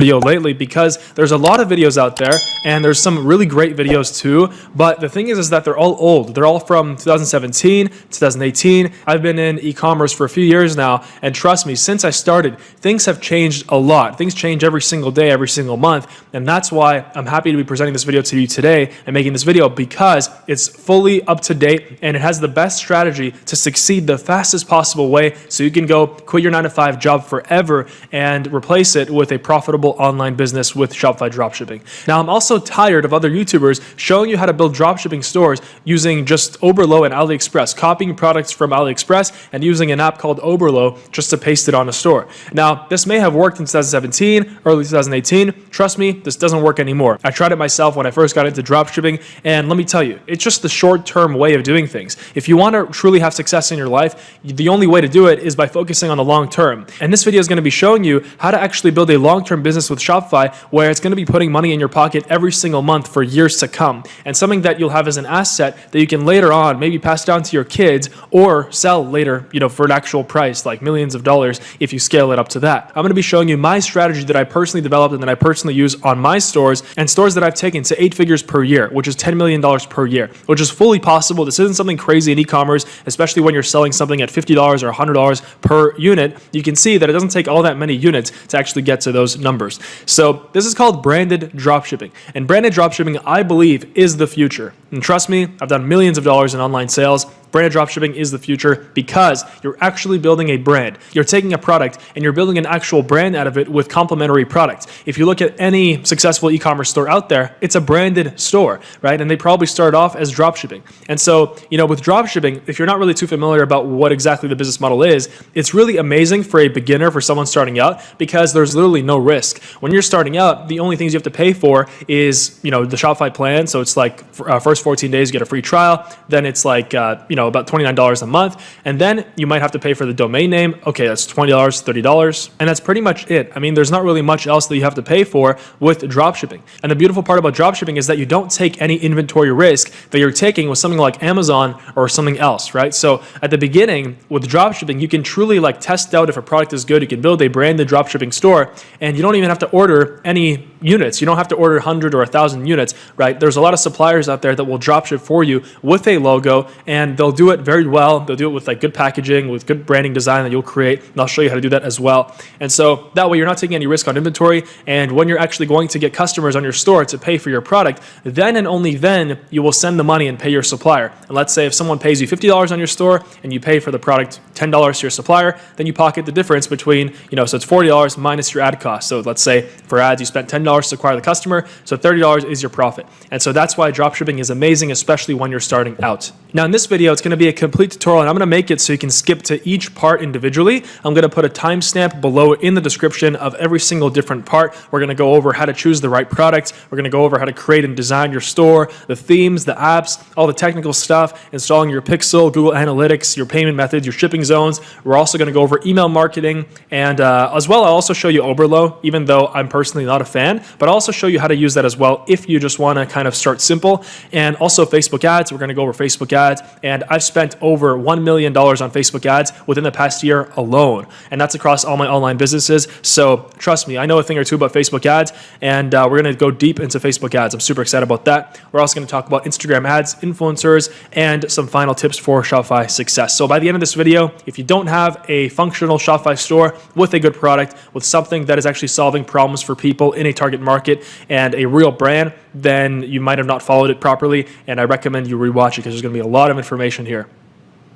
video lately because there's a lot of videos out there and there's some really great videos too, but the thing is that they're all old. They're all from 2017, 2018. I've been in e-commerce for a few years now, and trust me, since I started, things have changed a lot. Things change every single day, every single month, and that's why I'm happy to be presenting this video to you today and making this video, because it's fully up to date and it has the best strategy to succeed the fastest possible way, so you can go quit your 9-to-5 job forever and replace it with a profitable online business with Shopify dropshipping. Now, I'm also tired of other YouTubers showing you how to build dropshipping stores using just Oberlo and AliExpress, copying products from AliExpress and using an app called Oberlo just to paste it on a store. Now, this may have worked in 2017, early 2018. Trust me, this doesn't work anymore. I tried it myself when I first got into dropshipping, and let me tell you, it's just the short-term way of doing things. If you want to truly have success in your life, the only way to do it is by focusing on the long term. And this video is going to be showing you how to actually build a long-term business with Shopify where it's going to be putting money in your pocket every single month for years to come, and something that you'll have as an asset that you can later on maybe pass down to your kids or sell later, for an actual price, like millions of dollars if you scale it up to that. I'm going to be showing you my strategy that I personally developed and that I personally use on my stores, and stores that I've taken to 8 figures per year, which is $10 million per year, which is fully possible. This isn't something crazy in e-commerce, especially when you're selling something at $50 or $100 per unit. You can see that it doesn't take all that many units to actually get to those numbers. So this is called branded dropshipping, and branded dropshipping, I believe, is the future. And trust me, I've done millions of dollars in online sales. Branded dropshipping is the future because you're actually building a brand. You're taking a product and you're building an actual brand out of it with complementary products. If you look at any successful e-commerce store out there, it's a branded store, right? And they probably started off as dropshipping. And so, with dropshipping, if you're not really too familiar about what exactly the business model is, it's really amazing for a beginner, for someone starting out, because there's literally no risk. When you're starting out, the only things you have to pay for is, the Shopify plan. So it's like first 14 days, you get a free trial. Then it's like, about $29 a month. And then you might have to pay for the domain name. Okay, that's $20, $30. And that's pretty much it. I mean, there's not really much else that you have to pay for with dropshipping. And the beautiful part about dropshipping is that you don't take any inventory risk that you're taking with something like Amazon or something else, right? So at the beginning with dropshipping, you can truly test out if a product is good. You can build a branded dropshipping store, and you don't even have to order any units. You don't have to order 100 or 1,000 units, right? There's a lot of suppliers out there that will dropship for you with a logo, and they'll do it very well. They'll do it with good packaging, with good branding design that you'll create, and I'll show you how to do that as well. And so that way you're not taking any risk on inventory, and when you're actually going to get customers on your store to pay for your product, then and only then you will send the money and pay your supplier. And let's say if someone pays you $50 on your store and you pay for the product $10 to your supplier, then you pocket the difference between, so it's $40 minus your ad cost. So let's say for ads you spent $10 to acquire the customer, so $30 is your profit. And so that's why dropshipping is amazing, especially when you're starting out. Now in this video, it's going to be a complete tutorial, and I'm going to make it so you can skip to each part individually. I'm going to put a timestamp below in the description of every single different part. We're going to go over how to choose the right product. We're going to go over how to create and design your store, the themes, the apps, all the technical stuff, installing your Pixel, Google Analytics, your payment methods, your shipping zones. We're also going to go over email marketing, and as well, I'll also show you Oberlo, even though I'm personally not a fan, but I'll also show you how to use that as well if you just want to kind of start simple. And also Facebook ads. We're going to go over Facebook ads, and I've spent over $1 million on Facebook ads within the past year alone, and that's across all my online businesses. So trust me, I know a thing or two about Facebook ads, and we're going to go deep into Facebook ads. I'm super excited about that. We're also going to talk about Instagram ads, influencers, and some final tips for Shopify success. So by the end of this video, if you don't have a functional Shopify store with a good product, with something that is actually solving problems for people in a target market and a real brand, then you might have not followed it properly, and I recommend you rewatch it because there's going to be a lot of information here.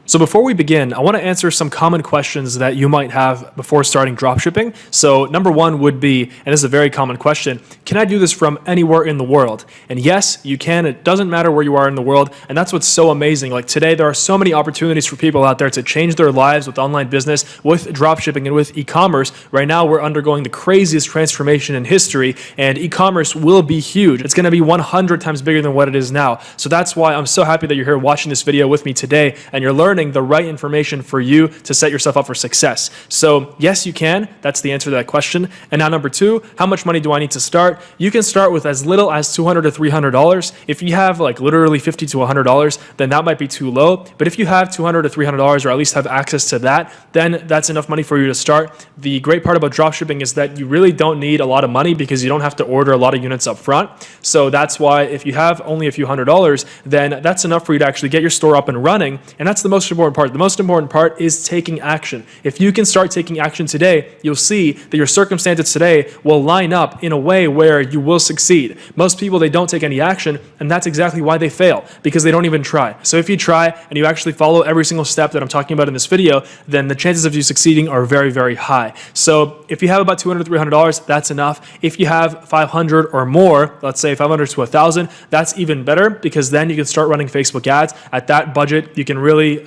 So before we begin, I want to answer some common questions that you might have before starting dropshipping. So number one would be, and this is a very common question, can I do this from anywhere in the world? And yes, you can. It doesn't matter where you are in the world. And that's what's so amazing. Today, there are so many opportunities for people out there to change their lives with online business, with dropshipping, and with e-commerce. Right now, we're undergoing the craziest transformation in history, and e-commerce will be huge. It's going to be 100 times bigger than what it is now. So that's why I'm so happy that you're here watching this video with me today, and you're learning learning the right information for you to set yourself up for success. So yes, you can. That's the answer to that question. And now number two, how much money do I need to start? You can start with as little as $200 to $300. If you have like literally $50 to $100, then that might be too low. But if you have $200 to $300, or at least have access to that, then that's enough money for you to start. The great part about dropshipping is that you really don't need a lot of money because you don't have to order a lot of units up front. So that's why if you have only a few $100s, then that's enough for you to actually get your store up and running. And that's the most important part. The most important part is taking action. If you can start taking action today, you'll see that your circumstances today will line up in a way where you will succeed. Most people, they don't take any action, and that's exactly why they fail, because they don't even try. So if you try and you actually follow every single step that I'm talking about in this video, then the chances of you succeeding are very, very high. So if you have about $200 to $300, that's enough. If you have 500 or more, let's say 500 to 1,000, that's even better, because then you can start running Facebook ads. At that budget, you can really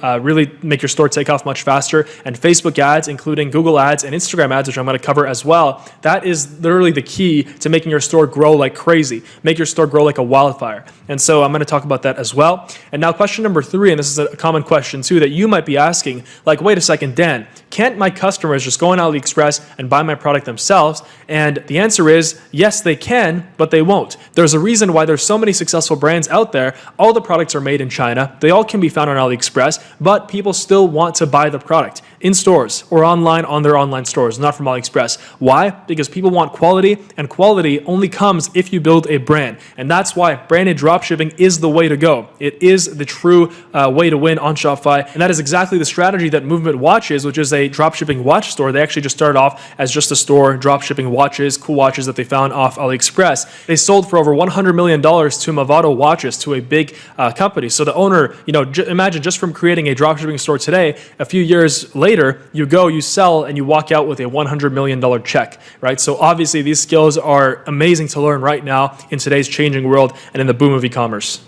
make your store take off much faster. And Facebook ads, including Google ads and Instagram ads, which I'm going to cover as well, that is literally the key to making your store grow like crazy. Make your store grow like a wildfire. And so I'm going to talk about that as well. And now question number three, and this is a common question too that you might be asking, like, wait a second, Dan, can't my customers just go on AliExpress and buy my product themselves? And the answer is yes, they can, but they won't. There's a reason why there's so many successful brands out there. All the products are made in China. They all can be found on AliExpress, but people still want to buy the product in stores or online on their online stores, not from AliExpress. Why? Because people want quality, and quality only comes if you build a brand. And that's why branded dropshipping is the way to go. It is the true way to win on Shopify. And that is exactly the strategy that Movement Watches, which is a dropshipping watch store. They actually just started off as just a store dropshipping watches, cool watches that they found off AliExpress. They sold for over $100 million to Movado Watches, to a big company. So the owner, imagine just from creating a dropshipping store today, a few years later, you go, you sell, and you walk out with a $100 million check, right? So obviously these skills are amazing to learn right now in today's changing world and in the boom of e-commerce.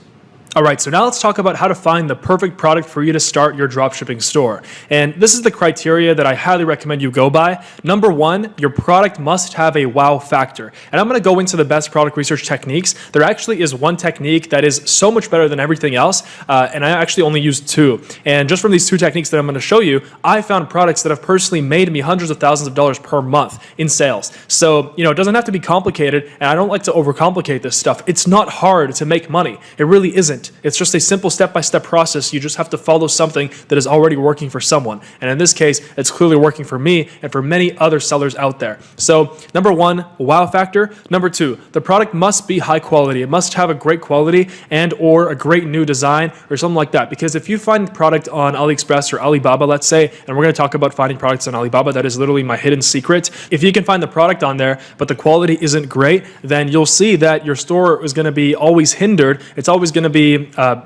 All right, so now let's talk about how to find the perfect product for you to start your dropshipping store. And this is the criteria that I highly recommend you go by. Number one, your product must have a wow factor. And I'm going to go into the best product research techniques. There actually is one technique that is so much better than everything else, and I actually only use two. And just from these two techniques that I'm going to show you, I found products that have personally made me hundreds of thousands of dollars per month in sales. So, it doesn't have to be complicated, and I don't like to overcomplicate this stuff. It's not hard to make money. It really isn't. It's just a simple step-by-step process. You just have to follow something that is already working for someone. And in this case, it's clearly working for me and for many other sellers out there. So number one, wow factor. Number two, the product must be high quality. It must have a great quality and or a great new design or something like that. Because if you find product on AliExpress or Alibaba, let's say, and we're going to talk about finding products on Alibaba, that is literally my hidden secret. If you can find the product on there, but the quality isn't great, then you'll see that your store is going to be always hindered. It's always going to be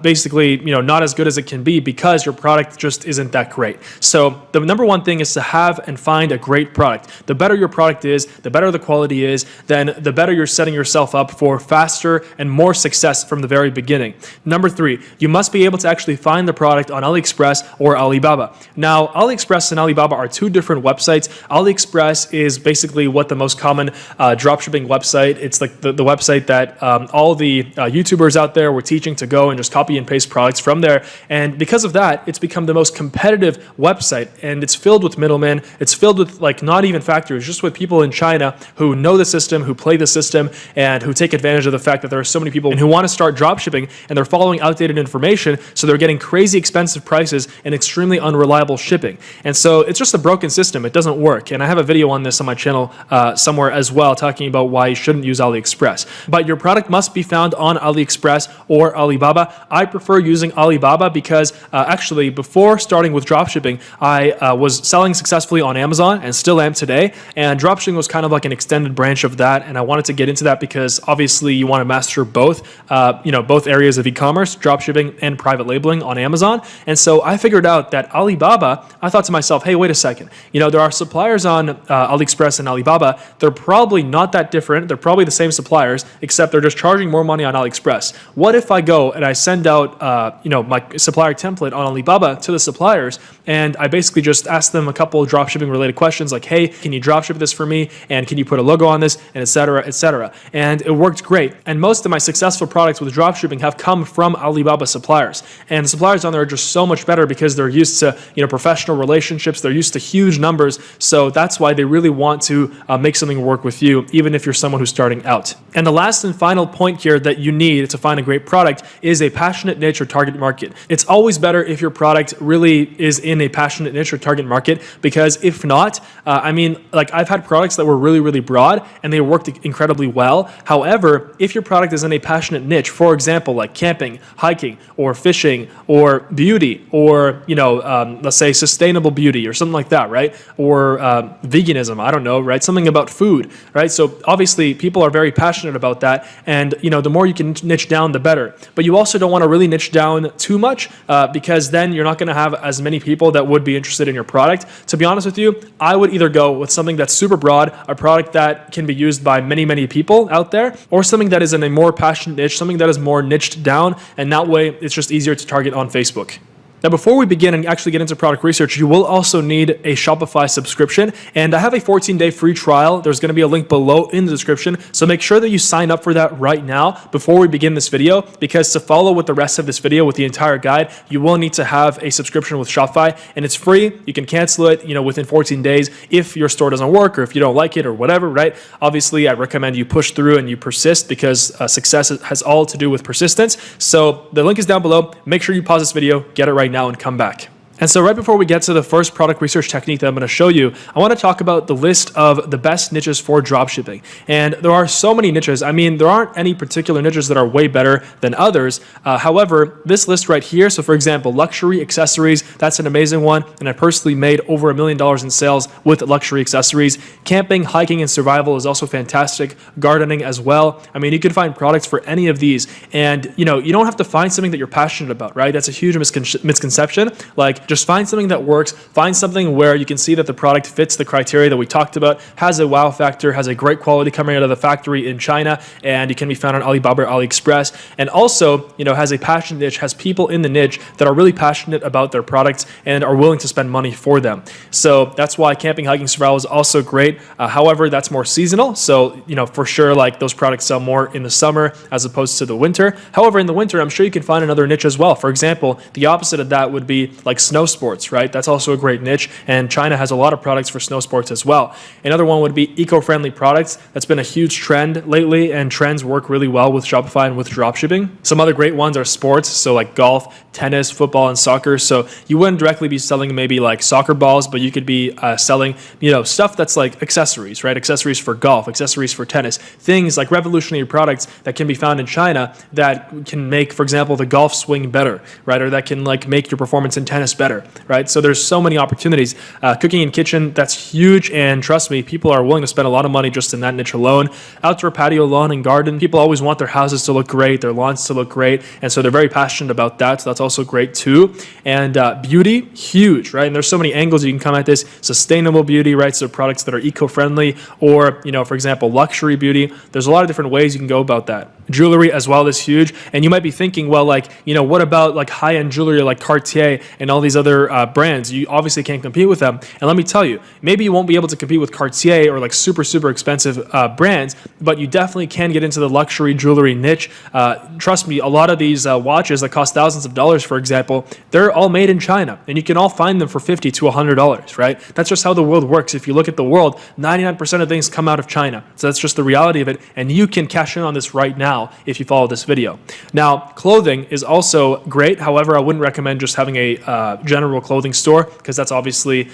basically, not as good as it can be because your product just isn't that great. So the number one thing is to have and find a great product. The better your product is, the better the quality is, then the better you're setting yourself up for faster and more success from the very beginning. Number three, you must be able to actually find the product on AliExpress or Alibaba. Now, AliExpress and Alibaba are two different websites. AliExpress is basically what the most common dropshipping website. It's like the website that all the YouTubers out there were teaching to go and just copy and paste products from there. And because of that, it's become the most competitive website, and it's filled with middlemen. It's filled with not even factories, just with people in China who know the system, who play the system, and who take advantage of the fact that there are so many people who want to start dropshipping and they're following outdated information. So they're getting crazy expensive prices and extremely unreliable shipping. And so it's just a broken system. It doesn't work. And I have a video on this on my channel somewhere as well, talking about why you shouldn't use AliExpress. But your product must be found on AliExpress or Alibaba. I prefer using Alibaba because actually before starting with dropshipping, I was selling successfully on Amazon and still am today. And dropshipping was kind of like an extended branch of that. And I wanted to get into that because obviously you want to master both, both areas of e-commerce, dropshipping and private labeling on Amazon. And so I figured out that Alibaba, I thought to myself, hey, wait a second. There are suppliers on AliExpress and Alibaba. They're probably not that different. They're probably the same suppliers, except they're just charging more money on AliExpress. What if I go and I send out, my supplier template on Alibaba to the suppliers, and I basically just ask them a couple of dropshipping related questions like, hey, can you dropship this for me? And can you put a logo on this? And et cetera, et cetera. And it worked great. And most of my successful products with dropshipping have come from Alibaba suppliers. And the suppliers on there are just so much better because they're used to, professional relationships. They're used to huge numbers. So that's why they really want to make something work with you, even if you're someone who's starting out. And the last and final point here that you need to find a great product is a passionate niche or target market. It's always better if your product really is in a passionate niche or target market, because if not, I've had products that were really, really broad and they worked incredibly well. However, if your product is in a passionate niche, for example, like camping, hiking, or fishing, or beauty, or, let's say sustainable beauty or something like that, right? Or veganism, I don't know, right? Something about food, right? So obviously people are very passionate about that. And, the more you can niche down, the better. But you also don't want to really niche down too much because then you're not going to have as many people that would be interested in your product. To be honest with you, I would either go with something that's super broad, a product that can be used by many, many people out there, or something that is in a more passionate niche, something that is more niched down, and that way it's just easier to target on Facebook. Now, before we begin and actually get into product research, you will also need a Shopify subscription, and I have a 14-day free trial. There's going to be a link below in the description, so make sure that you sign up for that right now before we begin this video, because to follow with the rest of this video with the entire guide, you will need to have a subscription with Shopify, and it's free. You can cancel it, within 14 days if your store doesn't work or if you don't like it or whatever, right? Obviously, I recommend you push through and you persist, because success has all to do with persistence. So the link is down below. Make sure you pause this video, get it right now, and come back. And so right before we get to the first product research technique that I'm going to show you, I want to talk about the list of the best niches for dropshipping. And there are so many niches. There aren't any particular niches that are way better than others. However, this list right here, so for example, luxury accessories, that's an amazing one. And I personally made over $1 million in sales with luxury accessories. Camping, hiking, and survival is also fantastic. Gardening as well. You can find products for any of these. And, you don't have to find something that you're passionate about, right? That's a huge misconception. Just find something that works, find something where you can see that the product fits the criteria that we talked about, has a wow factor, has a great quality coming out of the factory in China, and it can be found on Alibaba or AliExpress, and also, has a passion niche, has people in the niche that are really passionate about their products and are willing to spend money for them. So that's why camping, hiking, survival is also great. However, that's more seasonal. So, for sure, those products sell more in the summer as opposed to the winter. However, in the winter, I'm sure you can find another niche as well. For example, the opposite of that would be like snow sports, right? That's also a great niche, and China has a lot of products for snow sports as well. Another one would be eco-friendly products. That's been a huge trend lately, and trends work really well with Shopify and with dropshipping. Some other great ones are sports, so like golf, tennis, football, and soccer. So you wouldn't directly be selling maybe like soccer balls, but you could be selling, stuff that's like accessories, right? Accessories for golf, accessories for tennis, things like revolutionary products that can be found in China that can make, for example, the golf swing better, right? Or that can make your performance in tennis better, right? So there's so many opportunities. Cooking and kitchen, that's huge, and trust me, people are willing to spend a lot of money just in that niche alone. Outdoor patio, lawn, and garden, people always want their houses to look great, their lawns to look great, and so they're very passionate about that, so that's also great too. And beauty, huge, right? And there's so many angles you can come at this. Sustainable beauty, right? So products that are eco-friendly, or, for example, luxury beauty. There's a lot of different ways you can go about that. Jewelry as well is huge, and you might be thinking, well, what about high-end jewelry like Cartier and all these other brands? You obviously can't compete with them. And let me tell you, maybe you won't be able to compete with Cartier or super, super expensive brands, but you definitely can get into the luxury jewelry niche. Trust me, a lot of these watches that cost thousands of dollars, for example, they're all made in China, and you can all find them for $50 to $100, right? That's just how the world works. If you look at the world, 99% of things come out of China. So that's just the reality of it, and you can cash in on this right now if you follow this video. Now, clothing is also great. However, I wouldn't recommend just having a general clothing store, because that's obviously,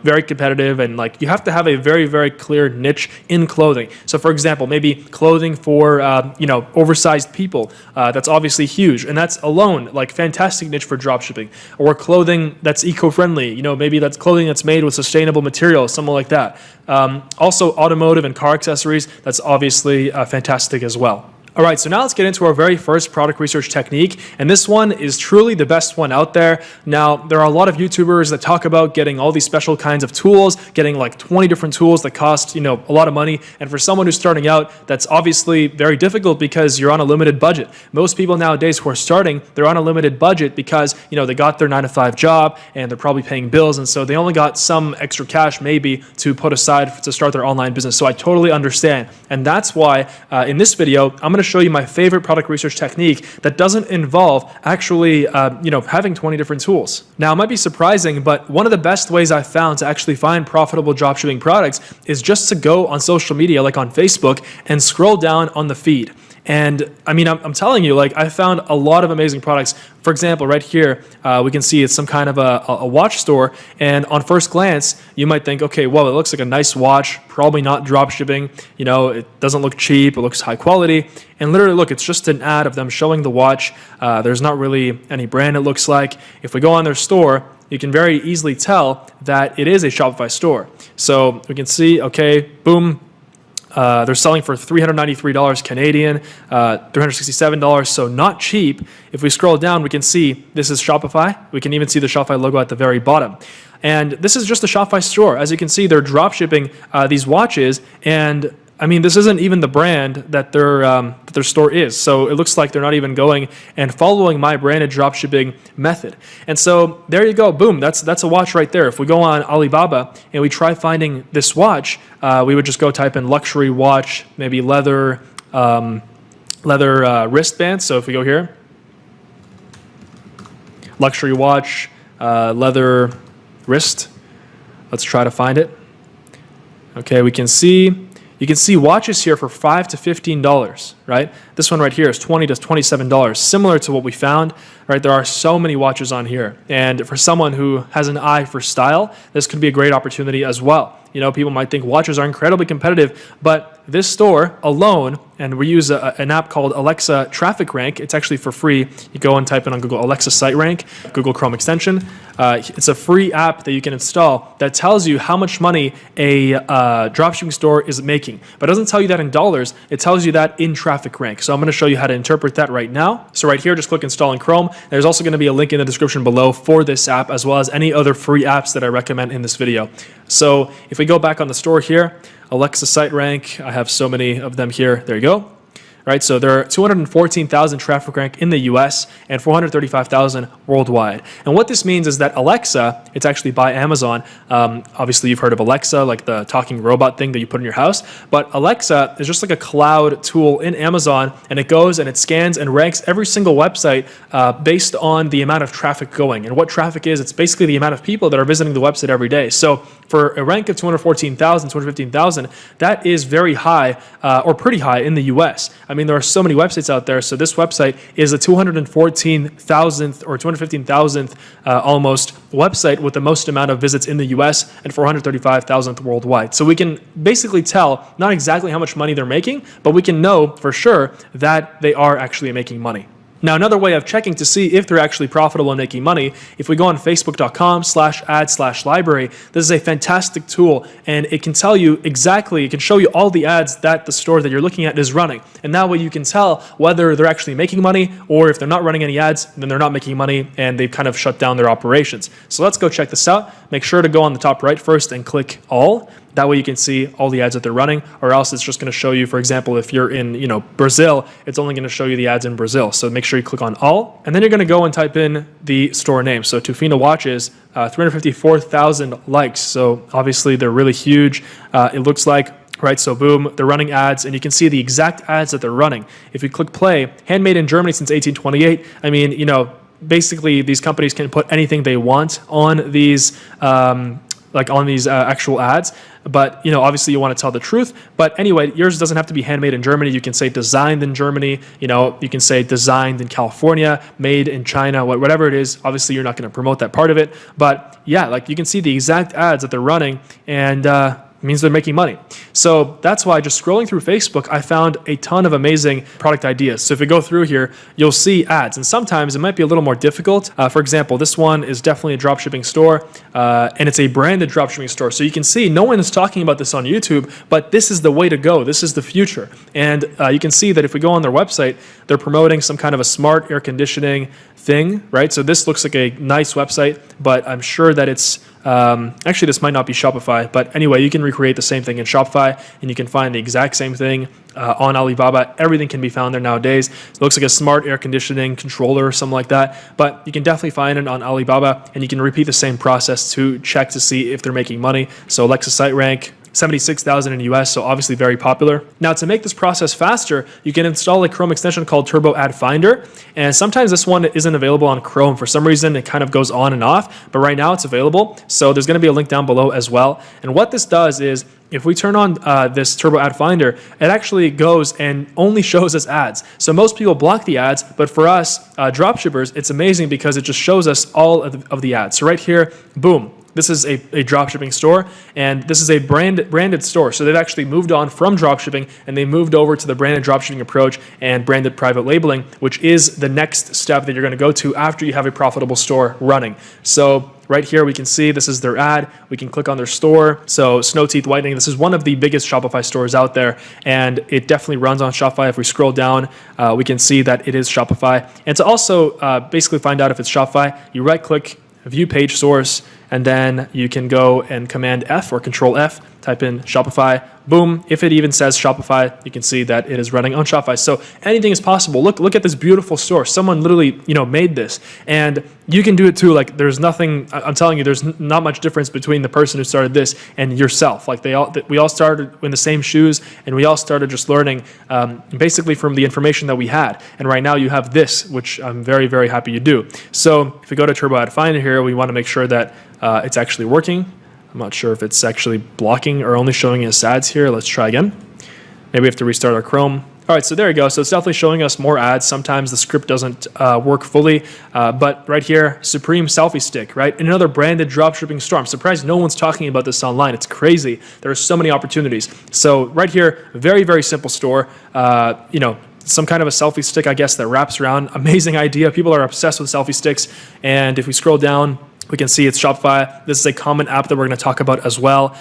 very competitive, and you have to have a very, very clear niche in clothing. So for example, maybe clothing for, oversized people, that's obviously huge, and that's alone fantastic niche for dropshipping. Or clothing that's eco-friendly, maybe that's clothing that's made with sustainable materials, something like that. Also automotive and car accessories, that's obviously fantastic as well. All right, so now let's get into our very first product research technique, and this one is truly the best one out there. Now, there are a lot of YouTubers that talk about getting all these special kinds of tools, getting like 20 different tools that cost, a lot of money, and for someone who's starting out, that's obviously very difficult because you're on a limited budget. Most people nowadays who are starting, they're on a limited budget because, they got their 9-to-5 job and they're probably paying bills, and so they only got some extra cash maybe to put aside to start their online business. So I totally understand, and that's why in this video, I'm going to show you my favorite product research technique that doesn't involve actually, having 20 different tools. Now, it might be surprising, but one of the best ways I've found to actually find profitable dropshipping products is just to go on social media, like on Facebook, and scroll down on the feed. And I'm telling you, I found a lot of amazing products. For example, right here, we can see it's some kind of a watch store. And on first glance, you might think, okay, well, it looks like a nice watch, probably not drop shipping. It doesn't look cheap. It looks high quality. And literally, look, it's just an ad of them showing the watch. There's not really any brand, it looks like. If we go on their store, you can very easily tell that it is a Shopify store. So we can see, okay, boom. They're selling for $393 Canadian, $367, so not cheap. If we scroll down, we can see this is Shopify. We can even see the Shopify logo at the very bottom. And this is just the Shopify store. As you can see, they're drop shipping these watches, and this isn't even the brand that their store is. So it looks like they're not even going and following my branded dropshipping method. And so there you go. Boom. That's a watch right there. If we go on Alibaba and we try finding this watch, we would just go type in luxury watch, maybe leather wristband. So if we go here, luxury watch, leather wrist. Let's try to find it. Okay, you can see watches here for $5 to $15, right? This one right here is $20 to $27, similar to what we found, right? There are so many watches on here. And for someone who has an eye for style, this could be a great opportunity as well. People might think watches are incredibly competitive, but this store alone, and we use an app called Alexa Traffic Rank. It's actually for free. You go and type in on Google Alexa Site Rank, Google Chrome extension. It's a free app that you can install that tells you how much money a dropshipping store is making. But it doesn't tell you that in dollars. It tells you that in Traffic Rank. So I'm going to show you how to interpret that right now. So right here, just click Install in Chrome. There's also going to be a link in the description below for this app, as well as any other free apps that I recommend in this video. So if we go back on the store here, Alexa Site Rank, I have so many of them here. There you go. Right, so there are 214,000 traffic rank in the US and 435,000 worldwide. And what this means is that Alexa, it's actually by Amazon. Obviously, you've heard of Alexa, like the talking robot thing that you put in your house. But Alexa is just like a cloud tool in Amazon, and it goes and it scans and ranks every single website based on the amount of traffic going. And what traffic is, it's basically the amount of people that are visiting the website every day. So for a rank of 214,000, 215,000, that is very high or pretty high in the US. There are so many websites out there. So this website is a 214,000th or 215,000th almost website with the most amount of visits in the US and 435,000th worldwide. So we can basically tell not exactly how much money they're making, but we can know for sure that they are actually making money. Now, another way of checking to see if they're actually profitable and making money, if we go on facebook.com/ad/library, this is a fantastic tool, and it can tell you exactly, it can show you all the ads that the store that you're looking at is running. And that way you can tell whether they're actually making money, or if they're not running any ads, then they're not making money and they've kind of shut down their operations. So let's go check this out. Make sure to go on the top right first and click all. That way you can see all the ads that they're running, or else it's just going to show you, for example, if you're in Brazil, it's only going to show you the ads in Brazil. So make sure you click on all, and then you're going to go and type in the store name. So Tufina Watches, 354,000 likes. So obviously they're really huge. It looks like, right? So boom, they're running ads, and you can see the exact ads that they're running. If you click play, handmade in Germany since 1828. Basically these companies can put anything they want on these actual ads. But, obviously you want to tell the truth. But anyway, yours doesn't have to be handmade in Germany. You can say designed in Germany. You can say designed in California, made in China, whatever it is. Obviously, you're not going to promote that part of it. But yeah, you can see the exact ads that they're running. And It means they're making money. So that's why just scrolling through Facebook, I found a ton of amazing product ideas. So if we go through here, you'll see ads, and sometimes it might be a little more difficult. For example, this one is definitely a dropshipping store, and it's a branded dropshipping store. So you can see no one is talking about this on YouTube, but this is the way to go. This is the future. And you can see that if we go on their website, they're promoting some kind of a smart air conditioning thing, right? So this looks like a nice website, but I'm sure that it's actually, this might not be Shopify, but anyway, you can recreate the same thing in Shopify, and you can find the exact same thing on Alibaba. Everything can be found there nowadays. It looks like a smart air conditioning controller or something like that, but you can definitely find it on Alibaba, and you can repeat the same process to check to see if they're making money. So Alexa site rank, 76,000 in US, so obviously very popular. Now, to make this process faster, you can install a Chrome extension called Turbo Ad Finder, and sometimes this one isn't available on Chrome. For some reason, it kind of goes on and off, but right now it's available. So there's going to be a link down below as well. And what this does is, if we turn on this Turbo Ad Finder, it actually goes and only shows us ads. So most people block the ads, but for us dropshippers, it's amazing because it just shows us all of the ads. So right here, boom. This is a dropshipping store, and this is a branded store. So they've actually moved on from dropshipping, and they moved over to the branded dropshipping approach and branded private labeling, which is the next step that you're going to go to after you have a profitable store running. So right here, we can see this is their ad. We can click on their store. So Snow Teeth Whitening, this is one of the biggest Shopify stores out there, and it definitely runs on Shopify. If we scroll down, we can see that it is Shopify. And to also basically find out if it's Shopify, you right-click, view page source, and then you can go and Command F or Control F, type in Shopify, boom. If it even says Shopify, you can see that it is running on Shopify. So anything is possible. Look at this beautiful store. Someone literally, made this, and you can do it too. Like, there's nothing, I'm telling you, there's not much difference between the person who started this and yourself. Like, we all started in the same shoes, and we all started just learning basically from the information that we had. And right now you have this, which I'm very, very happy you do. So if we go to Turbo Ad Finder here, we want to make sure that it's actually working. I'm not sure if it's actually blocking or only showing us ads here. Let's try again. Maybe we have to restart our Chrome. All right, so there you go. So it's definitely showing us more ads. Sometimes the script doesn't work fully, but right here, Supreme Selfie Stick, right? Another branded dropshipping store. I'm surprised no one's talking about this online. It's crazy. There are so many opportunities. So right here, very, very simple store. Some kind of a selfie stick, I guess, that wraps around. Amazing idea. People are obsessed with selfie sticks. And if we scroll down, we can see it's Shopify. This is a common app that we're going to talk about as well.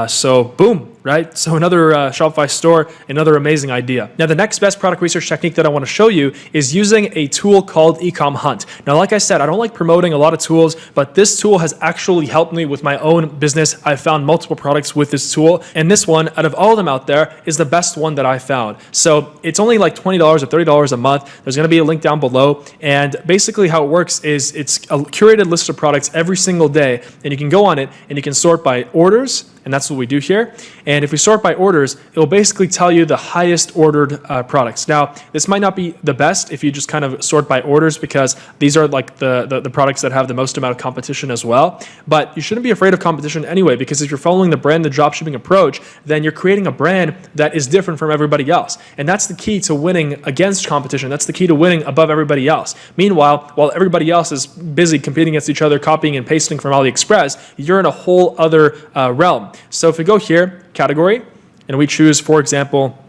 So boom, right? So another Shopify store, another amazing idea. Now, the next best product research technique that I want to show you is using a tool called Ecom Hunt. Now, like I said, I don't like promoting a lot of tools, but this tool has actually helped me with my own business. I've found multiple products with this tool, and this one, out of all of them out there, is the best one that I found. So it's only like $20 or $30 a month. There's going to be a link down below, and basically how it works is it's a curated list of products every single day, and you can go on it and you can sort by orders, and that's what we do here. And if we sort by orders, it will basically tell you the highest ordered products. Now, this might not be the best if you just kind of sort by orders, because these are like the products that have the most amount of competition as well. But you shouldn't be afraid of competition anyway, because if you're following the branded dropshipping approach, then you're creating a brand that is different from everybody else. And that's the key to winning against competition. That's the key to winning above everybody else. Meanwhile, while everybody else is busy competing against each other, copying and pasting from AliExpress, you're in a whole other realm. So if we go here, category, and we choose, for example,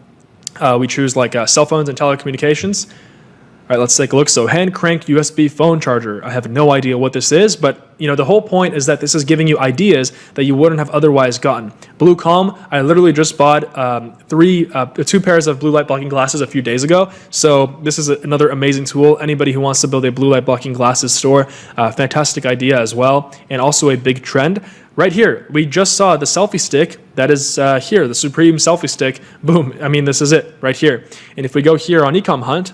we choose like cell phones and telecommunications. All right, let's take a look. So hand crank USB phone charger. I have no idea what this is, but the whole point is that this is giving you ideas that you wouldn't have otherwise gotten. Blue Calm, I literally just bought two pairs of blue light blocking glasses a few days ago. So this is another amazing tool. Anybody who wants to build a blue light blocking glasses store, fantastic idea as well, and also a big trend. Right here, we just saw the selfie stick. That is here, the Supreme Selfie Stick. Boom, this is it right here. And if we go here on Ecom Hunt,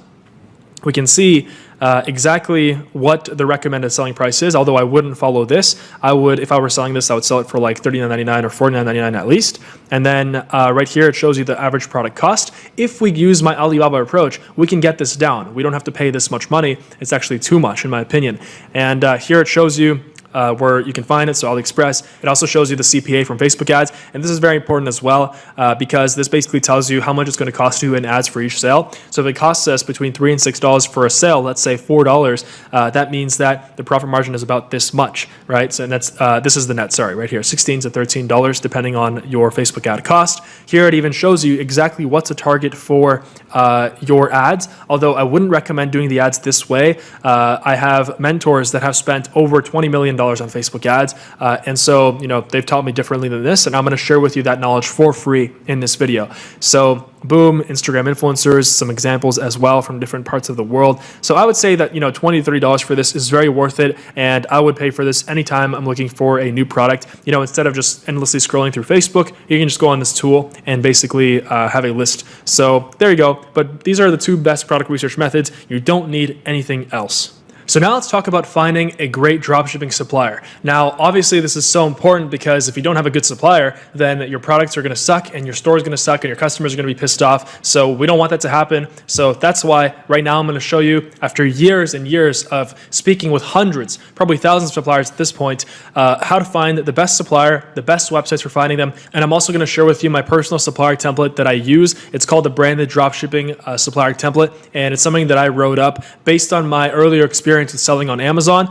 we can see exactly what the recommended selling price is, although I wouldn't follow this. If I were selling this, I would sell it for like $39.99 or $49.99 at least. And then right here, it shows you the average product cost. If we use my Alibaba approach, we can get this down. We don't have to pay this much money. It's actually too much, in my opinion. And here it shows you where you can find it, so AliExpress. It also shows you the CPA from Facebook ads, and this is very important as well because this basically tells you how much it's going to cost you in ads for each sale. So if it costs us between $3 and $6 for a sale, let's say $4, that means that the profit margin is about this much, right? So and that's this is the net, sorry, right here, $16 to $13 depending on your Facebook ad cost. Here it even shows you exactly what's a target for your ads, although I wouldn't recommend doing the ads this way. I have mentors that have spent over $20 million on Facebook ads, and so they've taught me differently than this, and I'm going to share with you that knowledge for free in this video. So boom, Instagram influencers, some examples as well from different parts of the world. So I would say that $20 to $30 for this is very worth it, and I would pay for this anytime I'm looking for a new product. Instead of just endlessly scrolling through Facebook, you can just go on this tool and basically have a list. So there you go. But these are the two best product research methods. You don't need anything else. So now let's talk about finding a great dropshipping supplier. Now, obviously this is so important because if you don't have a good supplier, then your products are going to suck and your store is going to suck and your customers are going to be pissed off. So we don't want that to happen. So that's why right now I'm going to show you, after years and years of speaking with hundreds, probably thousands of suppliers at this point, how to find the best supplier, the best websites for finding them. And I'm also going to share with you my personal supplier template that I use. It's called the Branded Dropshipping Supplier Template, and it's something that I wrote up based on my earlier experience with selling on Amazon.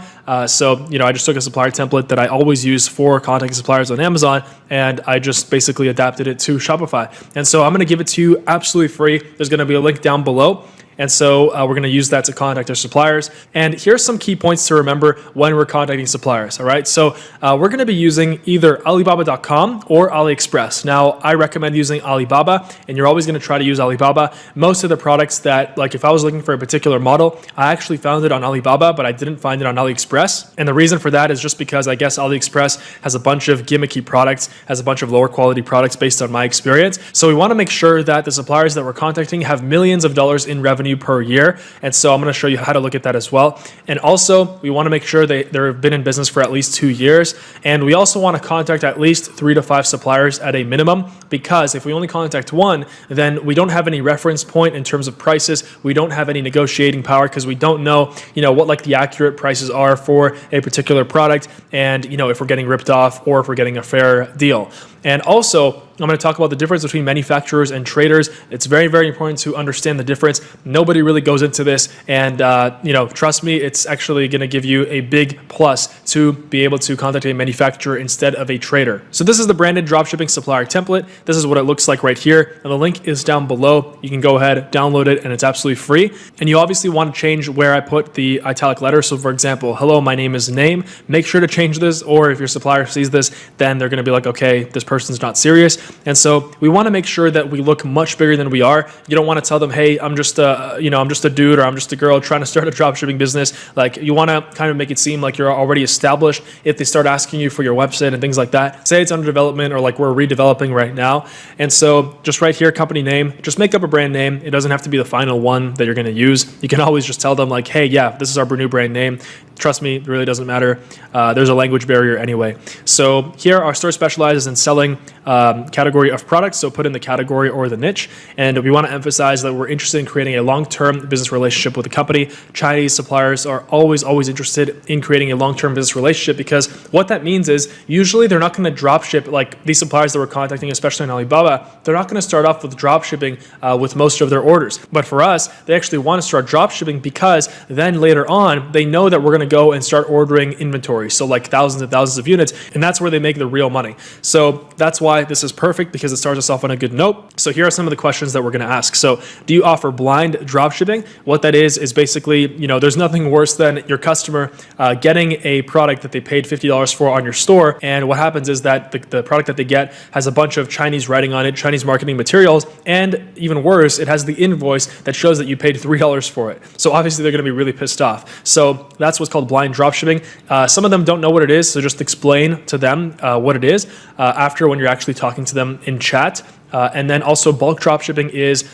So I just took a supplier template that I always use for contacting suppliers on Amazon, and I just basically adapted it to Shopify. And so I'm going to give it to you absolutely free. There's going to be a link down below. And so we're going to use that to contact our suppliers. And here's some key points to remember when we're contacting suppliers. All right. So we're going to be using either Alibaba.com or AliExpress. Now, I recommend using Alibaba, and you're always going to try to use Alibaba. Most of the products that, like if I was looking for a particular model, I actually found it on Alibaba, but I didn't find it on AliExpress. And the reason for that is just because I guess AliExpress has a bunch of gimmicky products, has a bunch of lower quality products based on my experience. So we want to make sure that the suppliers that we're contacting have millions of dollars in revenue per year. And so I'm going to show you how to look at that as well. And also we want to make sure they've been in business for at least 2 years. And we also want to contact at least 3 to 5 suppliers at a minimum, because if we only contact one, then we don't have any reference point in terms of prices. We don't have any negotiating power because we don't know, what like the accurate prices are for a particular product, and if we're getting ripped off or if we're getting a fair deal. And also, I'm going to talk about the difference between manufacturers and traders. It's very, very important to understand the difference. Nobody really goes into this, and trust me, it's actually going to give you a big plus to be able to contact a manufacturer instead of a trader. So this is the Branded Dropshipping Supplier Template. This is what it looks like right here, and the link is down below. You can go ahead, download it, and it's absolutely free. And you obviously want to change where I put the italic letter. So for example, hello, my name is name. Make sure to change this, or if your supplier sees this, then they're going to be like, okay, this person's not serious. And so we want to make sure that we look much bigger than we are. You don't want to tell them, hey, I'm just a dude, or I'm just a girl trying to start a dropshipping business. Like, you want to kind of make it seem like you're already established. If they start asking you for your website and things like that, say it's under development, or like we're redeveloping right now. And so just right here, company name, just make up a brand name. It doesn't have to be the final one that you're going to use. You can always just tell them like, hey, yeah, this is our new brand name. Trust me, it really doesn't matter. There's a language barrier anyway. So here, our store specializes in selling category of products. So put in the category or the niche. And we want to emphasize that we're interested in creating a long-term business relationship with the company. Chinese suppliers are always interested in creating a long-term business relationship, because what that means is usually they're not going to drop ship, like these suppliers that we're contacting, especially on Alibaba, they're not going to start off with drop shipping with most of their orders. But for us, they actually want to start drop shipping because then later on, they know that we're going to go and start ordering inventory. So like thousands and thousands of units, and that's where they make the real money. So that's why this is perfect, because it starts us off on a good note. So here are some of the questions that we're going to ask. So do you offer blind drop shipping? What that is basically, there's nothing worse than your customer getting a product that they paid $50 for on your store. And what happens is that the product that they get has a bunch of Chinese writing on it, Chinese marketing materials, and even worse, it has the invoice that shows that you paid $3 for it. So obviously they're going to be really pissed off. So that's what's called blind drop shipping. Some of them don't know what it is, so just explain to them what it is after, when you're actually talking to them in chat. And then also bulk dropshipping is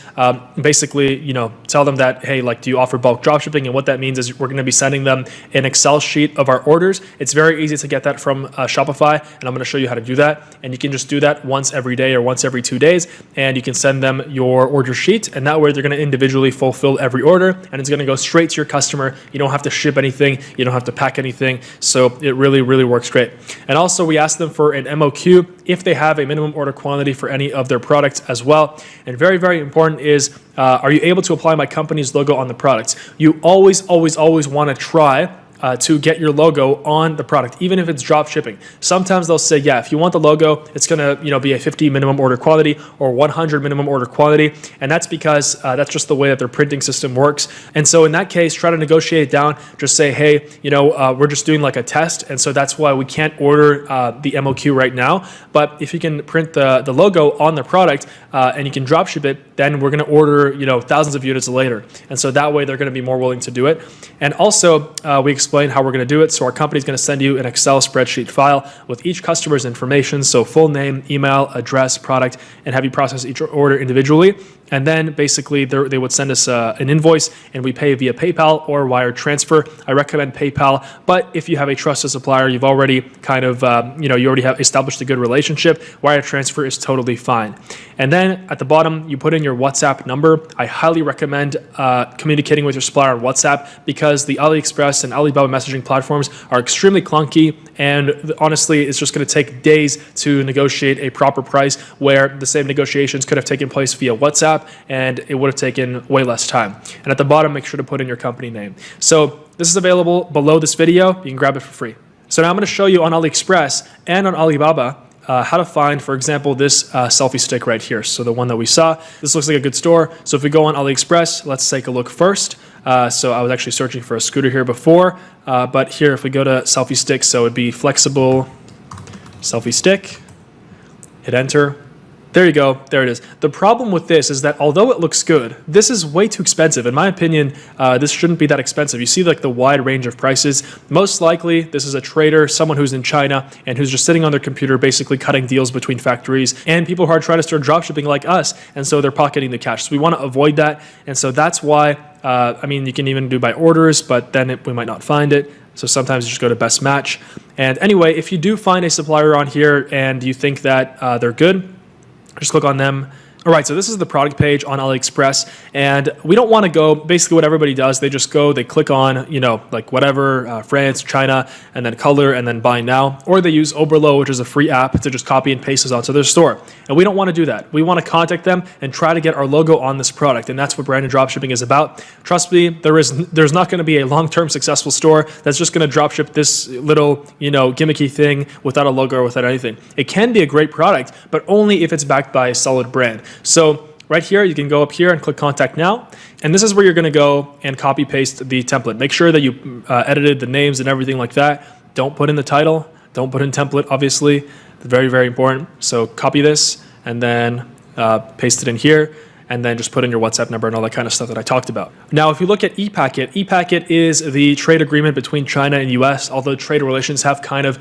basically, tell them that, hey, like, do you offer bulk dropshipping? And what that means is we're going to be sending them an Excel sheet of our orders. It's very easy to get that from Shopify, and I'm going to show you how to do that. And you can just do that once every day or once every 2 days, and you can send them your order sheet, and that way they're going to individually fulfill every order, and it's going to go straight to your customer. You don't have to ship anything. You don't have to pack anything. So it really, really works great. And also we ask them for an MOQ if they have a minimum order quantity for any of their products as well. And very, very important is, are you able to apply my company's logo on the products? You always, always, always want to try to get your logo on the product, even if it's drop shipping. Sometimes they'll say, yeah, if you want the logo, it's gonna be a 50 minimum order quantity or 100 minimum order quantity, and that's because that's just the way that their printing system works. And so in that case, try to negotiate it down. Just say, hey, we're just doing like a test, and so that's why we can't order the MOQ right now. But if you can print the logo on the product and you can drop ship it, then we're gonna order thousands of units later. And so that way they're gonna be more willing to do it. And also we explain how we're going to do it. So our company is going to send you an Excel spreadsheet file with each customer's information, so full name, email, address, product, and have you process each order individually. And then basically they would send us an invoice, and we pay via PayPal or wire transfer. I recommend PayPal, but if you have a trusted supplier, you've already kind of, you already have established a good relationship, wire transfer is totally fine. And then at the bottom, you put in your WhatsApp number. I highly recommend communicating with your supplier on WhatsApp because the AliExpress and Alibaba messaging platforms are extremely clunky, and honestly, it's just going to take days to negotiate a proper price where the same negotiations could have taken place via WhatsApp, and it would have taken way less time. And at the bottom, make sure to put in your company name. So this is available below this video. You can grab it for free. So now I'm going to show you on AliExpress and on Alibaba how to find, for example, this selfie stick right here. So the one that we saw, this looks like a good store. So if we go on AliExpress, let's take a look first. So I was actually searching for a scooter here before, but here if we go to selfie stick, so it'd be flexible selfie stick, hit enter. There you go. There it is. The problem with this is that although it looks good, this is way too expensive. In my opinion, this shouldn't be that expensive. You see like the wide range of prices. Most likely, this is a trader, someone who's in China and who's just sitting on their computer, basically cutting deals between factories and people who are trying to start dropshipping like us. And so they're pocketing the cash. So we want to avoid that. And so that's why, you can even do by orders, but then we might not find it. So sometimes you just go to best match. And anyway, if you do find a supplier on here and you think that they're good, just click on them. All right, so this is the product page on AliExpress, and we don't want to go, basically what everybody does, they just go, they click on, like whatever, France, China, and then color, and then buy now, or they use Oberlo, which is a free app, to just copy and paste this onto their store. And we don't want to do that. We want to contact them and try to get our logo on this product, and that's what branded dropshipping is about. Trust me, there's not going to be a long-term successful store that's just going to dropship this little, gimmicky thing without a logo or without anything. It can be a great product, but only if it's backed by a solid brand. So right here, you can go up here and click contact now. And this is where you're going to go and copy paste the template. Make sure that you edited the names and everything like that. Don't put in the title. Don't put in template, obviously. It's very, very important. So copy this and then paste it in here. And then just put in your WhatsApp number and all that kind of stuff that I talked about. Now, if you look at ePacket, ePacket is the trade agreement between China and US, although trade relations have kind of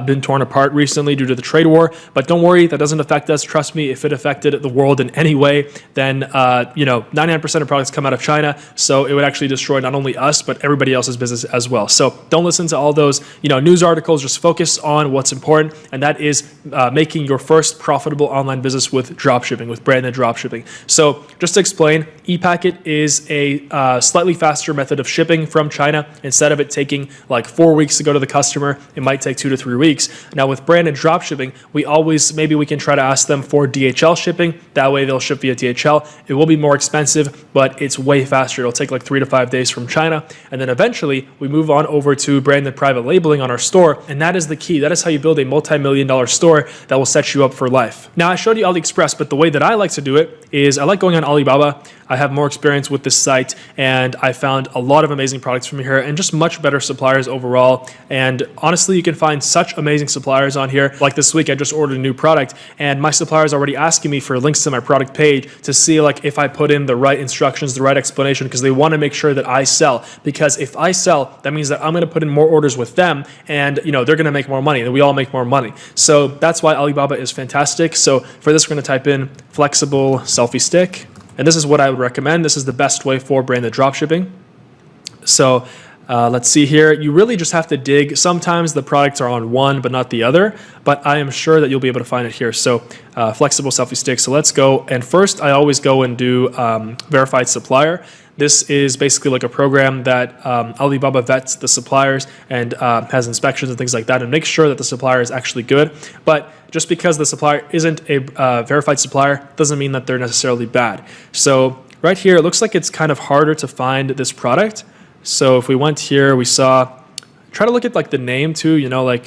been torn apart recently due to the trade war. But don't worry, that doesn't affect us. Trust me, if it affected the world in any way, then 99% of products come out of China. So it would actually destroy not only us, but everybody else's business as well. So don't listen to all those news articles. Just focus on what's important, and that is making your first profitable online business with dropshipping, with branded dropshipping. So just to explain, ePacket is a slightly faster method of shipping from China. Instead of it taking like 4 weeks to go to the customer, it might take 2 to 3 weeks. Now with branded dropshipping, maybe we can try to ask them for DHL shipping. That way they'll ship via DHL. It will be more expensive, but it's way faster. It'll take like 3 to 5 days from China. And then eventually we move on over to branded private labeling on our store. And that is the key. That is how you build a multi-million-dollar store that will set you up for life. Now I showed you AliExpress, but the way that I like to do it is I like going on Alibaba. I have more experience with this site, and I found a lot of amazing products from here and just much better suppliers overall. And honestly, you can find such amazing suppliers on here. Like this week, I just ordered a new product, and my supplier is already asking me for links to my product page to see like if I put in the right instructions, the right explanation, because they want to make sure that I sell. Because if I sell, that means that I'm going to put in more orders with them, and they're going to make more money, and we all make more money. So that's why Alibaba is fantastic. So for this, we're going to type in flexible selfie stick. And this is what I would recommend. This is the best way for branded dropshipping. So let's see here. You really just have to dig. Sometimes the products are on one but not the other, but I am sure that you'll be able to find it here. So flexible selfie stick. So let's go. And first, I always go and do verified supplier. This is basically like a program that Alibaba vets the suppliers and has inspections and things like that and makes sure that the supplier is actually good. But just because the supplier isn't a verified supplier doesn't mean that they're necessarily bad. So right here, it looks like it's kind of harder to find this product. So if we went here, we saw, try to look at like the name too, like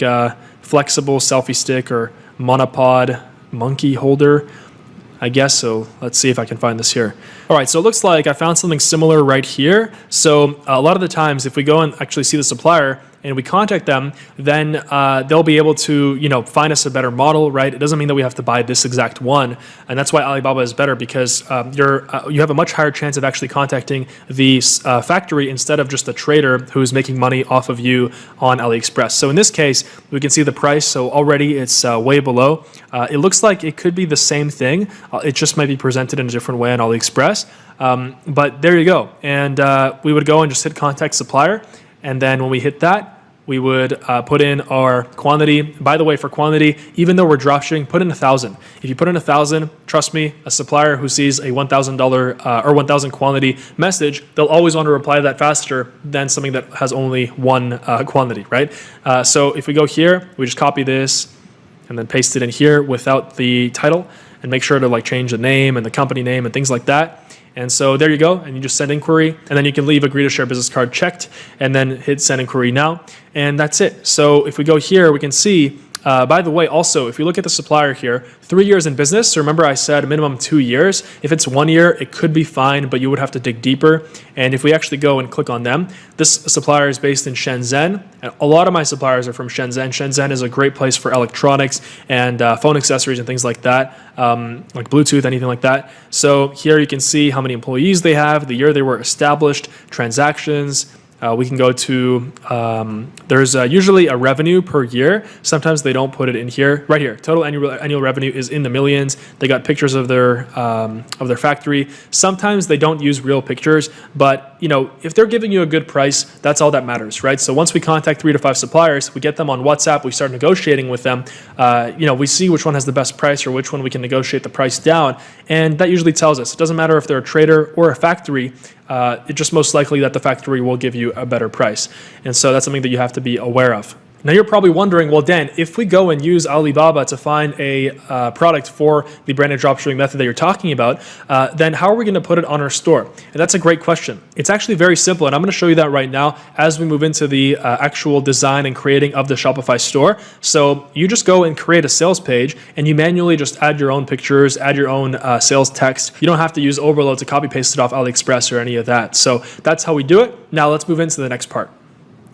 flexible selfie stick or monopod monkey holder, I guess. So let's see if I can find this here. All right, so it looks like I found something similar right here. So a lot of the times, if we go and actually see the supplier and we contact them, then they'll be able to, find us a better model, right? It doesn't mean that we have to buy this exact one, and that's why Alibaba is better, because you have a much higher chance of actually contacting the factory instead of just a trader who's making money off of you on AliExpress. So in this case, we can see the price. So already it's way below. It looks like it could be the same thing. It just might be presented in a different way on AliExpress. But there you go. And we would go and just hit contact supplier. And then when we hit that, we would put in our quantity. By the way, for quantity, even though we're dropshipping, put in 1,000. If you put in 1,000, trust me, a supplier who sees a $1,000 or 1,000 quantity message, they'll always want to reply to that faster than something that has only one quantity, right? So if we go here, we just copy this and then paste it in here without the title, and make sure to like change the name and the company name and things like that. And so there you go, and you just send inquiry, and then you can leave agree to share business card checked, and then hit send inquiry now, and that's it. So if we go here, we can see, by the way, also, if you look at the supplier here, 3 years in business. So remember I said minimum 2 years. If it's 1 year, it could be fine, but you would have to dig deeper. And if we actually go and click on them, this supplier is based in Shenzhen, and a lot of my suppliers are from Shenzhen. Shenzhen is a great place for electronics and phone accessories and things like that, like Bluetooth, anything like that. So here you can see how many employees they have, the year they were established, transactions. We can go to, there's usually a revenue per year. Sometimes they don't put it in here. Right here, total annual revenue is in the millions. They got pictures of their factory. Sometimes they don't use real pictures, but if they're giving you a good price, that's all that matters, right? So once we contact 3 to 5 suppliers, we get them on WhatsApp, we start negotiating with them. We see which one has the best price or which one we can negotiate the price down, and that usually tells us. It doesn't matter if they're a trader or a factory. It's just most likely that the factory will give you a better price. And so that's something that you have to be aware of. Now you're probably wondering, well, Dan, if we go and use Alibaba to find a product for the branded dropshipping method that you're talking about, then how are we going to put it on our store? And that's a great question. It's actually very simple, and I'm going to show you that right now as we move into the actual design and creating of the Shopify store. So you just go and create a sales page, and you manually just add your own pictures, add your own sales text. You don't have to use overload to copy paste it off AliExpress or any of that. So that's how we do it. Now let's move into the next part.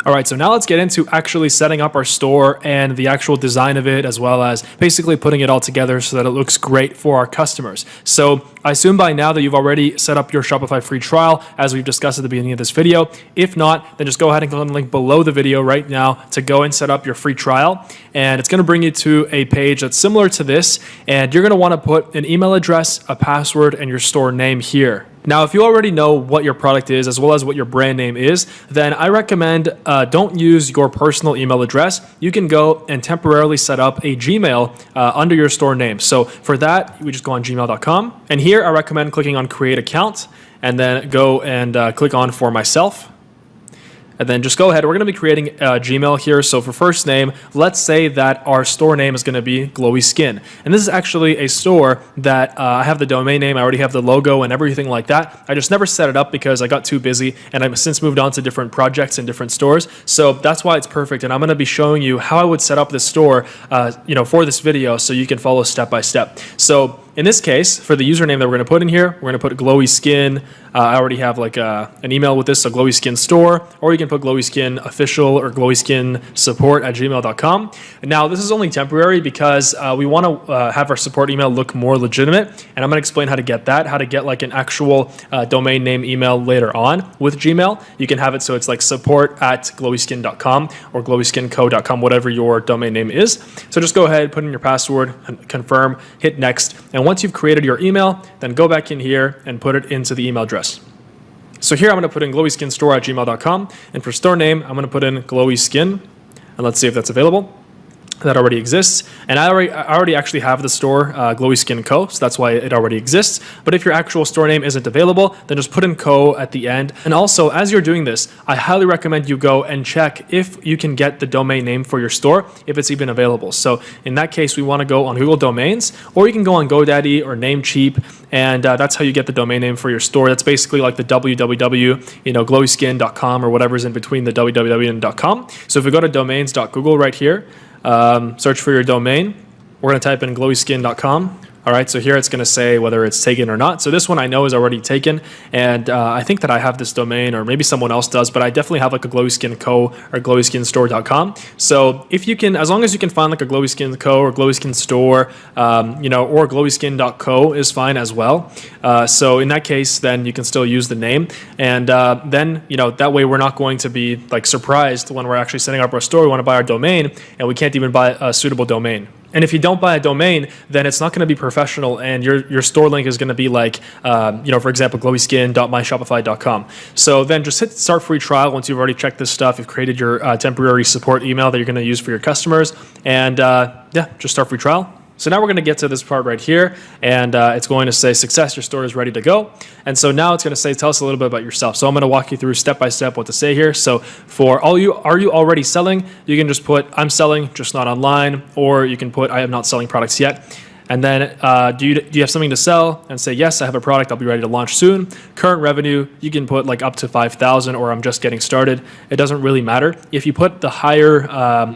All right, so now let's get into actually setting up our store and the actual design of it, as well as basically putting it all together so that it looks great for our customers. So I assume by now that you've already set up your Shopify free trial, as we've discussed at the beginning of this video. If not, then just go ahead and click on the link below the video right now to go and set up your free trial. And it's gonna bring you to a page that's similar to this, and you're gonna wanna put an email address, a password, and your store name here. Now, if you already know what your product is, as well as what your brand name is, then I recommend don't use your personal email address. You can go and temporarily set up a Gmail under your store name. So for that, we just go on gmail.com. And here I recommend clicking on create account, and then go and click on for myself. And then just go ahead. We're going to be creating a Gmail here. So for first name, let's say that our store name is going to be Glowy Skin. And this is actually a store that I have the domain name. I already have the logo and everything like that. I just never set it up because I got too busy, and I've since moved on to different projects and different stores. So that's why it's perfect. And I'm going to be showing you how I would set up this store for this video so you can follow step by step. So in this case, for the username that we're going to put in here, we're going to put glowy skin. I already have like an email with this, so glowy skin store, or you can put glowy skin official or glowy skin support at gmail.com. Now, this is only temporary because we want to have our support email look more legitimate, and I'm going to explain how to get that, how to get like an actual domain name email later on with Gmail. You can have it so it's like support@glowyskin.com or glowyskinco.com, whatever your domain name is. So just go ahead, put in your password, and confirm, hit next, and once you've created your email, then go back in here and put it into the email address. So here I'm going to put in glowyskinstore@gmail.com, and for store name, I'm going to put in glowy skin, and let's see if that's available. That already exists, and I already actually have the store Glowy Skin Co, so that's why it already exists. But if your actual store name isn't available, then just put in Co at the end. And also, as you're doing this, I highly recommend you go and check if you can get the domain name for your store, if it's even available. So in that case, we want to go on Google Domains, or you can go on GoDaddy or Namecheap, and that's how you get the domain name for your store. That's basically like the www, glowyskin.com or whatever's in between the www and .com. So if we go to domains.google right here, search for your domain. We're going to type in glowyskin.com. All right, so here it's going to say whether it's taken or not. So this one I know is already taken, and I think that I have this domain, or maybe someone else does, but I definitely have like a Glowy Skin Co or glowyskinstore.com. So if you can, as long as you can find like a Glowy Skin Co or Glowy Skin Store, or glowyskin.co is fine as well. So in that case, then you can still use the name, and then that way we're not going to be like surprised when we're actually setting up our store. We want to buy our domain, and we can't even buy a suitable domain. And if you don't buy a domain, then it's not going to be professional, and your store link is going to be like, for example, glowyskin.myshopify.com. So then just hit start free trial once you've already checked this stuff. You've created your temporary support email that you're going to use for your customers, and just start free trial. So now we're going to get to this part right here, and it's going to say success, your store is ready to go. And so now it's going to say, tell us a little bit about yourself. So I'm going to walk you through step by step what to say here. So for are you already selling? You can just put I'm selling, just not online, or you can put I am not selling products yet. And then do you have something to sell? And say, yes, I have a product. I'll be ready to launch soon. Current revenue, you can put like up to 5,000, or I'm just getting started. It doesn't really matter. If you put the higher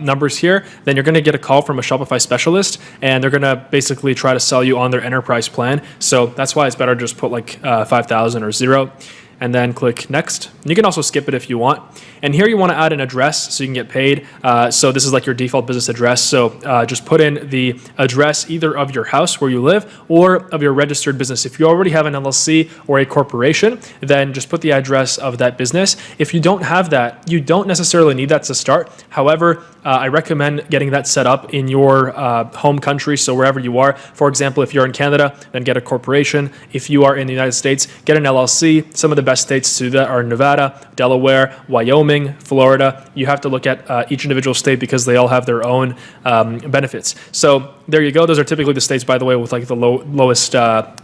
numbers here, then you're going to get a call from a Shopify specialist, and they're going to basically try to sell you on their enterprise plan. So that's why it's better to just put like 5,000 or 0. And then click next. You can also skip it if you want. And here you want to add an address so you can get paid. So this is like your default business address. So just put in the address either of your house where you live or of your registered business. If you already have an LLC or a corporation, then just put the address of that business. If you don't have that, you don't necessarily need that to start. However, I recommend getting that set up in your home country, so wherever you are. For example, if you're in Canada, then get a corporation. If you are in the United States, get an LLC. Some of the best states to do that are Nevada, Delaware, Wyoming, Florida. You have to look at each individual state because they all have their own benefits. So there you go. Those are typically the states, by the way, with like the lowest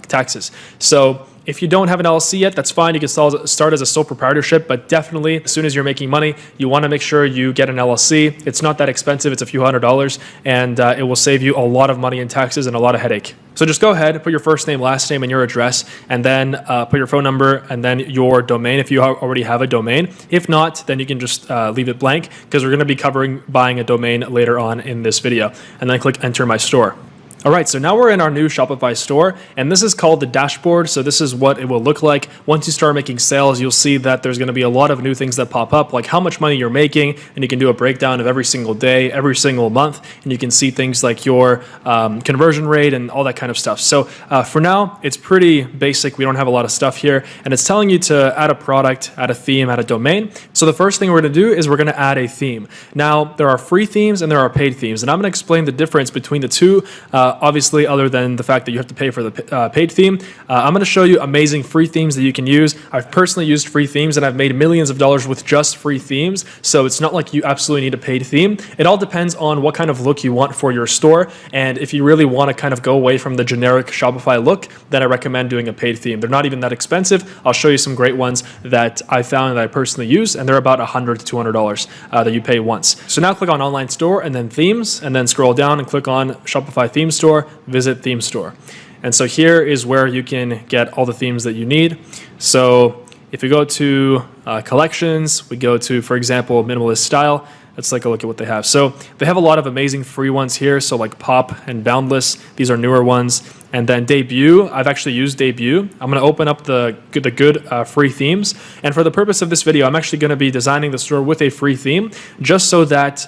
taxes. So if you don't have an LLC yet, that's fine. You can start as a sole proprietorship, but definitely as soon as you're making money, you want to make sure you get an LLC. It's not that expensive. It's a few $100s, and it will save you a lot of money in taxes and a lot of headache. So just go ahead, put your first name, last name, and your address, and then put your phone number and then your domain if you already have a domain. If not, then you can just leave it blank because we're going to be covering buying a domain later on in this video. And then click Enter My Store. All right, so now we're in our new Shopify store, and this is called the dashboard. So this is what it will look like. Once you start making sales, you'll see that there's going to be a lot of new things that pop up, like how much money you're making, and you can do a breakdown of every single day, every single month, and you can see things like your conversion rate and all that kind of stuff. So for now, it's pretty basic. We don't have a lot of stuff here, and it's telling you to add a product, add a theme, add a domain. So the first thing we're going to do is we're going to add a theme. Now, there are free themes and there are paid themes, and I'm going to explain the difference between the two. Obviously, other than the fact that you have to pay for the paid theme, I'm going to show you amazing free themes that you can use. I've personally used free themes, and I've made millions of dollars with just free themes. So it's not like you absolutely need a paid theme. It all depends on what kind of look you want for your store. And if you really want to kind of go away from the generic Shopify look, then I recommend doing a paid theme. They're not even that expensive. I'll show you some great ones that I found that I personally use, and they're about $100 to $200 that you pay once. So now click on Online Store and then Themes, and then scroll down and click on Shopify Theme Store, visit Theme Store. And so here is where you can get all the themes that you need. So if we go to collections, we go to, for example, minimalist style, Let's take a look at what they have. So they have a lot of amazing free ones here. So like Pop and Boundless, these are newer ones. And then Debut, I've actually used Debut. I'm going to open up the good free themes. And for the purpose of this video, I'm actually going to be designing the store with a free theme, just so that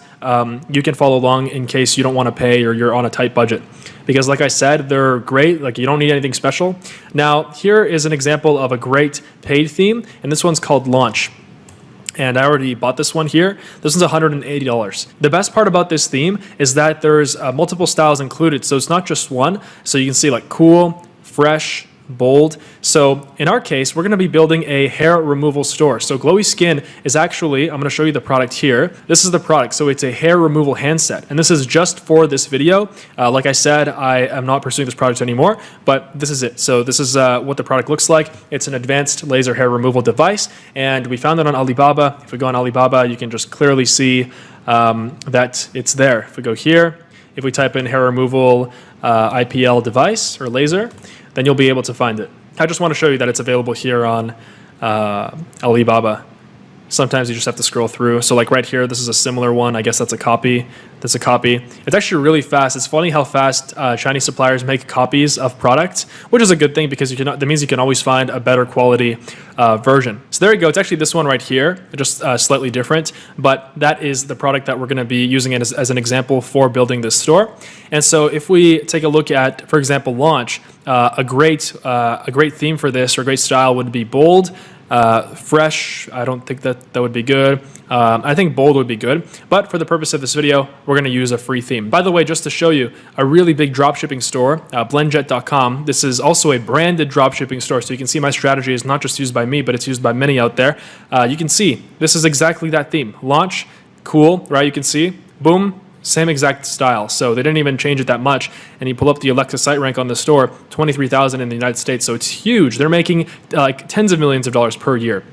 you can follow along in case you don't want to pay or you're on a tight budget. Because like I said, they're great. Like you don't need anything special. Now, here is an example of a great paid theme, and this one's called Launch. And I already bought this one here. This one's $180. The best part about this theme is that there's multiple styles included. So it's not just one. So you can see like cool, fresh, bold. So in our case, we're going to be building a hair removal store. So Glowy Skin is actually, I'm going to show you the product here. This is the product. So it's a hair removal handset. And this is just for this video. Like I said, I am not pursuing this product anymore, but this is it. So this is what the product looks like. It's an advanced laser hair removal device. And we found it on Alibaba. If we go on Alibaba, you can just clearly see that it's there. If we go here, if we type in hair removal IPL device or laser, then you'll be able to find it. I just want to show you that it's available here on Alibaba. Sometimes you just have to scroll through. So like right here, this is a similar one. I guess that's a copy. That's a copy. It's actually really fast. It's funny how fast Chinese suppliers make copies of products, which is a good thing because that means you can always find a better quality version. So there you go. It's actually this one right here, just slightly different, but that is the product that we're going to be using it as an example for building this store. And so if we take a look at, for example, Launch, a great theme for this or a great style would be bold. Fresh, I don't think that would be good. I think bold would be good, but for the purpose of this video, we're going to use a free theme. By the way, just to show you, a really big dropshipping store, blendjet.com. This is also a branded dropshipping store, so you can see my strategy is not just used by me, but it's used by many out there. You can see this is exactly that theme. Launch, cool, right? You can see, boom. Same exact style. So they didn't even change it that much. And you pull up the Alexa site rank on the store, 23,000 in the United States. So it's huge. They're making like tens of millions of dollars per year.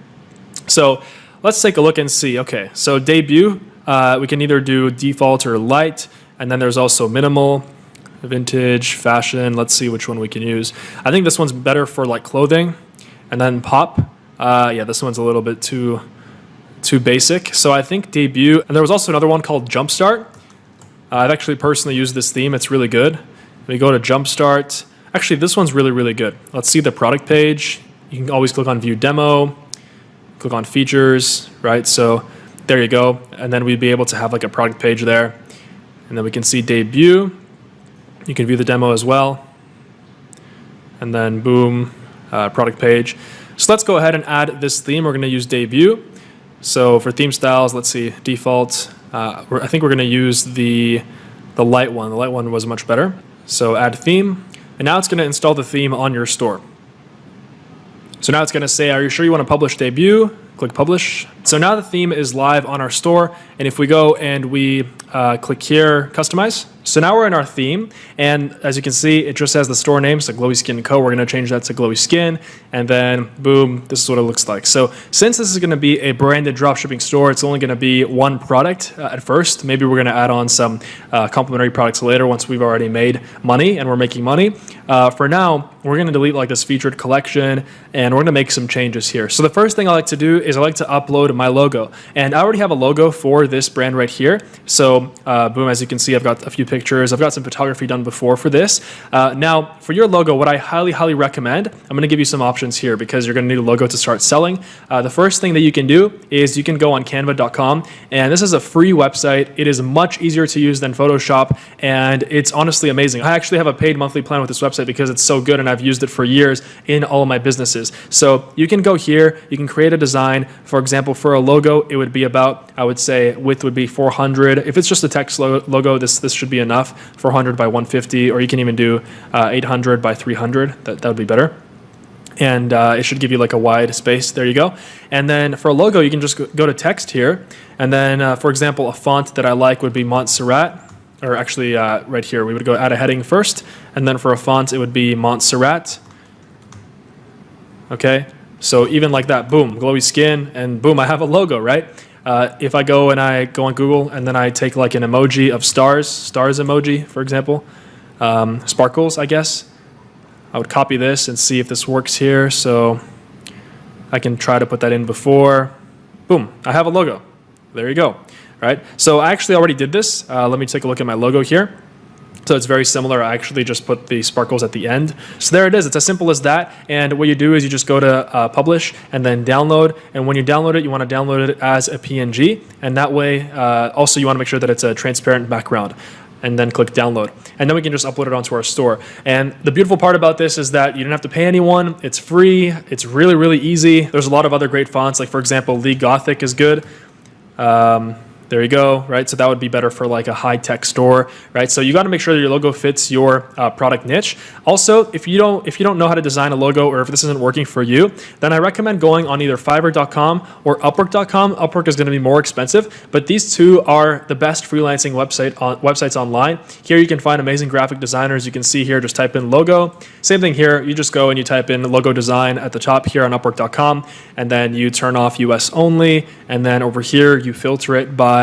So let's take a look and see. Okay, so Debut, we can either do default or light. And then there's also minimal, vintage, fashion. Let's see which one we can use. I think this one's better for like clothing. And then Pop. Yeah, this one's a little bit too basic. So I think Debut. And there was also another one called Jumpstart. I've actually personally used this theme. It's really good. We go to Jumpstart. Actually, this one's really, really good. Let's see the product page. You can always click on View Demo, click on Features, right? So there you go. And then we'd be able to have like a product page there. And then we can see Debut. You can view the demo as well. And then boom, product page. So let's go ahead and add this theme. We're going to use Debut. So for theme styles, let's see, default. I think we're going to use the light one. The light one was much better. So add theme. And now it's going to install the theme on your store. So now it's going to say, are you sure you want to publish Debut? Click Publish. So now the theme is live on our store. And if we go and we click here, Customize. So now we're in our theme. And as you can see, it just has the store name. So Glowy Skin Co. We're going to change that to Glowy Skin. And then boom, this is what it looks like. So since this is going to be a branded dropshipping store, it's only going to be one product at first. Maybe we're going to add on some complementary products later once we've already made money and we're making money. For now, we're going to delete like this featured collection and we're going to make some changes here. So the first thing I like to do is I like to upload my logo. And I already have a logo for this brand right here. So boom, as you can see, I've got a few pictures. I've got some photography done before for this. Now, for your logo, what I highly, highly recommend, I'm going to give you some options here because you're going to need a logo to start selling. The first thing that you can do is you can go on canva.com, and this is a free website. It is much easier to use than Photoshop, and it's honestly amazing. I actually have a paid monthly plan with this website because it's so good, and I've used it for years in all of my businesses. So you can go here, you can create a design. For example, for a logo, it would be about, I would say, width would be 400. If it's just a text logo, this should be enough, 400 by 150, or you can even do 800 by 300. That would be better. And it should give you like a wide space. There you go. And then for a logo, you can just go to text here. And then, for example, a font that I like would be Montserrat. Or actually, right here, we would go add a heading first. And then for a font, it would be Montserrat. Okay. So even like that, boom, Glowy Skin, and boom, I have a logo, right? If I go and I go on Google and then I take like an emoji of stars emoji, for example, sparkles, I guess, I would copy this and see if this works here. So I can try to put that in before. Boom, I have a logo. There you go. right? So I actually already did this. Let me take a look at my logo here. So it's very similar. I actually just put the sparkles at the end. So there it is. It's as simple as that. And what you do is you just go to publish and then download. And when you download it, you want to download it as a PNG. And that way, also you want to make sure that it's a transparent background. And then click download. And then we can just upload it onto our store. And the beautiful part about this is that you don't have to pay anyone. It's free. It's really, really easy. There's a lot of other great fonts. Like for example, Lee Gothic is good. There you go, right? So that would be better for like a high-tech store, right? So you got to make sure that your logo fits your product niche. Also, if you don't know how to design a logo, or if this isn't working for you, then I recommend going on either Fiverr.com or Upwork.com. Upwork is going to be more expensive, but these two are the best freelancing websites online. Here you can find amazing graphic designers. You can see here, just type in logo. Same thing here. You just go and you type in logo design at the top here on Upwork.com, and then you turn off US only, and then over here you filter it by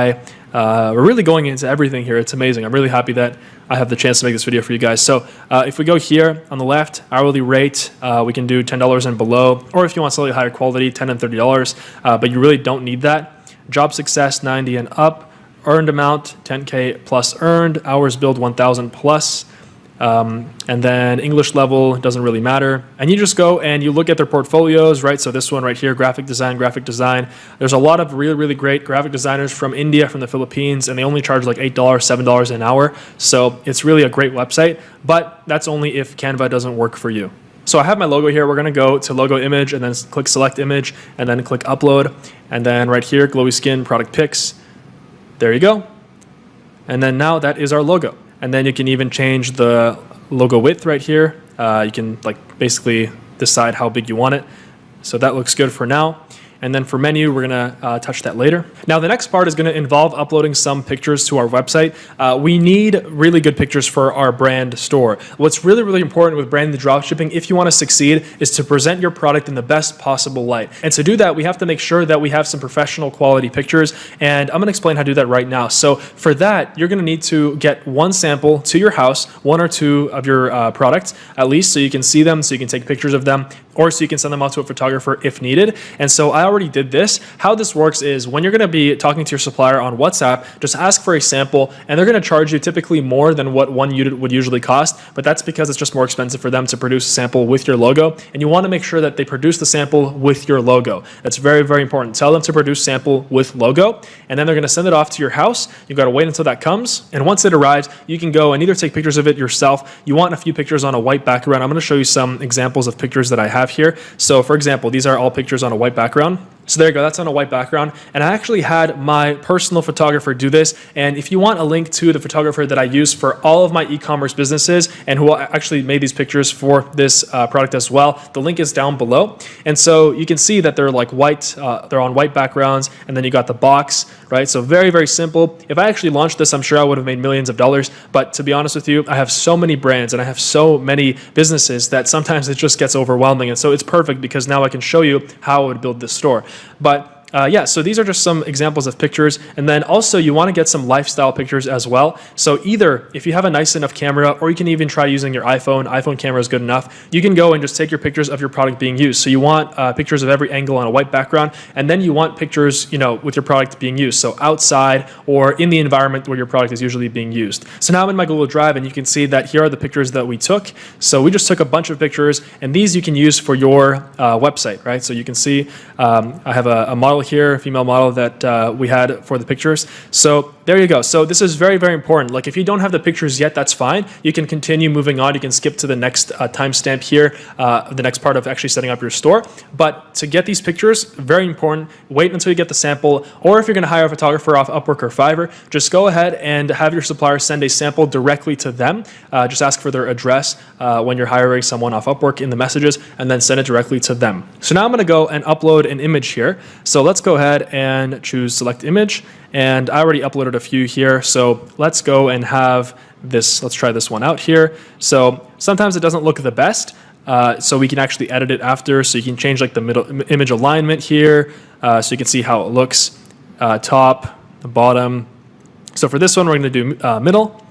we're really going into everything here. It's amazing. I'm really happy that I have the chance to make this video for you guys. So if we go here on the left, hourly rate, we can do $10 and below, or if you want slightly higher quality, $10 and $30, but you really don't need that. Job success, 90 and up. Earned amount, 10K plus earned. Hours billed, 1,000 plus. And then English level doesn't really matter. And you just go and you look at their portfolios, right? So this one right here, graphic design. There's a lot of really, really great graphic designers from India, from the Philippines, and they only charge like $8, $7 an hour. So it's really a great website, but that's only if Canva doesn't work for you. So I have my logo here. We're going to go to logo image and then click select image and then click upload. And then right here, glowy skin, product pics. There you go. And then now that is our logo. And then you can even change the logo width right here. You can like basically decide how big you want it. So that looks good for now. And then for menu, we're gonna touch that later. Now the next part is gonna involve uploading some pictures to our website. We need really good pictures for our brand store. What's really, really important with branded dropshipping, if you wanna succeed, is to present your product in the best possible light. And to do that, we have to make sure that we have some professional quality pictures. And I'm gonna explain how to do that right now. So for that, you're gonna need to get one sample to your house, one or two of your products, at least, so you can see them, so you can take pictures of them, or so you can send them out to a photographer if needed. And so I already did this. How this works is when you're gonna be talking to your supplier on WhatsApp, just ask for a sample, and they're gonna charge you typically more than what one unit would usually cost, but that's because it's just more expensive for them to produce a sample with your logo, and you wanna make sure that they produce the sample with your logo. That's very, very important. Tell them to produce sample with logo, and then they're gonna send it off to your house. You gotta wait until that comes, and once it arrives, you can go and either take pictures of it yourself. You want a few pictures on a white background. I'm gonna show you some examples of pictures that I have here. So for example, these are all pictures on a white background. So there you go, that's on a white background. And I actually had my personal photographer do this. And if you want a link to the photographer that I use for all of my e-commerce businesses and who actually made these pictures for this product as well, the link is down below. And so you can see that they're like white, they're on white backgrounds, and then you got the box, right? So very, very simple. If I actually launched this, I'm sure I would have made millions of dollars. But to be honest with you, I have so many brands and I have so many businesses that sometimes it just gets overwhelming. And so it's perfect because now I can show you how I would build this store. But yeah, so these are just some examples of pictures. And then also you want to get some lifestyle pictures as well. So either if you have a nice enough camera, or you can even try using your iPhone camera is good enough. You can go and just take your pictures of your product being used. So you want pictures of every angle on a white background. And then you want pictures, you know, with your product being used. So outside or in the environment where your product is usually being used. So now I'm in my Google Drive and you can see that here are the pictures that we took. So we just took a bunch of pictures, and these you can use for your website, right? So you can see I have a model here, a female model that we had for the pictures. So there you go. So this is very, very important. Like if you don't have the pictures yet, that's fine. You can continue moving on. You can skip to the next timestamp here, the next part of actually setting up your store. But to get these pictures, very important, wait until you get the sample, or if you're gonna hire a photographer off Upwork or Fiverr, just go ahead and have your supplier send a sample directly to them. Just ask for their address when you're hiring someone off Upwork in the messages, and then send it directly to them. So now I'm gonna go and upload an image here. So let's go ahead and choose select image, and I already uploaded a few here, so let's go and have this. Let's try this one out here. So sometimes it doesn't look the best, so we can actually edit it after. So you can change like the middle image alignment here, so you can see how it looks, top, the bottom. So for this one, we're going to do middle.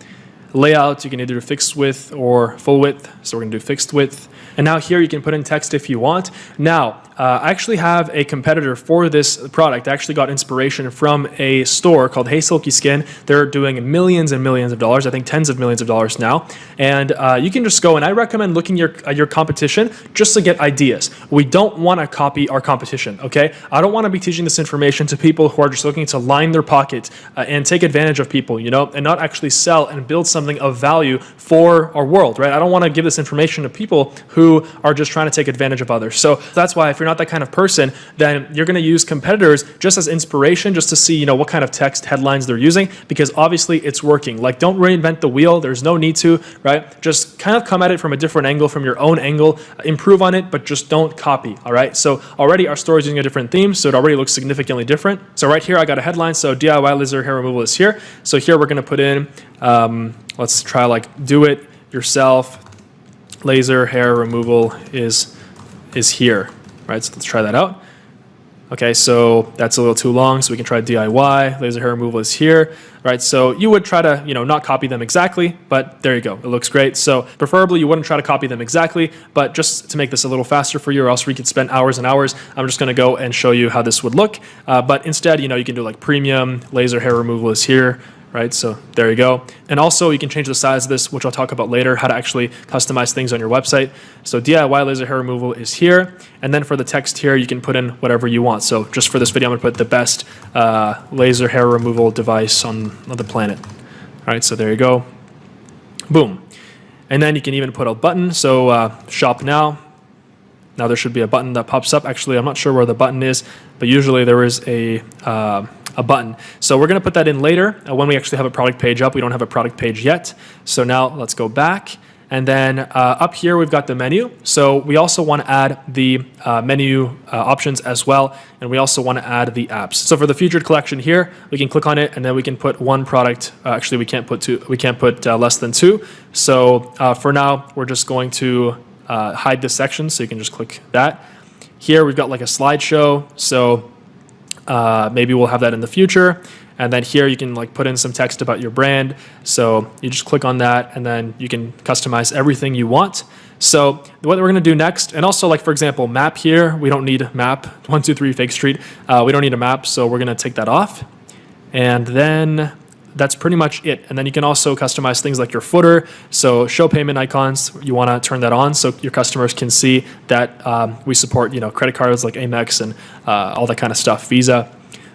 Layout, you can either do fixed width or full width. So we're going to do fixed width. And now here you can put in text if you want. Now, I actually have a competitor for this product. I actually got inspiration from a store called Hey Silky Skin. They're doing millions and millions of dollars, I think tens of millions of dollars now. And you can just go, and I recommend looking at your competition just to get ideas. We don't want to copy our competition, okay? I don't want to be teaching this information to people who are just looking to line their pocket and take advantage of people, you know, and not actually sell and build something of value for our world, right? I don't want to give this information to people who are just trying to take advantage of others. So that's why if you're not that kind of person, then you're going to use competitors just as inspiration, just to see, you know, what kind of text headlines they're using, because obviously it's working. Like, don't reinvent the wheel. There's no need to, right? Just kind of come at it from a different angle, from your own angle, improve on it, but just don't copy, all right? So already our store is using a different theme, so it already looks significantly different. So right here, I got a headline. So DIY laser hair removal is here. So here we're going to put in, let's try like do it yourself. Laser hair removal is here, right? So let's try that out. Okay, so that's a little too long, so we can try DIY. Laser hair removal is here, right? So you would try to, you know, not copy them exactly, but there you go. It looks great. So preferably you wouldn't try to copy them exactly, but just to make this a little faster for you, or else we could spend hours and hours, I'm just going to go and show you how this would look. But instead, you know, you can do like premium, laser hair removal is here, right? So there you go. And also you can change the size of this, which I'll talk about later, how to actually customize things on your website. So DIY laser hair removal is here. And then for the text here, you can put in whatever you want. So just for this video, I'm gonna put the best laser hair removal device on the planet. All right, so there you go. Boom. And then you can even put a button. So shop now. Now there should be a button that pops up. Actually, I'm not sure where the button is, but usually there is a button. So we're going to put that in later when we actually have a product page up. We don't have a product page yet. So now let's go back. And then up here, we've got the menu. So we also want to add the menu options as well. And we also want to add the apps. So for the featured collection here, we can click on it and then we can put one product. Actually, we can't put two. We can't put less than two. So for now, we're just going to hide this section. So you can just click that. Here, we've got like a slideshow. So maybe we'll have that in the future. And then here you can like put in some text about your brand. So you just click on that and then you can customize everything you want. So what we're going to do next, and also like, for example, map here, we don't need map 123 Fake Street. We don't need a map. So we're going to take that off. And then that's pretty much it. And then you can also customize things like your footer. So show payment icons, you want to turn that on so your customers can see that we support, you know, credit cards like Amex and all that kind of stuff, Visa.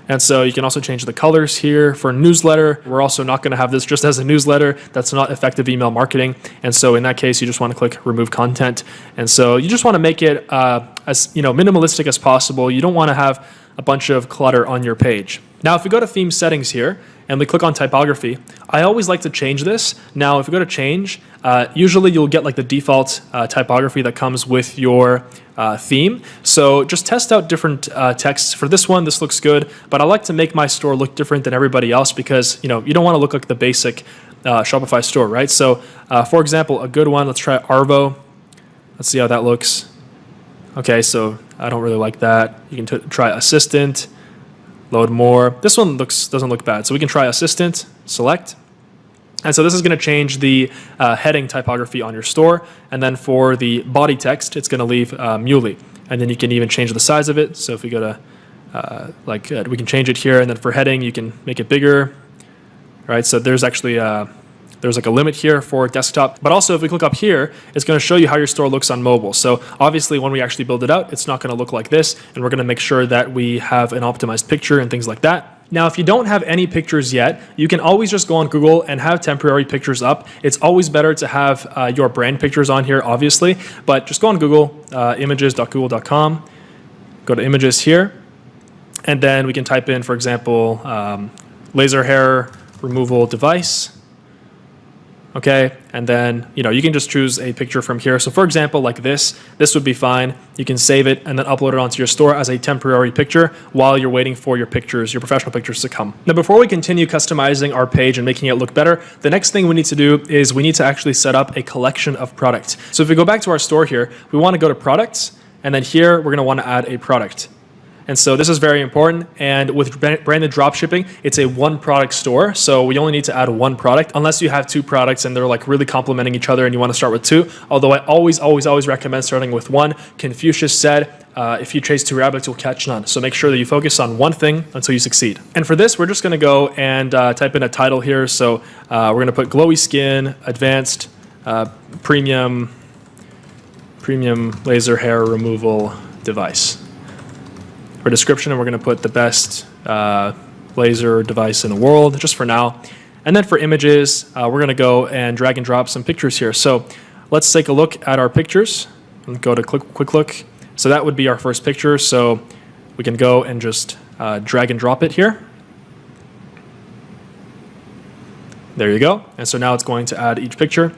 And so you can also change the colors here for newsletter. We're also not going to have this just as a newsletter. That's not effective email marketing. And so in that case, you just want to click remove content. And so you just want to make it as, you know, minimalistic as possible. You don't want to have a bunch of clutter on your page. Now, if we go to theme settings here and we click on typography, I always like to change this. Now, if we go to change, usually you'll get like the default typography that comes with your theme. So just test out different texts. For this one, this looks good, but I like to make my store look different than everybody else because, you know, you don't want to look like the basic Shopify store, right? So for example, a good one, let's try Arvo. Let's see how that looks. Okay, so I don't really like that. You can try assistant, load more. This one doesn't look bad. So we can try assistant, select. And so this is going to change the heading typography on your store. And then for the body text, it's going to leave Muley. And then you can even change the size of it. So if we go to, we can change it here. And then for heading, you can make it bigger. Right, so there's actually there's like a limit here for desktop. But also if we click up here, it's going to show you how your store looks on mobile. So obviously when we actually build it out, it's not going to look like this. And we're going to make sure that we have an optimized picture and things like that. Now, if you don't have any pictures yet, you can always just go on Google and have temporary pictures up. It's always better to have your brand pictures on here, obviously. But just go on Google, images.google.com. Go to images here. And then we can type in, for example, laser hair removal device. Okay, and then, you know, you can just choose a picture from here. So for example, like this would be fine. You can save it and then upload it onto your store as a temporary picture while you're waiting for your pictures, your professional pictures to come. Now, before we continue customizing our page and making it look better, the next thing we need to do is we need to actually set up a collection of products. So if we go back to our store here, we want to go to products, and then here we're going to want to add a product. And so this is very important. And with branded dropshipping, it's a one product store. So we only need to add one product unless you have two products and they're like really complementing each other and you want to start with two. Although I always recommend starting with one. Confucius said, if you chase two rabbits, you'll catch none. So make sure that you focus on one thing until you succeed. And for this, we're just going to go and type in a title here. So we're going to put glowy skin, advanced, premium laser hair removal device. For description, we're going to put the best laser device in the world, just for now. And then for images, we're going to go and drag and drop some pictures here. So let's take a look at our pictures and go to quick look. So that would be our first picture. So we can go and just drag and drop it here. There you go. And so now it's going to add each picture.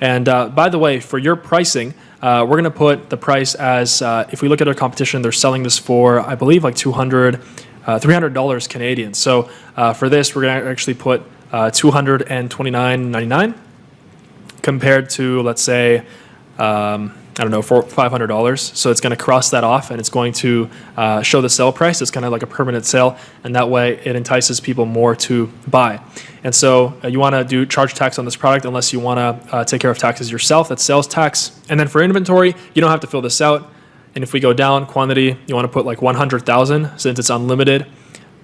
And by the way, for your pricing, we're going to put the price as, if we look at our competition, they're selling this for, I believe, like $300 Canadian. So for this, we're going to actually put $229.99 compared to, let's say, I don't know, for $500. So it's going to cross that off and it's going to show the sale price. It's kind of like a permanent sale, and that way it entices people more to buy. And so you want to charge tax on this product unless you want to take care of taxes yourself. That's sales tax. And then for inventory, you don't have to fill this out. And if we go down quantity, you want to put like 100,000 since it's unlimited.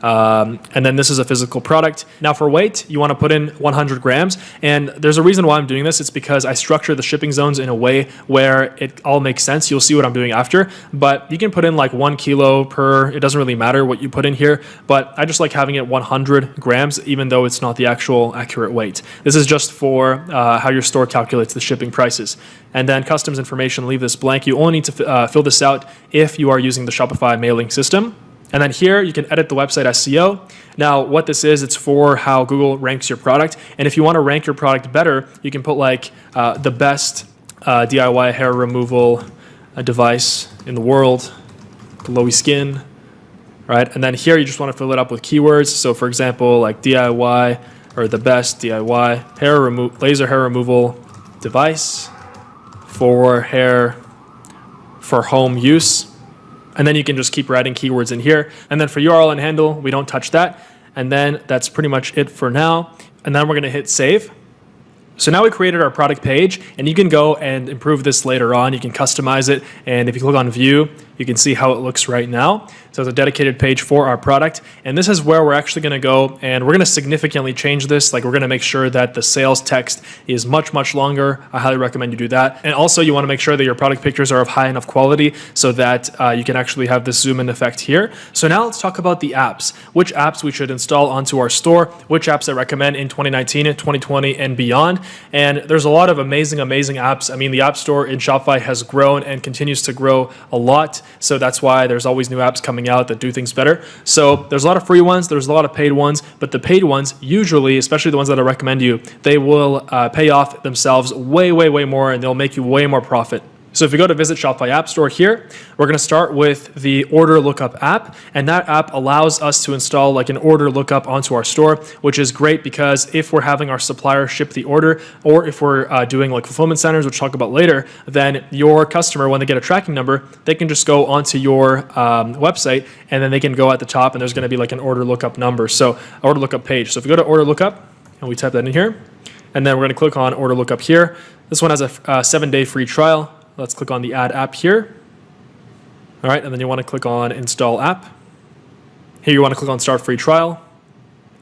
And then this is a physical product. Now for weight, you want to put in 100 grams. And there's a reason why I'm doing this. It's because I structure the shipping zones in a way where it all makes sense. You'll see what I'm doing after. But you can put in like 1 kilo per, it doesn't really matter what you put in here. But I just like having it 100 grams, even though it's not the actual accurate weight. This is just for how your store calculates the shipping prices. And then customs information, leave this blank. You only need to fill this out if you are using the Shopify mailing system. And then here you can edit the website SEO. Now what this is, it's for how Google ranks your product. And if you want to rank your product better, you can put like the best DIY hair removal device in the world, glowy skin, right? And then here you just want to fill it up with keywords. So for example, like DIY or the best DIY laser hair removal device for home use. And then you can just keep writing keywords in here. And then for URL and handle, we don't touch that. And then that's pretty much it for now. And then we're going to hit save. So now we created our product page, and you can go and improve this later on. You can customize it. And if you click on view, you can see how it looks right now. So it's a dedicated page for our product. And this is where we're actually going to go, and we're going to significantly change this. Like, we're going to make sure that the sales text is much longer. I highly recommend you do that. And also you want to make sure that your product pictures are of high enough quality so that you can actually have this zoom in effect here. So now let's talk about the apps, which apps we should install onto our store, which apps I recommend in 2019, 2020, and beyond. And there's a lot of amazing apps. I mean, the App Store in Shopify has grown and continues to grow a lot. So that's why there's always new apps coming out that do things better. So there's a lot of free ones, there's a lot of paid ones, but the paid ones usually, especially the ones that I recommend you, they will pay off themselves way more, and they'll make you way more profit. So if you go to visit Shopify App Store here, we're going to start with the order lookup app, and that app allows us to install like an order lookup onto our store, which is great because if we're having our supplier ship the order, or if we're doing like fulfillment centers, which we'll talk about later, then your customer, when they get a tracking number, they can just go onto your website, and then they can go at the top, and there's going to be like an order lookup number, so order lookup page. So if we go to order lookup, and we type that in here, and then we're going to click on order lookup here. This one has a 7-day free trial. Let's click on the add app here. All right, and then you want to click on install app. Here you want to click on start free trial.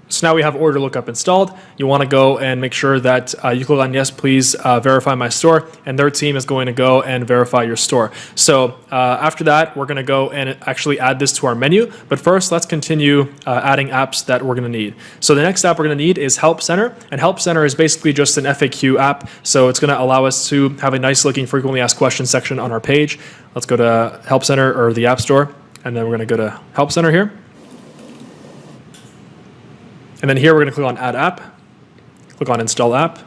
So now we have order lookup installed. You want to go and make sure that you click on yes, please verify my store, and their team is going to go and verify your store. So after that, we're going to go and actually add this to our menu. But first, let's continue adding apps that we're going to need. So the next app we're going to need is Help Center, and Help Center is basically just an FAQ app. So it's going to allow us to have a nice looking frequently asked questions section on our page. Let's go to Help Center or the App Store, and then we're going to go to Help Center here. And then here we're going to click on Add App, click on Install App.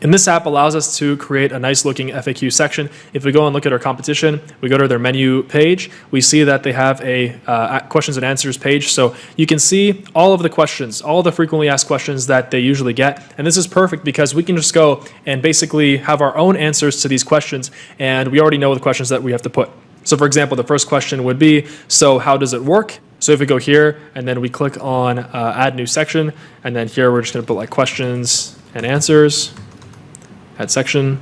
And this app allows us to create a nice looking FAQ section. If we go and look at our competition, we go to their menu page, we see that they have a questions and answers page. So you can see all of the questions, all of the frequently asked questions that they usually get. And this is perfect because we can just go and basically have our own answers to these questions, and we already know the questions that we have to put. So for example, the first question would be, so how does it work? So if we go here and then we click on add new section, and then here we're just going to put like questions and answers, add section,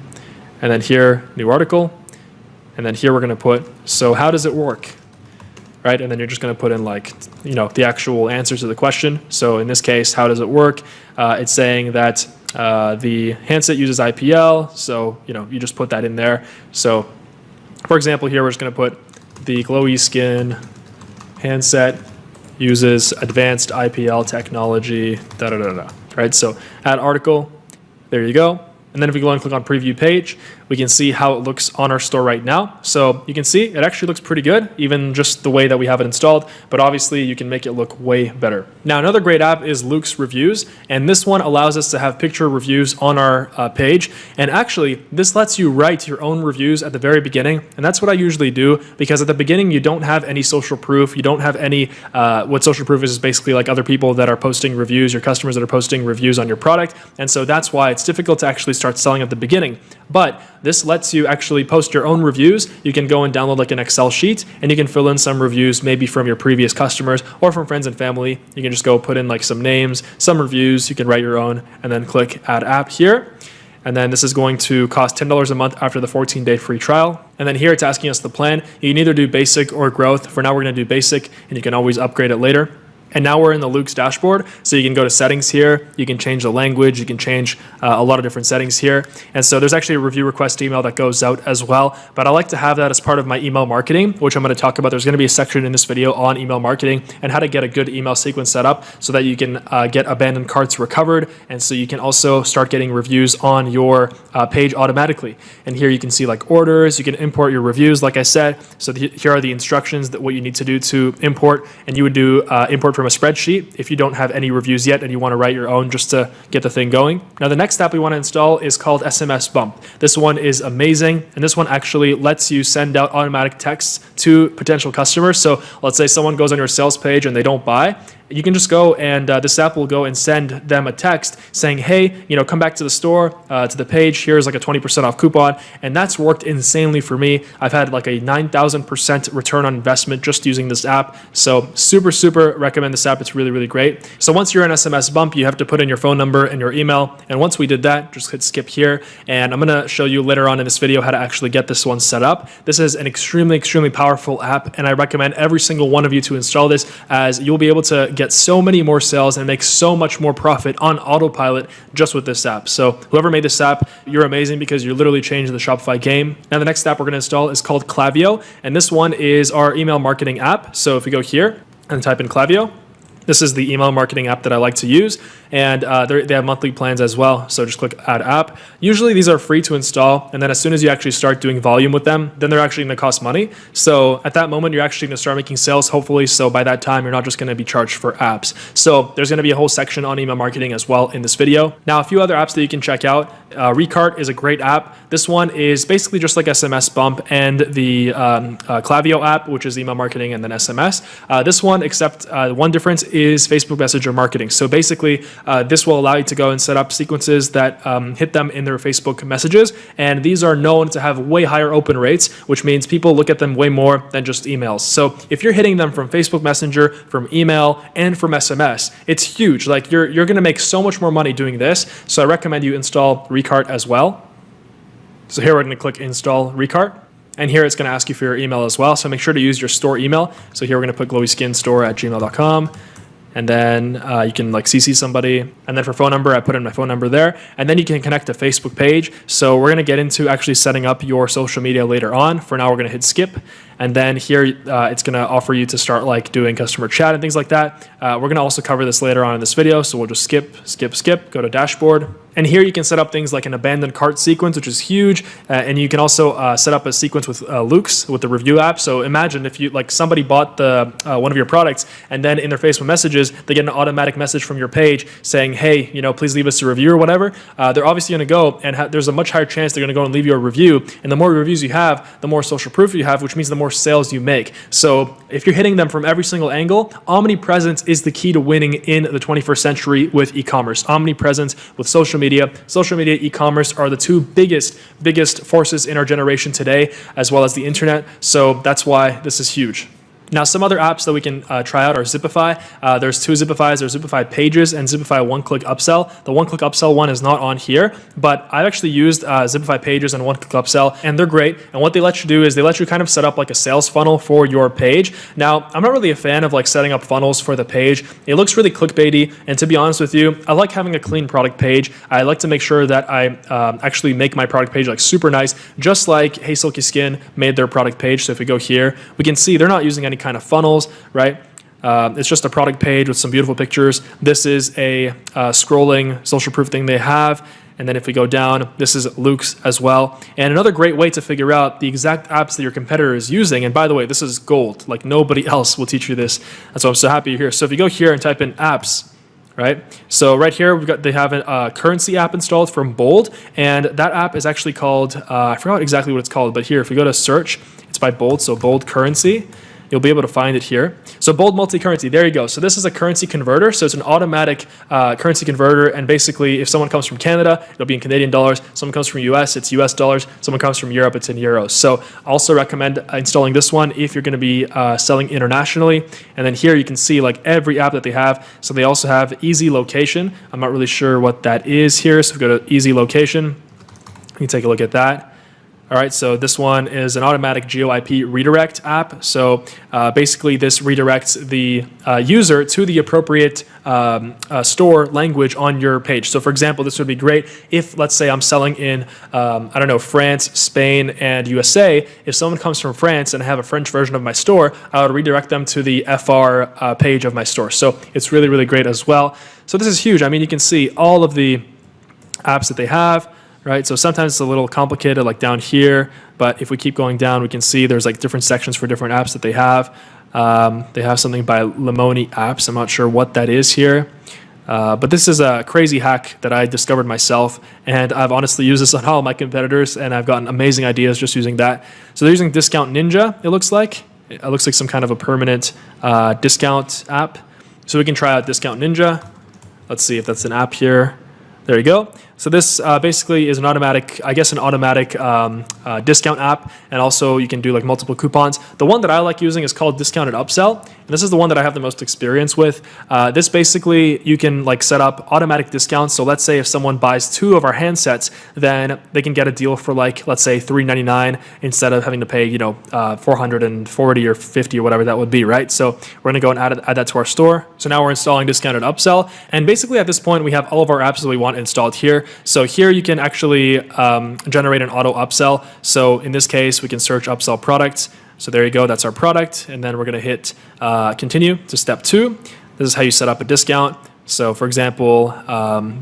and then here new article, and then here we're going to put, so how does it work? Right? And then you're just going to put in like, the actual answer to the question. So in this case, how does it work? It's saying that the handset uses IPL. So, you just put that in there. So for example, here we're just going to put the glowy skin handset uses advanced IPL technology, right? So add article, there you go. And then if we go and click on preview page, we can see how it looks on our store right now. So you can see it actually looks pretty good, even just the way that we have it installed, but obviously you can make it look way better. Now, another great app is Luke's Reviews, and this one allows us to have picture reviews on our page. And actually, this lets you write your own reviews at the very beginning, and that's what I usually do, because at the beginning, you don't have any social proof. You don't have any, what social proof is basically like other people that are posting reviews, your customers that are posting reviews on your product. And so that's why it's difficult to actually start selling at the beginning. But this lets you actually post your own reviews. You can go and download like an Excel sheet, and you can fill in some reviews, maybe from your previous customers or from friends and family. You can just go put in like some names, some reviews. You can write your own, and then click add app here. And then this is going to cost $10 a month after the 14-day free trial. And then here it's asking us the plan. You can either do basic or growth. For now, we're going to do basic, and you can always upgrade it later. And now we're in the Luke's dashboard. So you can go to settings here. You can change the language. You can change a lot of different settings here. And so there's actually a review request email that goes out as well. But I like to have that as part of my email marketing, which I'm going to talk about. There's going to be a section in this video on email marketing and how to get a good email sequence set up so that you can get abandoned carts recovered. And so you can also start getting reviews on your page automatically. And here you can see like orders. You can import your reviews, like I said. So here are the instructions that what you need to do to import. And you would do import from a spreadsheet if you don't have any reviews yet and you want to write your own just to get the thing going. Now, the next app we want to install is called SMS Bump. This one is amazing, and this one actually lets you send out automatic texts to potential customers. So let's say someone goes on your sales page and they don't buy. You can just go and this app will go and send them a text saying, hey, come back to the store, to the page. Here's like a 20% off coupon. And that's worked insanely for me. I've had like a 9,000% return on investment just using this app. So super, super recommend this app. It's really, really great. So once you're in SMS Bump, you have to put in your phone number and your email. And once we did that, just hit skip here. And I'm going to show you later on in this video how to actually get this one set up. This is an extremely, extremely powerful app. And I recommend every single one of you to install this, as you'll be able to get so many more sales and make so much more profit on autopilot just with this app. So whoever made this app, you're amazing, because you're literally changing the Shopify game. Now the next app we're going to install is called Klaviyo, and this one is our email marketing app. So if we go here and type in Klaviyo, this is the email marketing app that I like to use, and they have monthly plans as well. So just click add app. Usually these are free to install, and then as soon as you actually start doing volume with them, then they're actually going to cost money. So at that moment, you're actually going to start making sales, hopefully. So by that time, you're not just going to be charged for apps. So there's going to be a whole section on email marketing as well in this video. Now, a few other apps that you can check out. Recart is a great app. This one is basically just like SMS Bump and the Klaviyo app, which is email marketing and then SMS. This one, except one difference is Facebook Messenger marketing. So basically, this will allow you to go and set up sequences that hit them in their Facebook messages. And these are known to have way higher open rates, which means people look at them way more than just emails. So if you're hitting them from Facebook Messenger, from email, and from SMS, it's huge. Like you're going to make so much more money doing this. So I recommend you install Recart as well. So here we're going to click install Recart. And here it's going to ask you for your email as well. So make sure to use your store email. So here we're going to put glowySkinStore@gmail.com. And then you can like CC somebody. And then for phone number, I put in my phone number there. And then you can connect a Facebook page. So we're going to get into actually setting up your social media later on. For now, we're going to hit skip. And then here it's going to offer you to start like doing customer chat and things like that. We're going to also cover this later on in this video. So we'll just skip, go to dashboard. And here you can set up things like an abandoned cart sequence, which is huge. And you can also set up a sequence with Luke's, with the review app. So imagine if you like somebody bought the one of your products, and then in their Facebook messages, they get an automatic message from your page saying, hey, please leave us a review or whatever. They're obviously going to go, and there's a much higher chance they're going to go and leave you a review. And the more reviews you have, the more social proof you have, which means the more sales you make. So if you're hitting them from every single angle, omnipresence is the key to winning in the 21st century with e-commerce. Omnipresence with social media media. Social media, e-commerce are the two biggest forces in our generation today, as well as the internet. So that's why this is huge. Now, some other apps that we can try out are Zipify. There's two Zipifys. There's Zipify Pages and Zipify One-Click Upsell. The One-Click Upsell one is not on here, but I've actually used Zipify Pages and One-Click Upsell, and they're great. And what they let you do is they let you kind of set up like a sales funnel for your page. Now, I'm not really a fan of like setting up funnels for the page. It looks really clickbaity, and to be honest with you, I like having a clean product page. I like to make sure that I actually make my product page like super nice, just like Hey Silky Skin made their product page. So if we go here, we can see they're not using any kind of funnels, right? It's just a product page with some beautiful pictures. This is a scrolling social proof thing they have. And then if we go down, this is Luke's as well. And another great way to figure out the exact apps that your competitor is using. And by the way, this is gold. Like nobody else will teach you this. That's why I'm so happy you're here. So if you go here and type in apps, right? So right here, they have a currency app installed from Bold. And that app is actually called, I forgot exactly what it's called, but here, if we go to search, it's by Bold. So Bold Currency. You'll be able to find it here. So Bold multi-currency, there you go. So this is a currency converter. So it's an automatic currency converter. And basically, if someone comes from Canada, it'll be in Canadian dollars. Someone comes from US, it's US dollars. Someone comes from Europe, it's in euros. So I also recommend installing this one if you're going to be selling internationally. And then here you can see like every app that they have. So they also have easy location. I'm not really sure what that is here. So we go to easy location. You can take a look at that. All right, so this one is an automatic GeoIP redirect app. So basically this redirects the user to the appropriate store language on your page. So for example, this would be great if, let's say I'm selling in, I don't know, France, Spain, and USA. If someone comes from France and I have a French version of my store, I would redirect them to the FR page of my store. So it's really, really great as well. So this is huge. I mean, you can see all of the apps that they have. Right, so sometimes it's a little complicated, like down here. But if we keep going down, we can see there's like different sections for different apps that they have. They have something by Lemoni Apps. I'm not sure what that is here. But this is a crazy hack that I discovered myself. And I've honestly used this on all my competitors. And I've gotten amazing ideas just using that. So they're using Discount Ninja, it looks like. It looks like some kind of a permanent discount app. So we can try out Discount Ninja. Let's see if that's an app here. There you go. So this basically is an automatic, discount app, and also you can do like multiple coupons. The one that I like using is called Discounted Upsell, and this is the one that I have the most experience with. This basically, you can like set up automatic discounts. So let's say if someone buys 2 of our handsets, then they can get a deal for like, let's say $399 instead of having to pay, $440 or $50 or whatever that would be, right? So we're gonna go and add that to our store. So now we're installing Discounted Upsell, and basically at this point we have all of our apps that we want installed here. So here you can actually generate an auto upsell. So in this case, we can search upsell products. So there you go, that's our product. And then we're gonna hit continue to step 2. This is how you set up a discount. So for example,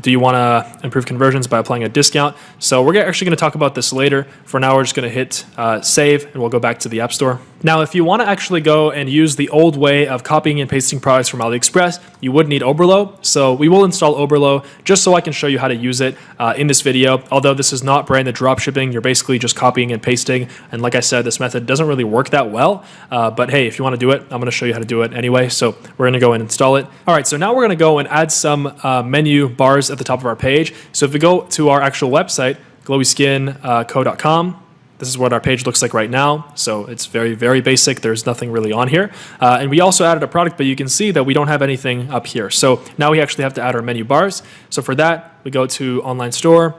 do you wanna improve conversions by applying a discount? So we're actually gonna talk about this later. For now, we're just gonna hit save and we'll go back to the App Store. Now, if you wanna actually go and use the old way of copying and pasting products from AliExpress, you would need Oberlo. So we will install Oberlo just so I can show you how to use it in this video. Although this is not branded dropshipping, you're basically just copying and pasting. And like I said, this method doesn't really work that well. But hey, if you wanna do it, I'm gonna show you how to do it anyway. So we're gonna go and install it. All right, so now we're gonna go and add some menu bars at the top of our page. So if we go to our actual website, glowyskinco.com, this is what our page looks like right now. So it's very, very basic. There's nothing really on here. And we also added a product, but you can see that we don't have anything up here. So now we actually have to add our menu bars. So for that, we go to Online Store,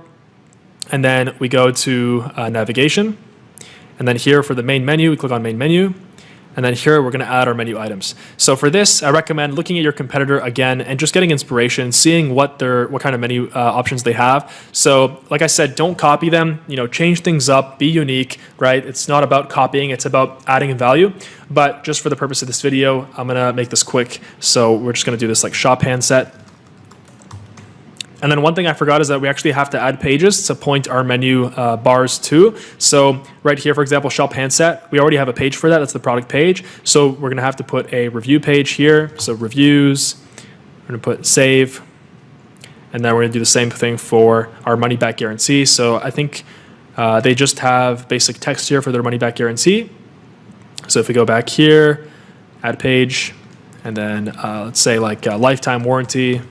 and then we go to Navigation. And then here for the main menu, we click on Main Menu. And then here, we're gonna add our menu items. So for this, I recommend looking at your competitor again and just getting inspiration, seeing what kind of menu options they have. So like I said, don't copy them, change things up, be unique, right? It's not about copying, it's about adding value. But just for the purpose of this video, I'm gonna make this quick. So we're just gonna do this like shop handset. And then one thing I forgot is that we actually have to add pages to point our menu bars to. So right here, for example, shop handset, we already have a page for that. That's the product page. So we're gonna have to put a review page here. So reviews, we're gonna put save. And then we're gonna do the same thing for our money back guarantee. So I think they just have basic text here for their money back guarantee. So if we go back here, add page, and then let's say like lifetime warranty.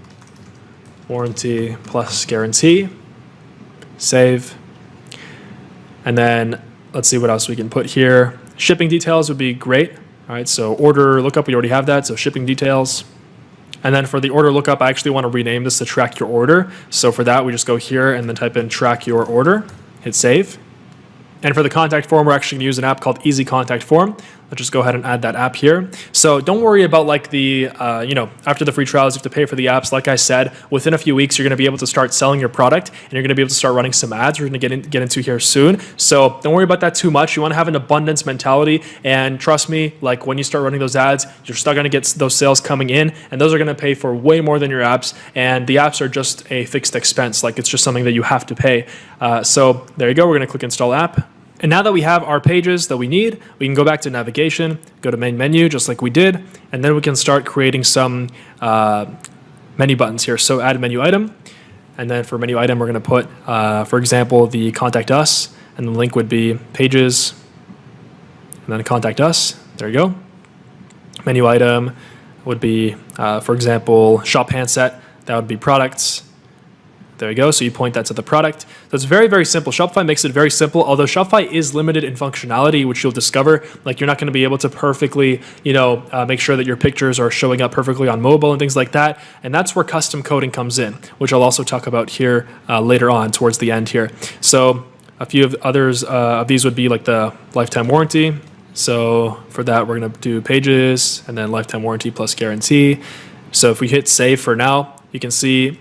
warranty plus guarantee. Save. And then let's see what else we can put here. Shipping details would be great. All right, so order lookup, we already have that. So shipping details. And then for the order lookup, I actually want to rename this to track your order. So for that, we just go here and then type in track your order, hit save. And for the contact form, we're actually going to use an app called Easy Contact Form. Let's just go ahead and add that app here. So don't worry about like the, after the free trials, you have to pay for the apps. Like I said, within a few weeks, you're going to be able to start selling your product and you're going to be able to start running some ads. We're going to get into here soon. So don't worry about that too much. You want to have an abundance mentality. And trust me, like when you start running those ads, you're still going to get those sales coming in and those are going to pay for way more than your apps. And the apps are just a fixed expense. Like it's just something that you have to pay. So there you go. We're going to click install app. And now that we have our pages that we need, we can go back to navigation, go to main menu, just like we did, and then we can start creating some menu buttons here. So add menu item, and then for menu item, we're going to put, for example, the contact us, and the link would be pages, and then contact us. There you go. Menu item would be, for example, shop handset. That would be products. There you go. So you point that to the product. So it's very, very simple. Shopify makes it very simple, although Shopify is limited in functionality, which you'll discover. Like you're not going to be able to perfectly, make sure that your pictures are showing up perfectly on mobile and things like that. And that's where custom coding comes in, which I'll also talk about here later on towards the end here. So a few of others of these would be like the lifetime warranty. So for that, we're going to do pages and then lifetime warranty plus guarantee. So if we hit save for now, you can see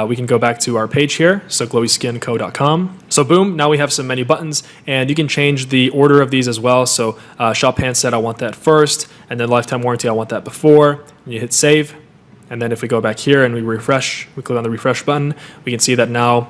we can go back to our page here, so glowyskinco.com. So boom, now we have some menu buttons, and you can change the order of these as well. So shop handset, I want that first, and then lifetime warranty, I want that before. And you hit save, and then if we go back here and we refresh, we click on the refresh button, we can see that now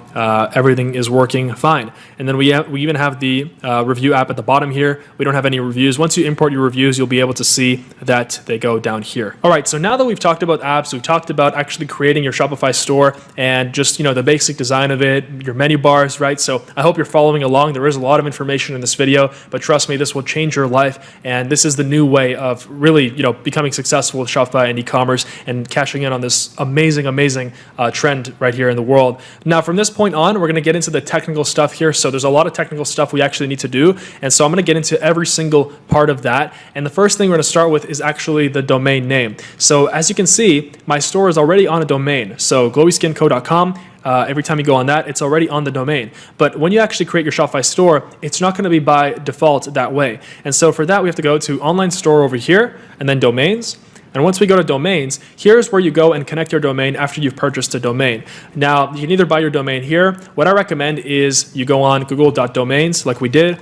everything is working fine. And then we even have the review app at the bottom here. We don't have any reviews. Once you import your reviews, you'll be able to see that they go down here. All right, so now that we've talked about apps, we've talked about actually creating your Shopify store and just the basic design of it, your menu bars, right? So I hope you're following along. There is a lot of information in this video, but trust me, this will change your life. And this is the new way of really becoming successful with Shopify and e-commerce and cashing in on this amazing trend right here in the world. Now, from this point on, we're going to get into the technical stuff here. So there's a lot of technical stuff we actually need to do. And so I'm going to get into every single part of that. And the first thing we're going to start with is actually the domain name. So as you can see, my store is already on a domain. So glowyskinco.com. Every time you go on that, it's already on the domain. But when you actually create your Shopify store, it's not going to be by default that way. And so for that, we have to go to online store over here and then domains. And once we go to domains, here's where you go and connect your domain after you've purchased a domain. Now, you can either buy your domain here. What I recommend is you go on google.domains like we did.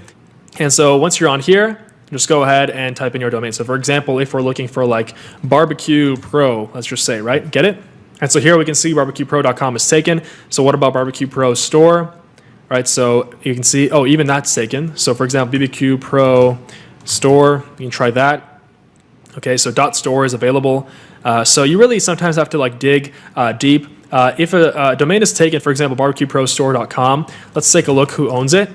And so once you're on here, just go ahead and type in your domain. So for example, if we're looking for like barbecue pro, let's just say, right? Get it? And so here we can see barbecuepro.com is taken. So what about barbecue pro store? Right, so you can see, oh, even that's taken. So for example, BBQ Pro store, you can try that. Okay, so .store is available. So you really sometimes have to like dig deep. If a domain is taken, for example, barbecueprostore.com, let's take a look who owns it.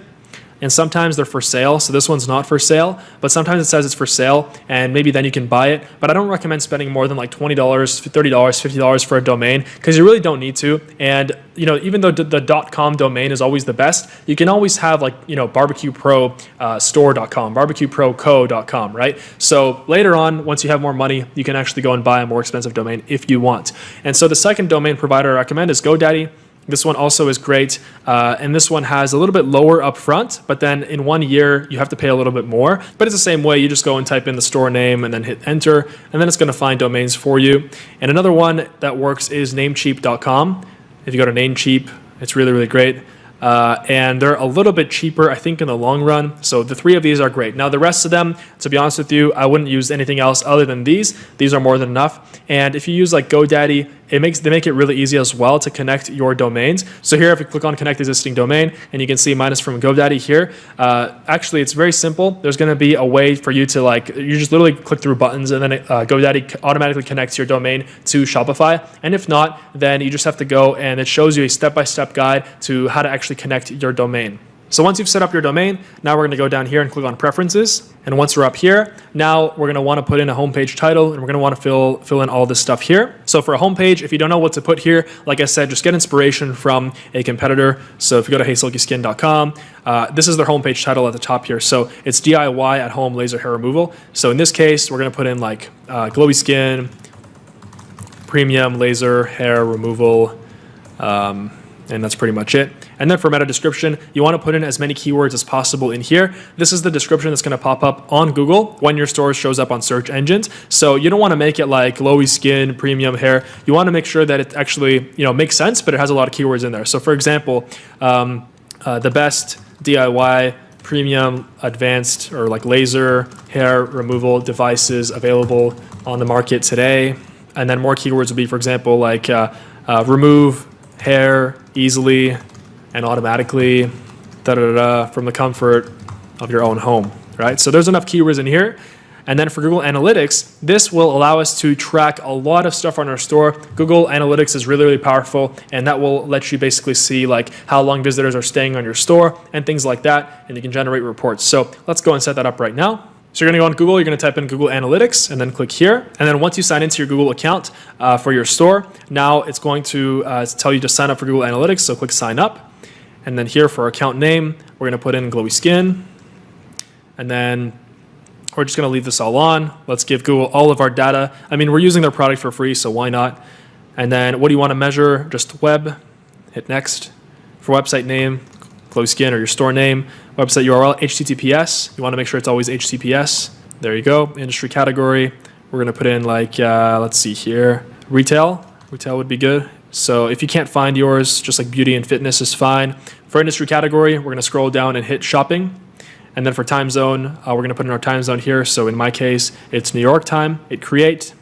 And sometimes they're for sale. So this one's not for sale, but sometimes it says it's for sale and maybe then you can buy it. But I don't recommend spending more than like $20, $30, $50 for a domain because you really don't need to. And even though the .com domain is always the best, you can always have like, barbecuepro store.com, barbecueproco.com, right? So later on, once you have more money, you can actually go and buy a more expensive domain if you want. And so the second domain provider I recommend is GoDaddy. This one also is great, and this one has a little bit lower upfront, but then in 1 year, you have to pay a little bit more. But it's the same way. You just go and type in the store name and then hit enter, and then it's going to find domains for you. And another one that works is namecheap.com. If you go to Namecheap, it's really, really great. And they're a little bit cheaper, I think, in the long run. So the three of these are great. Now, the rest of them, to be honest with you, I wouldn't use anything else other than these. These are more than enough. And if you use like GoDaddy, they make it really easy as well to connect your domains. So here, if you click on connect existing domain, and you can see mine is from GoDaddy here. Actually, it's very simple. There's going to be a way for you to you just literally click through buttons, and then GoDaddy automatically connects your domain to Shopify. And if not, then you just have to go, and it shows you a step-by-step guide to how to actually connect your domain. So once you've set up your domain, now we're going to go down here and click on preferences. And once we're up here, now we're going to want to put in a homepage title, and we're going to want to fill in all this stuff here. So for a homepage, if you don't know what to put here, like I said, just get inspiration from a competitor. So if you go to heysilkyskin.com, this is their homepage title at the top here. So it's DIY at home laser hair removal. So in this case, we're going to put in like glowy skin, premium laser hair removal, and that's pretty much it. And then for meta description, you want to put in as many keywords as possible in here. This is the description that's going to pop up on Google when your store shows up on search engines. So you don't want to make it like glowy skin, premium hair. You want to make sure that it actually, makes sense, but it has a lot of keywords in there. So for example, the best DIY premium advanced or like laser hair removal devices available on the market today. And then more keywords would be, for example, like remove hair easily and automatically from the comfort of your own home, right? So there's enough keywords in here. And then for Google Analytics, this will allow us to track a lot of stuff on our store. Google Analytics is really, really powerful, and that will let you basically see like how long visitors are staying on your store and things like that, and you can generate reports. So let's go and set that up right now. So you're going to go on Google, you're going to type in Google Analytics and then click here. And then once you sign into your Google account for your store, now it's going to tell you to sign up for Google Analytics. So click sign up. And then here for our account name, we're going to put in glowy skin. And then we're just going to leave this all on. Let's give Google all of our data. I mean, we're using their product for free, so why not? And then what do you want to measure? Just web. Hit next. For website name, glowy skin or your store name. Website URL, HTTPS. You want to make sure it's always HTTPS. There you go. Industry category. We're going to put in like, let's see here, retail. Retail would be good. So if you can't find yours, just like beauty and fitness is fine. For industry category, we're going to scroll down and hit shopping. And then for time zone, we're going to put in our time zone here. So in my case, it's New York time. Hit create.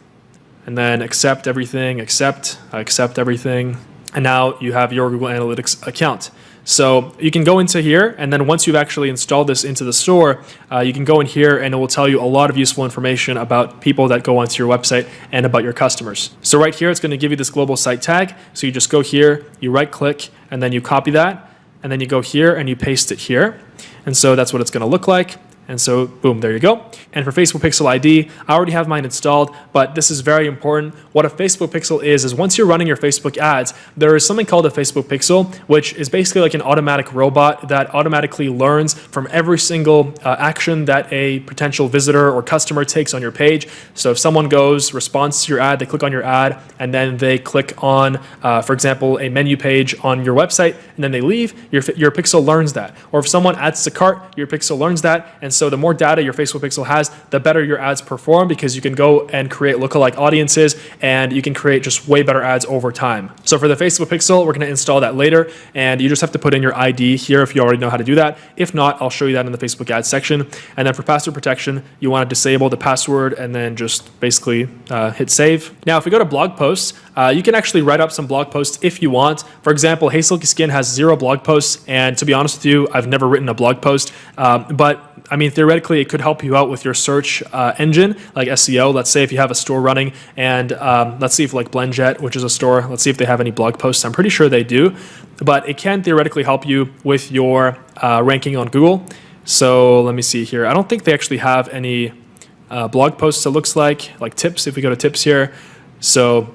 And then accept everything, accept everything. And now you have your Google Analytics account. So you can go into here, and then once you've actually installed this into the store, you can go in here and it will tell you a lot of useful information about people that go onto your website and about your customers. So right here, it's going to give you this global site tag. So you just go here, you right click, and then you copy that, and then you go here and you paste it here. And so that's what it's going to look like. And so, boom, there you go. And for Facebook Pixel ID, I already have mine installed, but this is very important. What a Facebook Pixel is once you're running your Facebook ads, there is something called a Facebook Pixel, which is basically like an automatic robot that automatically learns from every single action that a potential visitor or customer takes on your page. So if someone goes, responds to your ad, they click on your ad, and then they click on, for example, a menu page on your website, and then they leave, your Pixel learns that. Or if someone adds to cart, your Pixel learns that. And so the more data your Facebook Pixel has, the better your ads perform, because you can go and create lookalike audiences and you can create just way better ads over time. So for the Facebook Pixel, we're going to install that later, and you just have to put in your ID here if you already know how to do that. If not, I'll show you that in the Facebook ads section. And then for password protection, you want to disable the password and then just basically hit save. Now, if we go to blog posts, you can actually write up some blog posts if you want. For example, Hey Silky Skin has 0 blog posts, and to be honest with you, I've never written a blog post, but I mean, theoretically, it could help you out with your search engine, like SEO. Let's say if you have a store running, and let's see if like BlendJet, which is a store, let's see if they have any blog posts. I'm pretty sure they do, but it can theoretically help you with your ranking on Google. So let me see here. I don't think they actually have any blog posts, it looks like tips, if we go to tips here. So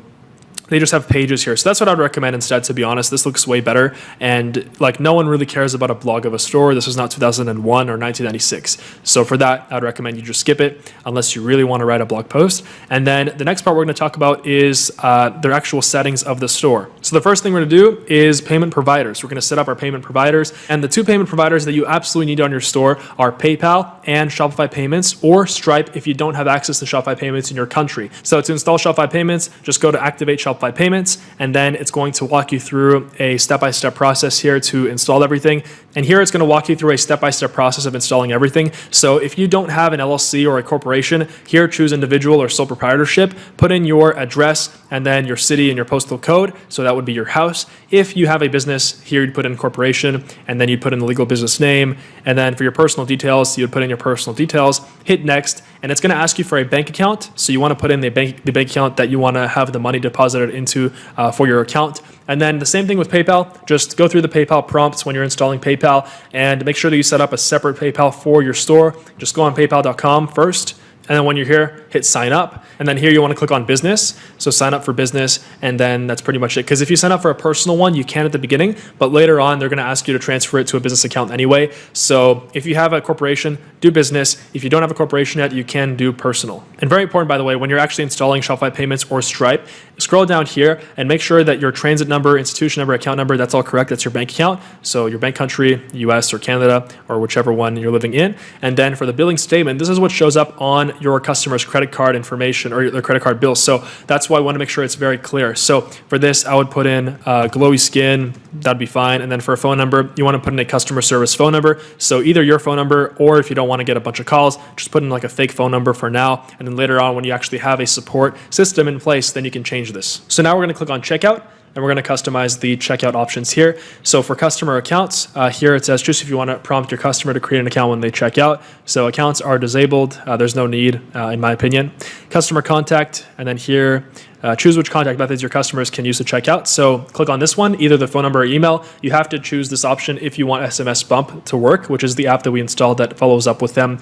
they just have pages here. So that's what I'd recommend instead, to be honest. This looks way better. And like, no one really cares about a blog of a store. This was not 2001 or 1996. So for that, I'd recommend you just skip it unless you really want to write a blog post. And then the next part we're going to talk about is their actual settings of the store. So the first thing we're going to do is payment providers. We're going to set up our payment providers. And the 2 payment providers that you absolutely need on your store are PayPal and Shopify Payments, or Stripe if you don't have access to Shopify Payments in your country. So to install Shopify Payments, just go to Activate Shopify Payments, and then it's going to walk you through a step-by-step process here to install everything. And here it's going to walk you through a step-by-step process of installing everything. So if you don't have an LLC or a corporation, here choose individual or sole proprietorship, put in your address and then your city and your postal code. So that would be your house. If you have a business, here you'd put in corporation, and then you'd put in the legal business name. And then for your personal details, you'd put in your personal details, hit next, and it's going to ask you for a bank account. So you want to put in the bank account that you want to have the money deposited into for your account. And then the same thing with PayPal. Just go through the PayPal prompts when you're installing PayPal and make sure that you set up a separate PayPal for your store. Just go on paypal.com first. And then when you're here, hit sign up. And then here you want to click on business. So sign up for business. And then that's pretty much it. Because if you sign up for a personal one, you can at the beginning. But later on, they're going to ask you to transfer it to a business account anyway. So if you have a corporation, do business. If you don't have a corporation yet, you can do personal. And very important, by the way, when you're actually installing Shopify Payments or Stripe, scroll down here and make sure that your transit number, institution number, account number, that's all correct. That's your bank account. So your bank country, US or Canada, or whichever one you're living in. And then for the billing statement, this is what shows up on your customer's credit card information or their credit card bill. So that's why I want to make sure it's very clear. So for this, I would put in glowy skin. That'd be fine. And then for a phone number, you want to put in a customer service phone number. So either your phone number, or if you don't want to get a bunch of calls, just put in like a fake phone number for now. And then later on, when you actually have a support system in place, then you can change this. So now we're going to click on checkout. And we're going to customize the checkout options here. So for customer accounts, here it says choose if you want to prompt your customer to create an account when they check out. So accounts are disabled. There's no need, in my opinion. Customer contact, and then here, choose which contact methods your customers can use to check out. So click on this one, either the phone number or email. You have to choose this option if you want SMS Bump to work, which is the app that we installed that follows up with them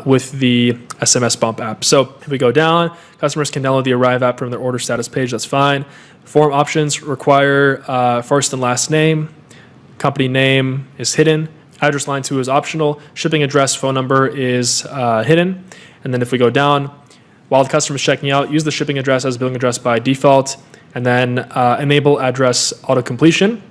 with the SMS Bump app. So if we go down, customers can download the Arrive app from their order status page. That's fine. Form options require first and last name. Company name is hidden. Address line 2 is optional. Shipping address, phone number is hidden. And then if we go down, while the customer is checking out, use the shipping address as billing address by default. And then enable address auto completion.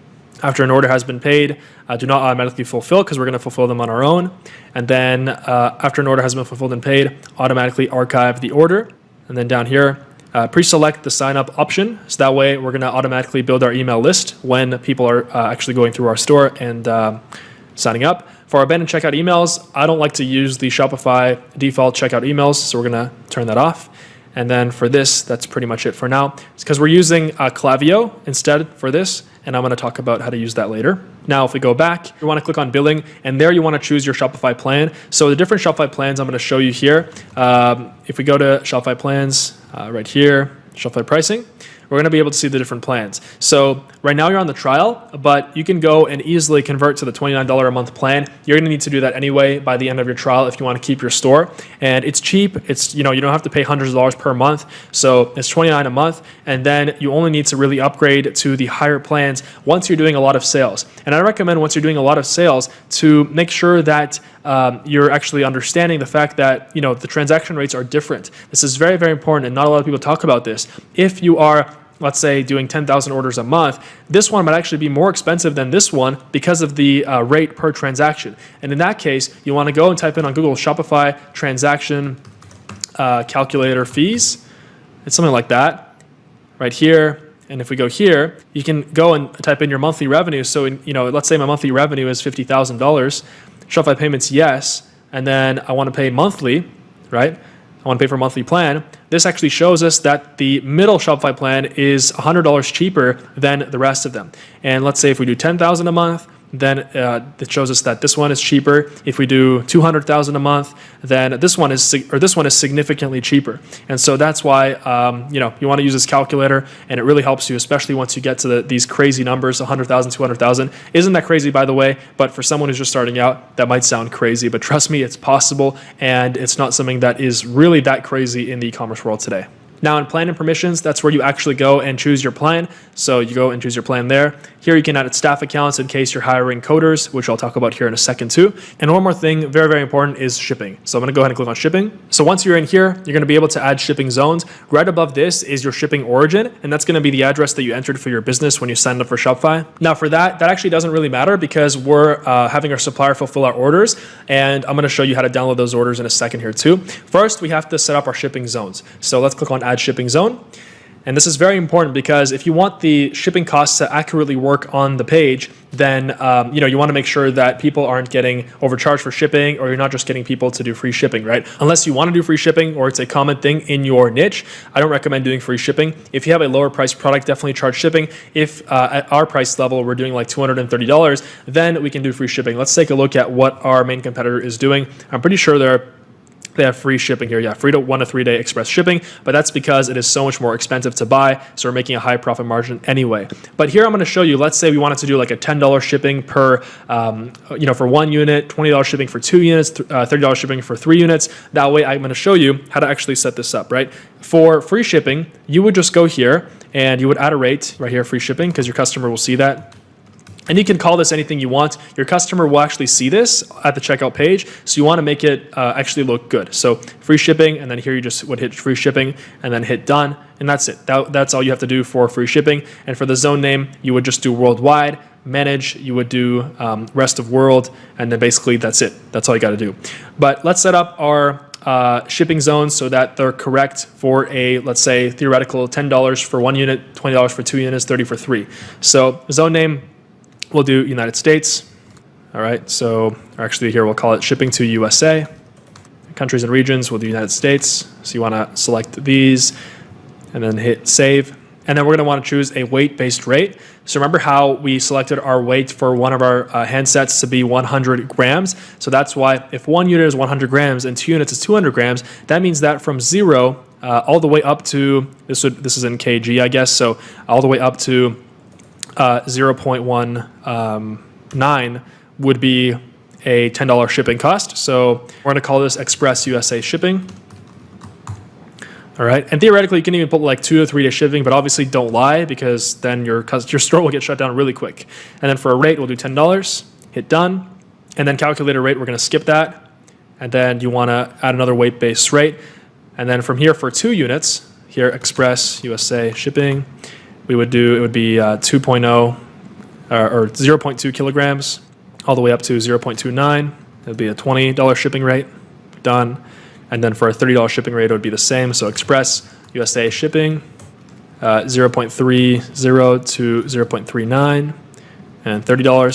After an order has been paid, do not automatically fulfill because we're going to fulfill them on our own. And then after an order has been fulfilled and paid, automatically archive the order. And then down here, pre-select the sign up option. So that way we're going to automatically build our email list when people are actually going through our store and signing up. For our abandoned checkout emails, I don't like to use the Shopify default checkout emails. So we're going to turn that off. And then for this, that's pretty much it for now. It's because we're using Klaviyo instead for this. And I'm going to talk about how to use that later. Now, if we go back, you want to click on billing, and there you want to choose your Shopify plan. So the different Shopify plans I'm going to show you here. If we go to Shopify plans right here, Shopify pricing, we're going to be able to see the different plans. So right now you're on the trial, but you can go and easily convert to the $29 a month plan. You're going to need to do that anyway by the end of your trial if you want to keep your store. And it's cheap. It's, you don't have to pay hundreds of dollars per month. So it's $29 a month. And then you only need to really upgrade to the higher plans once you're doing a lot of sales. And I recommend once you're doing a lot of sales to make sure that you're actually understanding the fact that, the transaction rates are different. This is very, very important. And not a lot of people talk about this. If you are, let's say, doing 10,000 orders a month, this one might actually be more expensive than this one because of the rate per transaction. And in that case, you want to go and type in on Google Shopify transaction calculator fees. It's something like that right here. And if we go here, you can go and type in your monthly revenue. So, let's say my monthly revenue is $50,000. Shopify payments, yes. And then I want to pay monthly, right? I want to pay for a monthly plan. This actually shows us that the middle Shopify plan is $100 cheaper than the rest of them. And let's say if we do $10,000 a month, then it shows us that this one is cheaper. If we do $200,000 a month, then this one is significantly cheaper. And so that's why you want to use this calculator, and it really helps you, especially once you get to these crazy numbers, 100,000, 200,000. Isn't that crazy, by the way? But for someone who's just starting out, that might sound crazy. But trust me, it's possible, and it's not something that is really that crazy in the e-commerce world today. Now in plan and permissions, that's where you actually go and choose your plan. So you go and choose your plan there. Here you can add staff accounts in case you're hiring coders, which I'll talk about here in a second too. And one more thing, very, very important, is shipping. So I'm going to go ahead and click on shipping. So once you're in here, you're going to be able to add shipping zones. Right above this is your shipping origin, and that's going to be the address that you entered for your business when you signed up for Shopify. Now for that actually doesn't really matter because we're having our supplier fulfill our orders, and I'm going to show you how to download those orders in a second here too. First, we have to set up our shipping zones. So let's click on add shipping zone. And this is very important because if you want the shipping costs to accurately work on the page, then you want to make sure that people aren't getting overcharged for shipping, or you're not just getting people to do free shipping, right? Unless you want to do free shipping or it's a common thing in your niche, I don't recommend doing free shipping. If you have a lower priced product, definitely charge shipping. If at our price level we're doing like $230, then we can do free shipping. Let's take a look at what our main competitor is doing. I'm pretty sure they're They have free shipping here. Yeah, free to 1 to 3 day express shipping, but that's because it is so much more expensive to buy. So we're making a high profit margin anyway. But here I'm going to show you, let's say we wanted to do like a $10 shipping per, for 1 unit, $20 shipping for 2 units, $30 shipping for 3 units. That way I'm going to show you how to actually set this up, right? For free shipping, you would just go here and you would add a rate right here, free shipping, because your customer will see that. And you can call this anything you want. Your customer will actually see this at the checkout page. So you want to make it actually look good. So free shipping, and then here you just would hit free shipping and then hit done. And that's it. That's all you have to do for free shipping. And for the zone name, you would just do worldwide. Manage, you would do rest of world. And then basically that's it. That's all you got to do. But let's set up our shipping zones so that they're correct for a, let's say, theoretical $10 for 1 unit, $20 for 2 units, $30 for 3. So zone name, we'll do United States. All right, so actually here we'll call it shipping to USA. Countries and regions, we'll do United States. So you want to select these and then hit save. And then we're going to want to choose a weight-based rate. So remember how we selected our weight for one of our handsets to be 100 grams. So that's why if 1 unit is 100 grams and 2 units is 200 grams, that means that from 0 all the way up to, this is in kg, I guess, so all the way up to 0.19 would be a $10 shipping cost. So we're going to call this Express USA shipping. All right, and theoretically you can even put like 2 to 3 day shipping, but obviously don't lie because then your store will get shut down really quick. And then for a rate, we'll do $10, hit done, and then calculate a rate, we're going to skip that. And then you want to add another weight-based rate. And then from here for 2 units, here Express USA shipping, it would be 2.0 or 0.2 kilograms all the way up to 0.29. It would be a $20 shipping rate, done. And then for a $30 shipping rate, it would be the same. So Express USA shipping, 0.30 to 0.39 and $30. All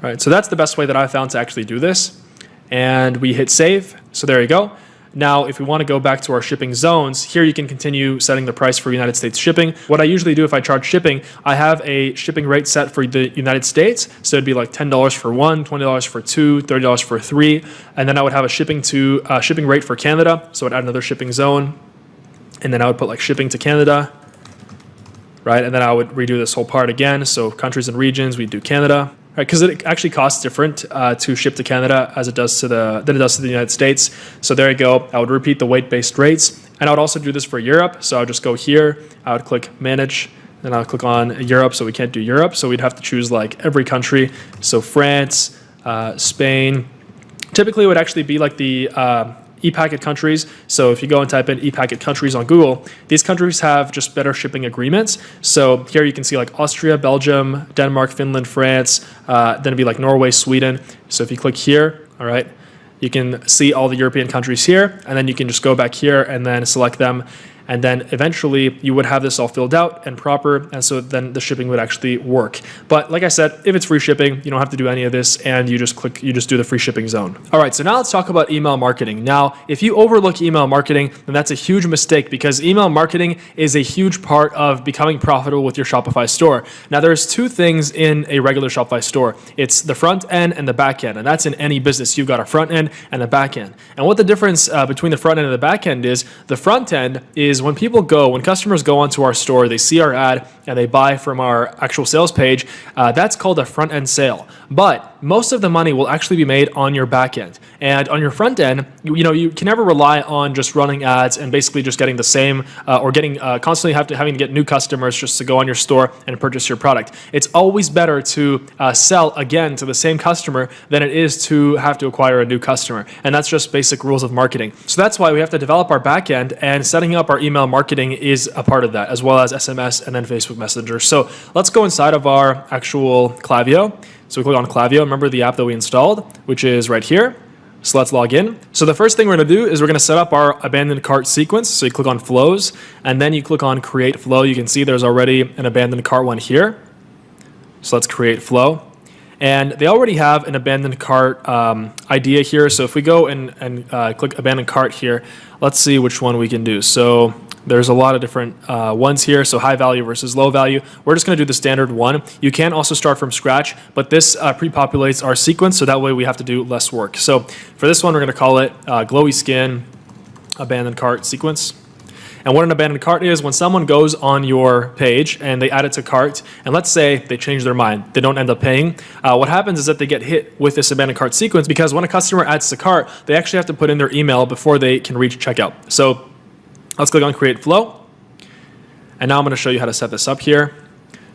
right, so that's the best way that I found to actually do this. And we hit save. So there you go. Now, if we want to go back to our shipping zones, here you can continue setting the price for United States shipping. What I usually do if I charge shipping, I have a shipping rate set for the United States. So it'd be like $10 for 1, $20 for 2, $30 for 3. And then I would have a shipping rate for Canada. So I'd add another shipping zone. And then I would put like shipping to Canada, right? And then I would redo this whole part again. So countries and regions, we do Canada. Right, because it actually costs different to ship to Canada as it does to the United States. So there you go. I would repeat the weight-based rates, and I would also do this for Europe. So I would just go here. I would click Manage, then I would click on Europe. So we can't do Europe. So we'd have to choose like every country. So France, Spain. Typically, it would actually be like the e-packet countries. So if you go and type in e-packet countries on Google, these countries have just better shipping agreements. So here you can see like Austria, Belgium, Denmark, Finland, France, then it'd be like Norway, Sweden. So if you click here, all right, you can see all the European countries here, and then you can just go back here and then select them. And then eventually you would have this all filled out and proper, and so then the shipping would actually work. But like I said, if it's free shipping, you don't have to do any of this, and you just do the free shipping zone. All right, so now let's talk about email marketing. Now, if you overlook email marketing, then that's a huge mistake because email marketing is a huge part of becoming profitable with your Shopify store. Now, there's 2 things in a regular Shopify store. It's the front end and the back end, and that's in any business. You've got a front end and a back end. And what the difference between the front end and the back end is, the front end is when customers go onto our store, they see our ad and they buy from our actual sales page, that's called a front end sale. But most of the money will actually be made on your back end. And on your front end, you can never rely on just running ads and basically just getting the same or getting constantly having to get new customers just to go on your store and purchase your product. It's always better to sell again to the same customer than it is to have to acquire a new customer. And that's just basic rules of marketing. So that's why we have to develop our back end, and setting up our email marketing is a part of that, as well as SMS and then Facebook Messenger. So let's go inside of our actual Klaviyo. So we click on Klaviyo. Remember the app that we installed, which is right here. So let's log in. So the first thing we're going to do is we're going to set up our abandoned cart sequence. So you click on flows, and then you click on create flow. You can see there's already an abandoned cart one here. So let's create flow. And they already have an abandoned cart idea here. So if we go and click abandoned cart here, let's see which one we can do. So There's a lot of different ones here, so high value versus low value. We're just going to do the standard one. You can also start from scratch, but this pre-populates our sequence, so that way we have to do less work. So for this one, we're going to call it glowy skin abandoned cart sequence. And what an abandoned cart is, when someone goes on your page and they add it to cart, and let's say they change their mind, they don't end up paying, what happens is that they get hit with this abandoned cart sequence, because when a customer adds to cart, they actually have to put in their email before they can reach checkout. So let's click on create flow. And now I'm going to show you how to set this up here.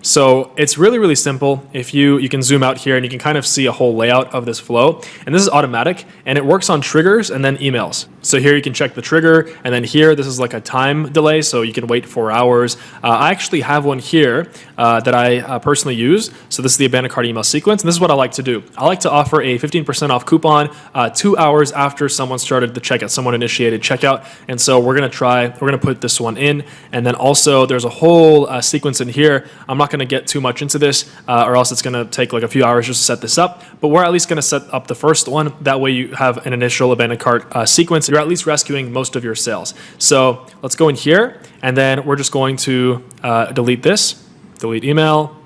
So it's really, really simple. If you can zoom out here and you can kind of see a whole layout of this flow. And this is automatic, and it works on triggers and then emails. So here you can check the trigger, and then here this is like a time delay, so you can wait 4 hours. I actually have one here that I personally use. So this is the abandoned cart email sequence, and this is what I like to do. I like to offer a 15% off coupon 2 hours after someone started the checkout, someone initiated checkout. And so we're going to put this one in, and then also there's a whole sequence in here. I'm not going to get too much into this or else it's going to take like a few hours just to set this up, but we're at least going to set up the first one. That way you have an initial abandoned cart sequence. You're at least rescuing most of your sales. So let's go in here, and then we're just going to delete this, delete email,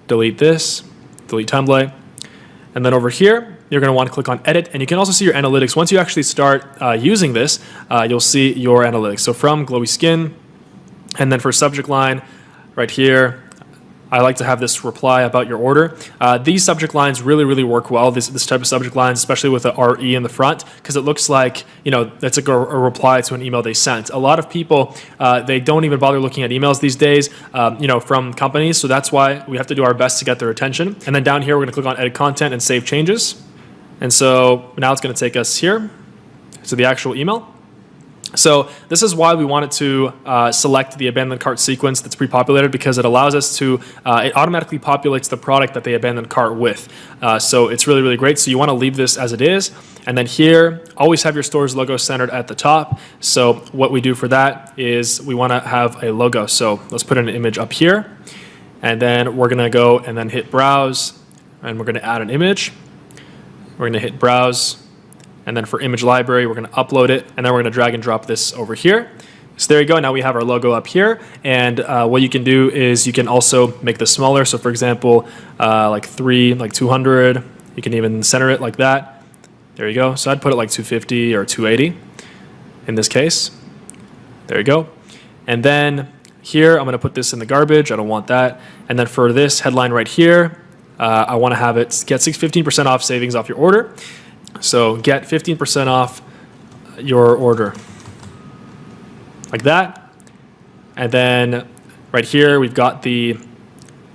delete this, delete template, and then over here you're going to want to click on edit, and you can also see your analytics. Once you actually start using this, you'll see your analytics. So from glowy skin, and then for subject line right here, I like to have this reply about your order. These subject lines really, really work well, this type of subject lines, especially with the RE in the front, because it looks like, that's like a reply to an email they sent. A lot of people, they don't even bother looking at emails these days, from companies, so that's why we have to do our best to get their attention. And then down here, we're going to click on edit content and save changes. And so now it's going to take us here to the actual email. So this is why we wanted to select the abandoned cart sequence that's pre-populated, because it allows us to, it automatically populates the product that they abandoned cart with. So it's really, really great. So you want to leave this as it is. And then here, always have your store's logo centered at the top. So what we do for that is we want to have a logo. So let's put an image up here. And then we're going to go and then hit browse. And we're going to add an image. We're going to hit browse. And then for image library, we're going to upload it, and then we're going to drag and drop this over here. So there you go. Now we have our logo up here. And what you can do is you can also make this smaller. So for example, like 200. You can even center it like that. There you go. So I'd put it like 250 or 280 in this case. There you go. And then here, I'm going to put this in the garbage. I don't want that. And then for this headline right here, I want to have it get 15% off savings off your order. So get 15% off your order, like that. And then right here, we've got the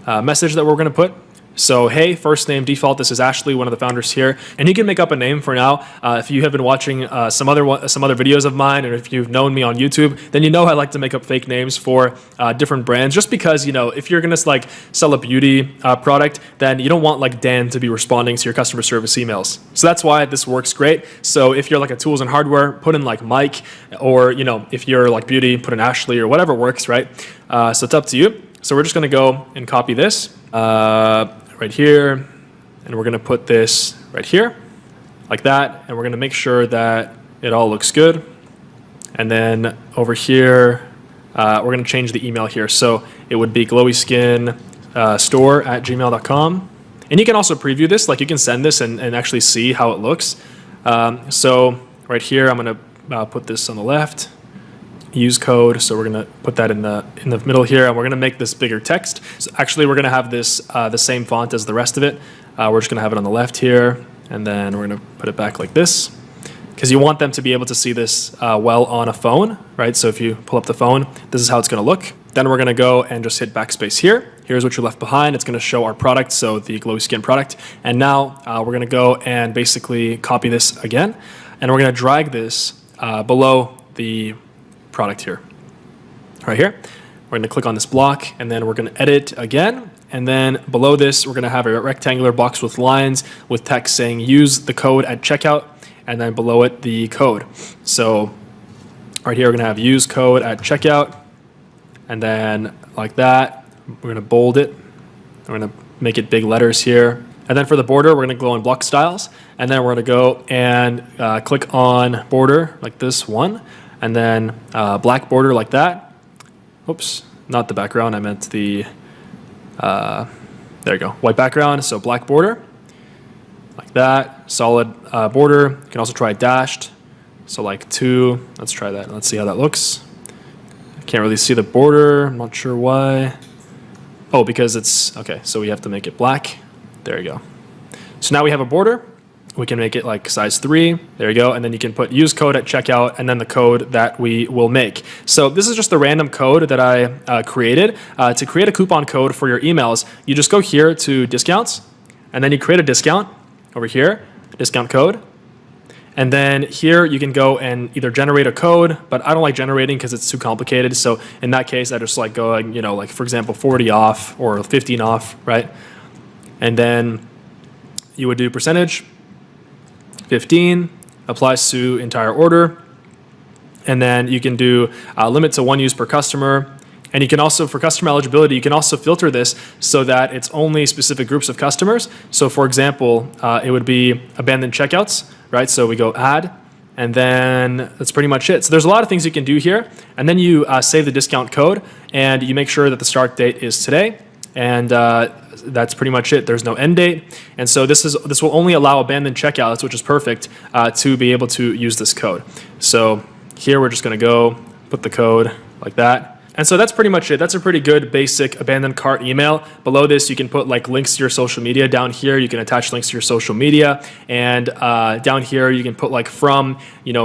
message that we're going to put. So, hey, first name default, this is Ashley, one of the founders here. And you can make up a name for now. If you have been watching some other videos of mine, or if you've known me on YouTube, then you know I like to make up fake names for different brands, just because, if you're going to sell a beauty product, then you don't want Dan to be responding to your customer service emails. So that's why this works great. So if you're like a tools and hardware, put in Mike, or, if you're beauty, put in Ashley or whatever works, right? So it's up to you. So we're just going to go and copy this. Right here, and we're going to put this right here like that, and we're going to make sure that it all looks good. And then over here, we're going to change the email here, so it would be glowyskinstore@gmail.com. And you can also preview this, you can send this and actually see how it looks. So right here, I'm going to put this on the left, use code. So we're going to put that in the middle here, and we're going to make this bigger text. So actually, we're going to have this the same font as the rest of it. We're just going to have it on the left here, and then we're going to put it back like this, because you want them to be able to see this well on a phone, right? So if you pull up the phone, this is how it's going to look. Then we're going to go and just hit backspace here. Here's what you left behind. It's going to show our product, so the glowy skin product. And now we're going to go and basically copy this again, and we're going to drag this below the product here, right here. We're going to click on this block, and then we're going to edit again. And then below this, we're going to have a rectangular box with lines with text saying use the code at checkout, and then below it the code. So right here, we're going to have use code at checkout, and then like that, we're going to bold it. We're going to make it big letters here. And then for the border, we're going to go on block styles, and then we're going to go and click on border like this one. And then black border like that. oops, not the background. I meant the, there you go, white background. So black border, like that, solid border. You can also try dashed. So like 2, let's try that. Let's see how that looks. I can't really see the border. I'm not sure why. Oh, because it's, okay, so we have to make it black. There you go. So now we have a border. We can make it like size 3. There you go. And then you can put use code at checkout and then the code that we will make. So this is just the random code that I created. To create a coupon code for your emails, you just go here to discounts and then you create a discount over here, discount code. And then here you can go and either generate a code, but I don't like generating because it's too complicated. So in that case, I just like going, like for example, 40 off or 15 off, right? And then you would do percentage. 15 applies to entire order, and then you can do limit to 1 use per customer. And you can also, for customer eligibility, you can also filter this so that it's only specific groups of customers. So for example, it would be abandoned checkouts, right? So we go add, and then that's pretty much it. So there's a lot of things you can do here, and then you save the discount code, and you make sure that the start date is today. And that's pretty much it. There's no end date. And so this will only allow abandoned checkouts, which is perfect, to be able to use this code. So here we're just going to go put the code like that. And so that's pretty much it. That's a pretty good basic abandoned cart email. Below this, you can put like links to your social media. Down here, you can attach links to your social media. And down here, you can put like from,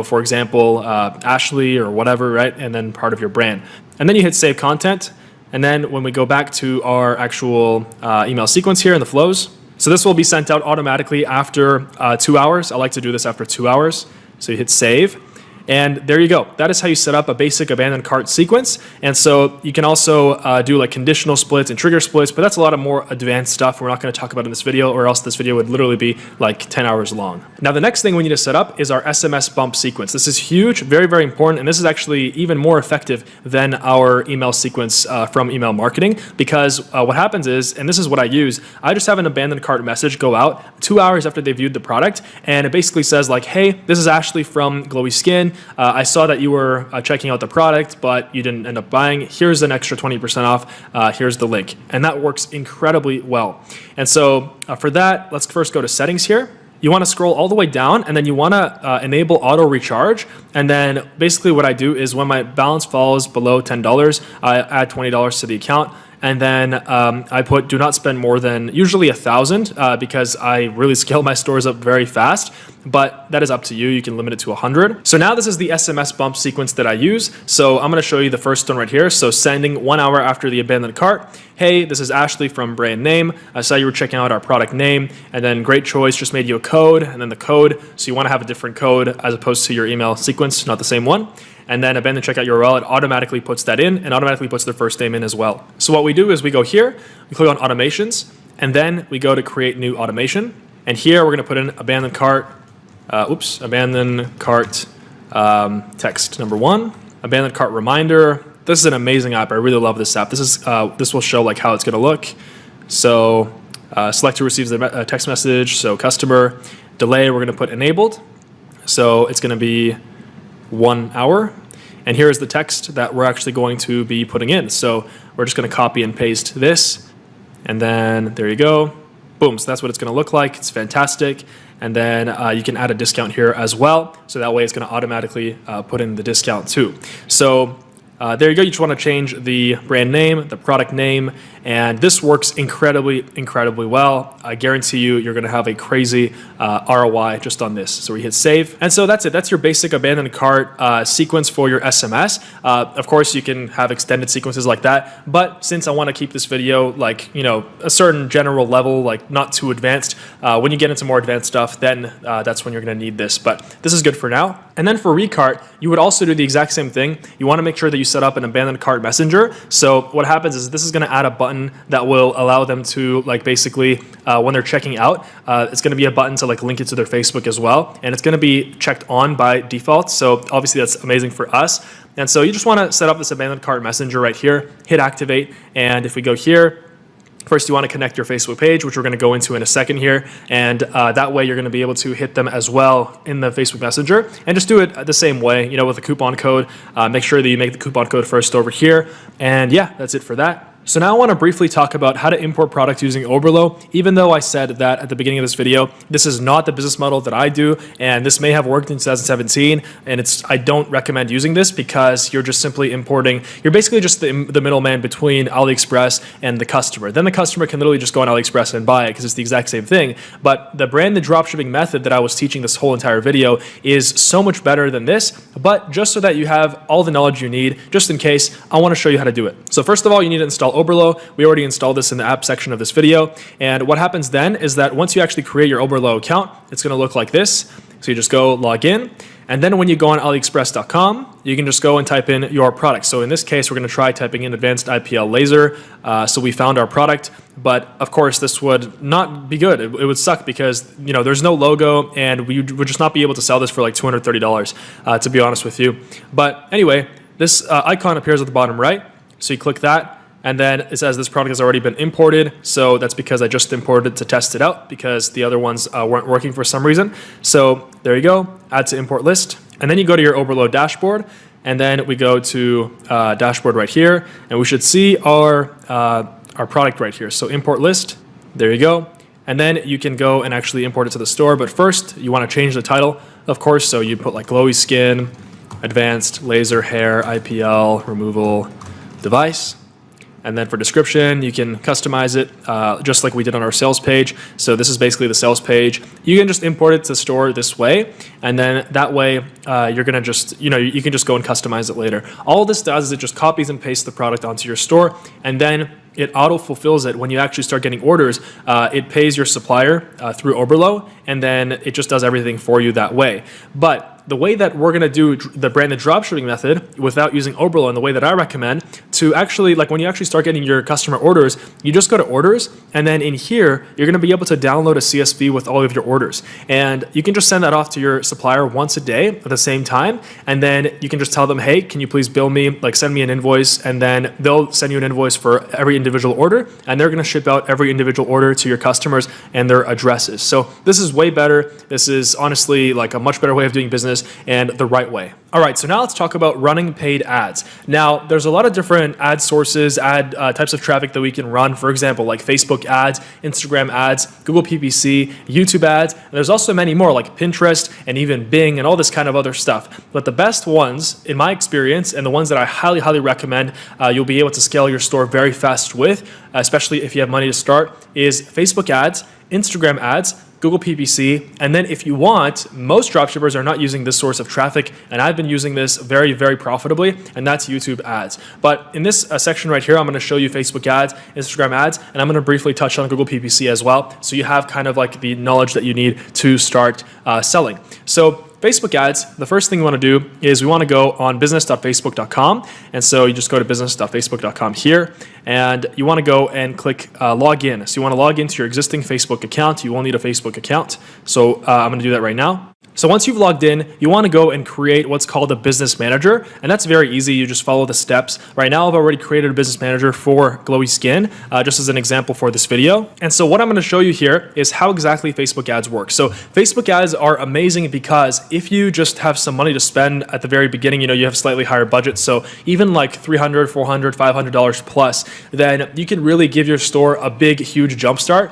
for example, Ashley or whatever, right? And then part of your brand. And then you hit save content. And then when we go back to our actual email sequence here in the flows, so this will be sent out automatically after 2 hours. I like to do this after 2 hours. So you hit save. And there you go. That is how you set up a basic abandoned cart sequence. And so you can also do like conditional splits and trigger splits, but that's a lot of more advanced stuff we're not going to talk about in this video, or else this video would literally be like 10 hours long. Now, the next thing we need to set up is our SMS bump sequence. This is huge, very, very important. And this is actually even more effective than our email sequence from email marketing, because what happens is, and this is what I use, I just have an abandoned cart message go out 2 hours after they viewed the product. And it basically says like, hey, this is Ashley from Glowy Skin. I saw that you were checking out the product, but you didn't end up buying. Here's an extra 20% off. Here's the link. And that works incredibly well. And so for that, let's first go to settings here. You want to scroll all the way down, and then you want to enable auto recharge. And then basically what I do is when my balance falls below $10, I add $20 to the account. And then I put do not spend more than usually 1,000 because I really scale my stores up very fast. But that is up to you. You can limit it to 100. So now this is the SMS bump sequence that I use. So I'm going to show you the first one right here. So sending 1 hour after the abandoned cart. Hey, this is Ashley from brand name. I saw you were checking out our product name. And then great choice, just made you a code. And then the code. So you want to have a different code as opposed to your email sequence, not the same one. And then abandoned checkout URL, it automatically puts that in and automatically puts their first name in as well. So what we do is we go here, we click on automations, and then we go to create new automation. And here we're going to put in abandoned cart, abandoned cart text number 1, abandoned cart reminder. This is an amazing app. I really love this app. This will show like how it's going to look. So select who receives the text message. So customer delay, we're going to put enabled. So it's going to be 1 hour. And here is the text that we're actually going to be putting in. So we're just going to copy and paste this. And then there you go. Boom. So that's what it's going to look like. It's fantastic. And then you can add a discount here as well. So that way it's going to automatically put in the discount too. So there you go. You just want to change the brand name, the product name, and this works incredibly, incredibly well. I guarantee you're going to have a crazy ROI just on this. So we hit save. And so that's it. That's your basic abandoned cart sequence for your SMS. Of course, you can have extended sequences like that. But since I want to keep this video like, a certain general level, like not too advanced, when you get into more advanced stuff, then that's when you're going to need this. But this is good for now. And then for recart, you would also do the exact same thing. You want to make sure that you set up an abandoned cart messenger. So what happens is this is going to add a button that will allow them to like basically when they're checking out, it's going to be a button to like link it to their Facebook as well. And it's going to be checked on by default. So obviously that's amazing for us. And so you just want to set up this abandoned cart messenger right here, hit activate. And if we go here, First, you want to connect your Facebook page, which we're going to go into in a second here. And that way you're going to be able to hit them as well in the Facebook Messenger. And just do it the same way, with a coupon code. Make sure that you make the coupon code first over here. And yeah, that's it for that. So now I want to briefly talk about how to import products using Oberlo. Even though I said that at the beginning of this video, this is not the business model that I do, and this may have worked in 2017, and I don't recommend using this because you're just simply importing. You're basically just the middleman between AliExpress and the customer. Then the customer can literally just go on AliExpress and buy it because it's the exact same thing. But the branded dropshipping method that I was teaching this whole entire video is so much better than this. But just so that you have all the knowledge you need, just in case, I want to show you how to do it. So first of all, you need to install Oberlo. We already installed this in the app section of this video. And what happens then is that once you actually create your Oberlo account, it's going to look like this. So you just go log in. And then when you go on aliexpress.com, you can just go and type in your product. So in this case, we're going to try typing in advanced IPL laser. So we found our product, but of course this would not be good. It would suck because there's no logo, and we would just not be able to sell this for like $230, to be honest with you. But anyway, this icon appears at the bottom right. So you click that. And then it says this product has already been imported. So that's because I just imported to test it out because the other ones weren't working for some reason. So there you go, add to import list. And then you go to your Oberlo dashboard. And then we go to dashboard right here. And we should see our product right here. So import list, there you go. And then you can go and actually import it to the store. But first, you want to change the title, of course. So you put like glowy skin, advanced laser hair, IPL removal device. And then for description, you can customize it just like we did on our sales page. So this is basically the sales page. You can just import it to the store this way. And then that way, you're going to just, you can just go and customize it later. All this does is it just copies and pastes the product onto your store. And then it auto fulfills it when you actually start getting orders. It pays your supplier through Oberlo, and then it just does everything for you that way. But the way that we're going to do the branded dropshipping method without using Oberlo, and the way that I recommend to actually, like when you actually start getting your customer orders, you just go to orders, and then in here, you're going to be able to download a CSV with all of your orders. And you can just send that off to your supplier once a day at the same time. And then you can just tell them, hey, can you please bill me, like send me an invoice, and then they'll send you an invoice for every individual order, and they're going to ship out every individual order to your customers and their addresses. So this is way better. This is honestly like a much better way of doing business and the right way. All right, so now let's talk about running paid ads. Now, there's a lot of different ad sources, ad types of traffic that we can run. For example, like Facebook ads, Instagram ads, Google PPC, YouTube ads, and there's also many more like Pinterest and even Bing and all this kind of other stuff. But the best ones, in my experience, and the ones that I highly, highly recommend you'll be able to scale your store very fast with, especially if you have money to start, is Facebook ads, Instagram ads, Google PPC, and then if you want, most dropshippers are not using this source of traffic, and I've been using this very, very profitably, and that's YouTube ads. But in this section right here, I'm going to show you Facebook ads, Instagram ads, and I'm going to briefly touch on Google PPC as well, so you have kind of like the knowledge that you need to start selling. So Facebook ads, the first thing we want to do is we want to go on business.facebook.com. And so you just go to business.facebook.com here, and you want to go and click log in. So you want to log into your existing Facebook account. You will need a Facebook account. So I'm going to do that right now. So once you've logged in, you want to go and create what's called a business manager. And that's very easy. You just follow the steps. Right now, I've already created a business manager for glowy skin, just as an example for this video. And so what I'm going to show you here is how exactly Facebook ads work. So Facebook ads are amazing because if you just have some money to spend at the very beginning, you have slightly higher budget. So even like $300, $400, $500 plus, then you can really give your store a big, huge jump start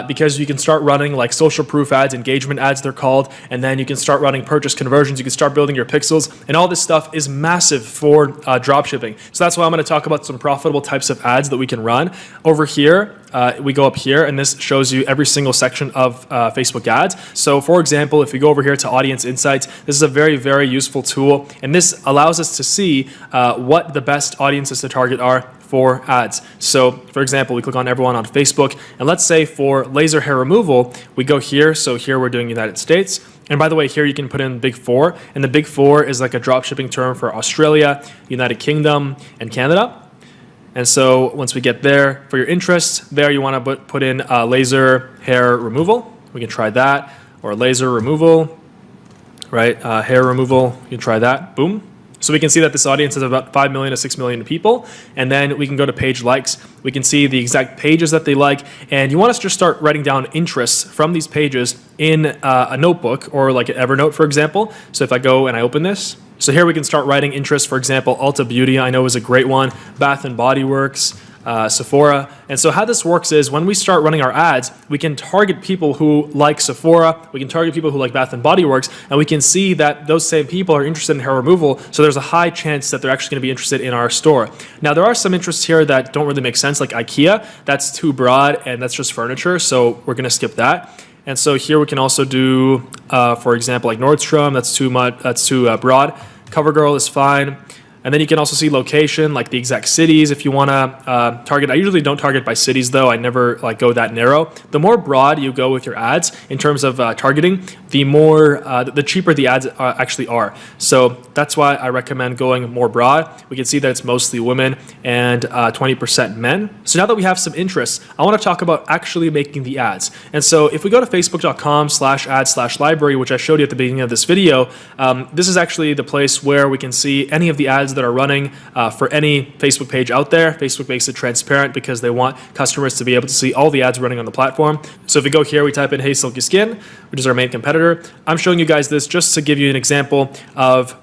because you can start running like social proof ads, engagement ads they're called, and then you can start running purchase conversions, you can start building your pixels, and all this stuff is massive for dropshipping. So that's why I'm going to talk about some profitable types of ads that we can run. Over here, we go up here, and this shows you every single section of Facebook ads. So for example, if we go over here to Audience Insights, this is a very, very useful tool, and this allows us to see what the best audiences to target are for ads. So for example, we click on everyone on Facebook, and let's say for laser hair removal, we go here. So here we're doing United States. And by the way, here you can put in Big Four, and the Big Four is like a dropshipping term for Australia, United Kingdom, and Canada. And so once we get there, for your interests, there you want to put in laser hair removal. We can try that, or laser removal, right? Hair removal, you can try that, boom. So we can see that this audience is about 5 million to 6 million people. And then we can go to page likes. We can see the exact pages that they like. And you want us to just start writing down interests from these pages in a notebook or like an Evernote, for example. So if I go and I open this, so here we can start writing interests. For example, Ulta Beauty, I know is a great one. Bath and Body Works, Sephora. And so how this works is when we start running our ads, we can target people who like Sephora, we can target people who like Bath and Body Works, and we can see that those same people are interested in hair removal, so there's a high chance that they're actually going to be interested in our store. Now, there are some interests here that don't really make sense, like IKEA. That's too broad, and that's just furniture, so we're going to skip that. And so here we can also do, for example, like Nordstrom, that's too much, that's too broad. CoverGirl is fine. And then you can also see location, like the exact cities if you want to target. I usually don't target by cities though. I never like go that narrow. The more broad you go with your ads in terms of targeting, the more, the cheaper the ads actually are. So that's why I recommend going more broad. We can see that it's mostly women and 20% men. So now that we have some interests, I want to talk about actually making the ads. And so if we go to facebook.com/ads/library, which I showed you at the beginning of this video, this is actually the place where we can see any of the ads that are running for any Facebook page out there. Facebook makes it transparent because they want customers to be able to see all the ads running on the platform. So if we go here, we type in "Hey Silky Skin," which is our main competitor. I'm showing you guys this just to give you an example of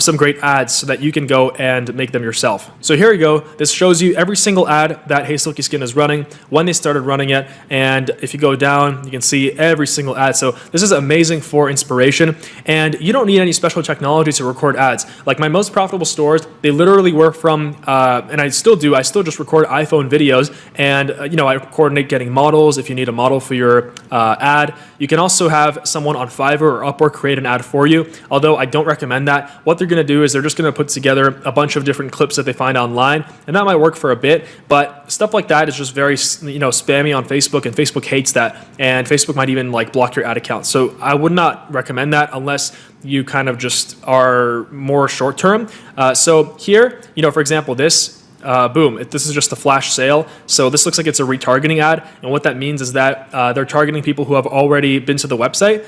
some great ads so that you can go and make them yourself. So here you go. This shows you every single ad that Hey Silky Skin is running, when they started running it, and if you go down, you can see every single ad. So this is amazing for inspiration, and you don't need any special technology to record ads. Like my most profitable stores, they literally work from, and I still do, I still just record iPhone videos, and I coordinate getting models if you need a model for your ad. You can also have someone on Fiverr or Upwork create an ad for you, although I don't recommend that. What they're going to do is they're just going to put together a bunch of different clips that they find online, and that might work for a bit, but stuff like that is just very spammy on Facebook, and Facebook hates that, and Facebook might even like block your ad account. So I would not recommend that unless you kind of just are more short term. So here, for example, this boom, this is just a flash sale. So this looks like it's a retargeting ad. And what that means is that they're targeting people who have already been to the website.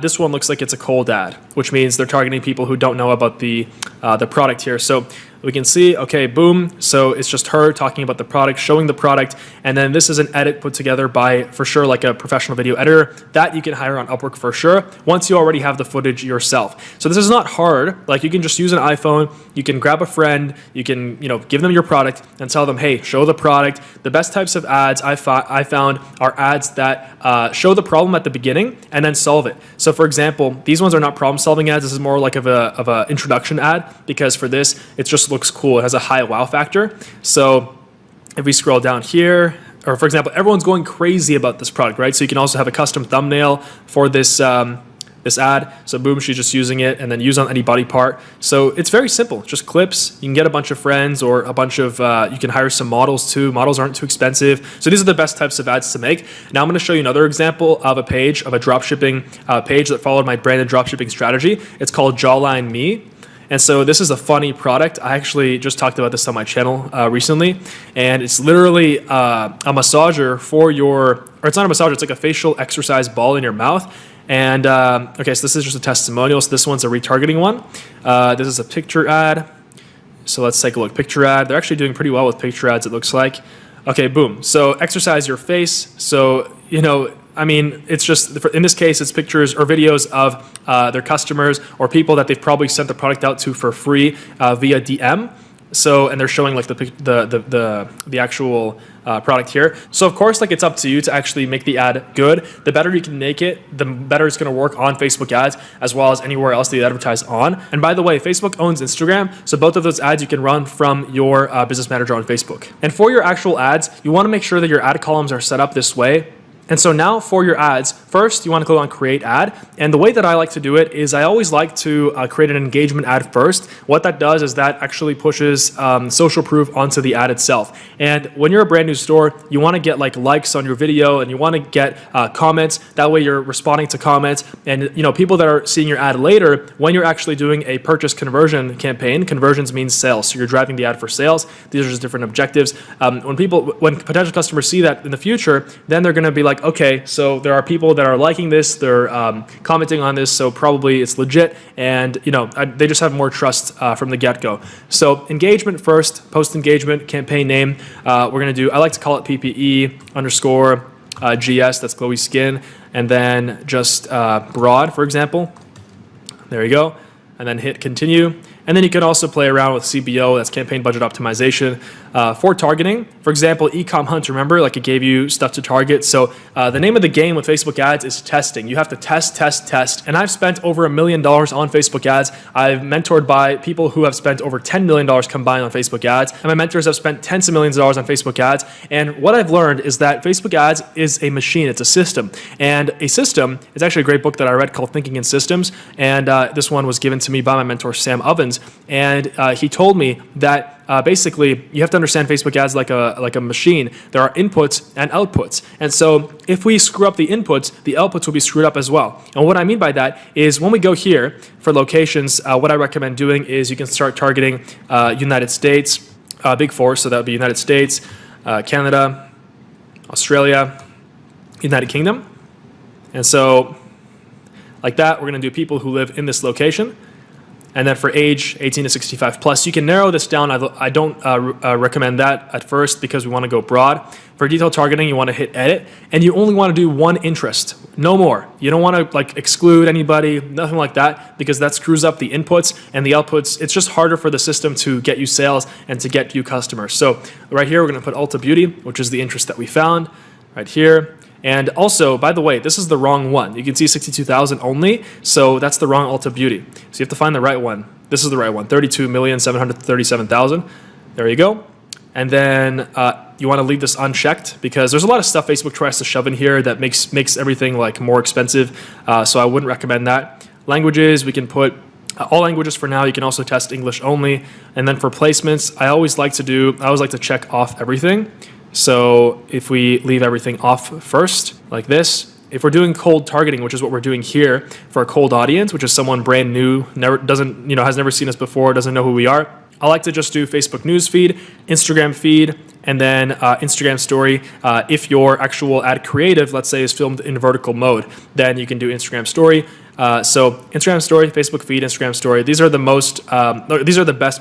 This one looks like it's a cold ad, which means they're targeting people who don't know about the product here. So we can see, okay, boom. So it's just her talking about the product, showing the product. And then this is an edit put together by, for sure, like a professional video editor that you can hire on Upwork for sure, once you already have the footage yourself. So this is not hard. Like you can just use an iPhone, you can grab a friend, you can, give them your product and tell them, hey, show the product. The best types of ads I found are ads that show the problem at the beginning and then solve it. So for example, these ones are not problem solving ads. This is more like of a introduction ad, because for this, it's just looks cool. It has a high wow factor. So if we scroll down here, or for example, everyone's going crazy about this product, right? So you can also have a custom thumbnail for this this ad. So boom, she's just using it, and then use on any body part. So it's very simple, just clips. You can get a bunch of friends or a bunch of, you can hire some models too. Models aren't too expensive. So these are the best types of ads to make. Now I'm going to show you another example of a page, of a dropshipping page that followed my branded dropshipping strategy. It's called Jawline Me. And so this is a funny product. I actually just talked about this on my channel recently, and it's literally a massager for or it's not a massager, it's like a facial exercise ball in your mouth. And okay, so this is just a testimonial. So this one's a retargeting one. This is a picture ad. So let's take a look. Picture ad. They're actually doing pretty well with picture ads, it looks like. Okay, boom. So exercise your face. So, it's just, in this case, it's pictures or videos of their customers or people that they've probably sent the product out to for free via DM. So, and they're showing like the actual product here. So of course, like it's up to you to actually make the ad good. The better you can make it, the better it's going to work on Facebook ads as well as anywhere else that you advertise on. And by the way, Facebook owns Instagram. So both of those ads you can run from your business manager on Facebook. And for your actual ads, you want to make sure that your ad columns are set up this way. And so now for your ads, first you want to click on create ad. And the way that I like to do it is I always like to create an engagement ad first. What that does is that actually pushes social proof onto the ad itself. And when you're a brand new store, you want to get like likes on your video, and you want to get comments. That way you're responding to comments, and people that are seeing your ad later, when you're actually doing a purchase conversion campaign, conversions means sales. So you're driving the ad for sales. These are just different objectives. When potential customers see that in the future, then they're going to be like, like, okay, so there are people that are liking this, they're commenting on this, so probably it's legit, and they just have more trust from the get-go. So engagement first, post engagement, campaign name. We're gonna do, I like to call it PPE underscore GS, that's glowy skin, and then just broad, for example. There you go, and then hit continue. And then you can also play around with CBO, that's campaign budget optimization, for targeting. For example, Ecom Hunt, remember, like it gave you stuff to target. So the name of the game with Facebook ads is testing. You have to test. And I've spent over $1 million on Facebook ads. I've mentored by people who have spent over $10 million combined on Facebook ads. And my mentors have spent tens of millions of dollars on Facebook ads. And what I've learned is that Facebook ads is a machine, it's a system. And a system is actually a great book that I read called Thinking in Systems. And this one was given to me by my mentor, Sam Ovens. And he told me that basically you have to understand Facebook ads like a machine. There are inputs and outputs. And so if we screw up the inputs, the outputs will be screwed up as well. And what I mean by that is when we go here for locations, what I recommend doing is you can start targeting United States, big four, so that would be United States, Canada, Australia, United Kingdom. And so like that, we're going to do people who live in this location. And then for age 18 to 65 plus, you can narrow this down. I don't recommend that at first because we want to go broad. For detailed targeting, you want to hit edit, and you only want to do one interest, no more. You don't want to like exclude anybody, nothing like that, because that screws up the inputs and the outputs. It's just harder for the system to get you sales and to get you customers. So right here, we're going to put Ulta Beauty, which is the interest that we found right here. And also, by the way, this is the wrong one. You can see 62,000 only, so that's the wrong Ulta Beauty. So you have to find the right one. This is the right one, 32,737,000. There you go. And then you want to leave this unchecked because there's a lot of stuff Facebook tries to shove in here that makes everything like more expensive. So I wouldn't recommend that. Languages, we can put all languages for now. You can also test English only. And then for placements, I always like to check off everything. So if we leave everything off first, like this, if we're doing cold targeting, which is what we're doing here for a cold audience, which is someone brand new, has never seen us before, doesn't know who we are, I like to just do Facebook news feed, Instagram feed, and then Instagram story. If your actual ad creative, let's say, is filmed in vertical mode, then you can do Instagram story. So Instagram story, Facebook feed, Instagram story. These are the best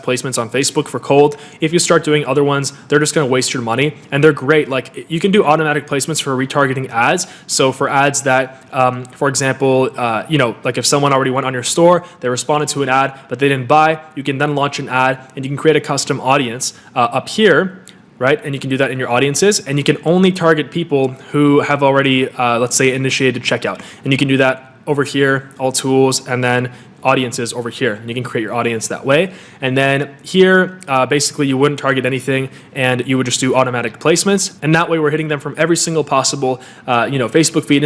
placements on Facebook for cold. If you start doing other ones, they're just going to waste your money, and they're great. Like you can do automatic placements for retargeting ads. So for ads that, for example, like if someone already went on your store, they responded to an ad, but they didn't buy, you can then launch an ad, and you can create a custom audience up here. Right? And you can do that in your audiences, and you can only target people who have already, let's say, initiated checkout. And you can do that over here, all tools, and then audiences over here, and you can create your audience that way. And then here, basically you wouldn't target anything, and you would just do automatic placements, and that way we're hitting them from every single possible, Facebook feed,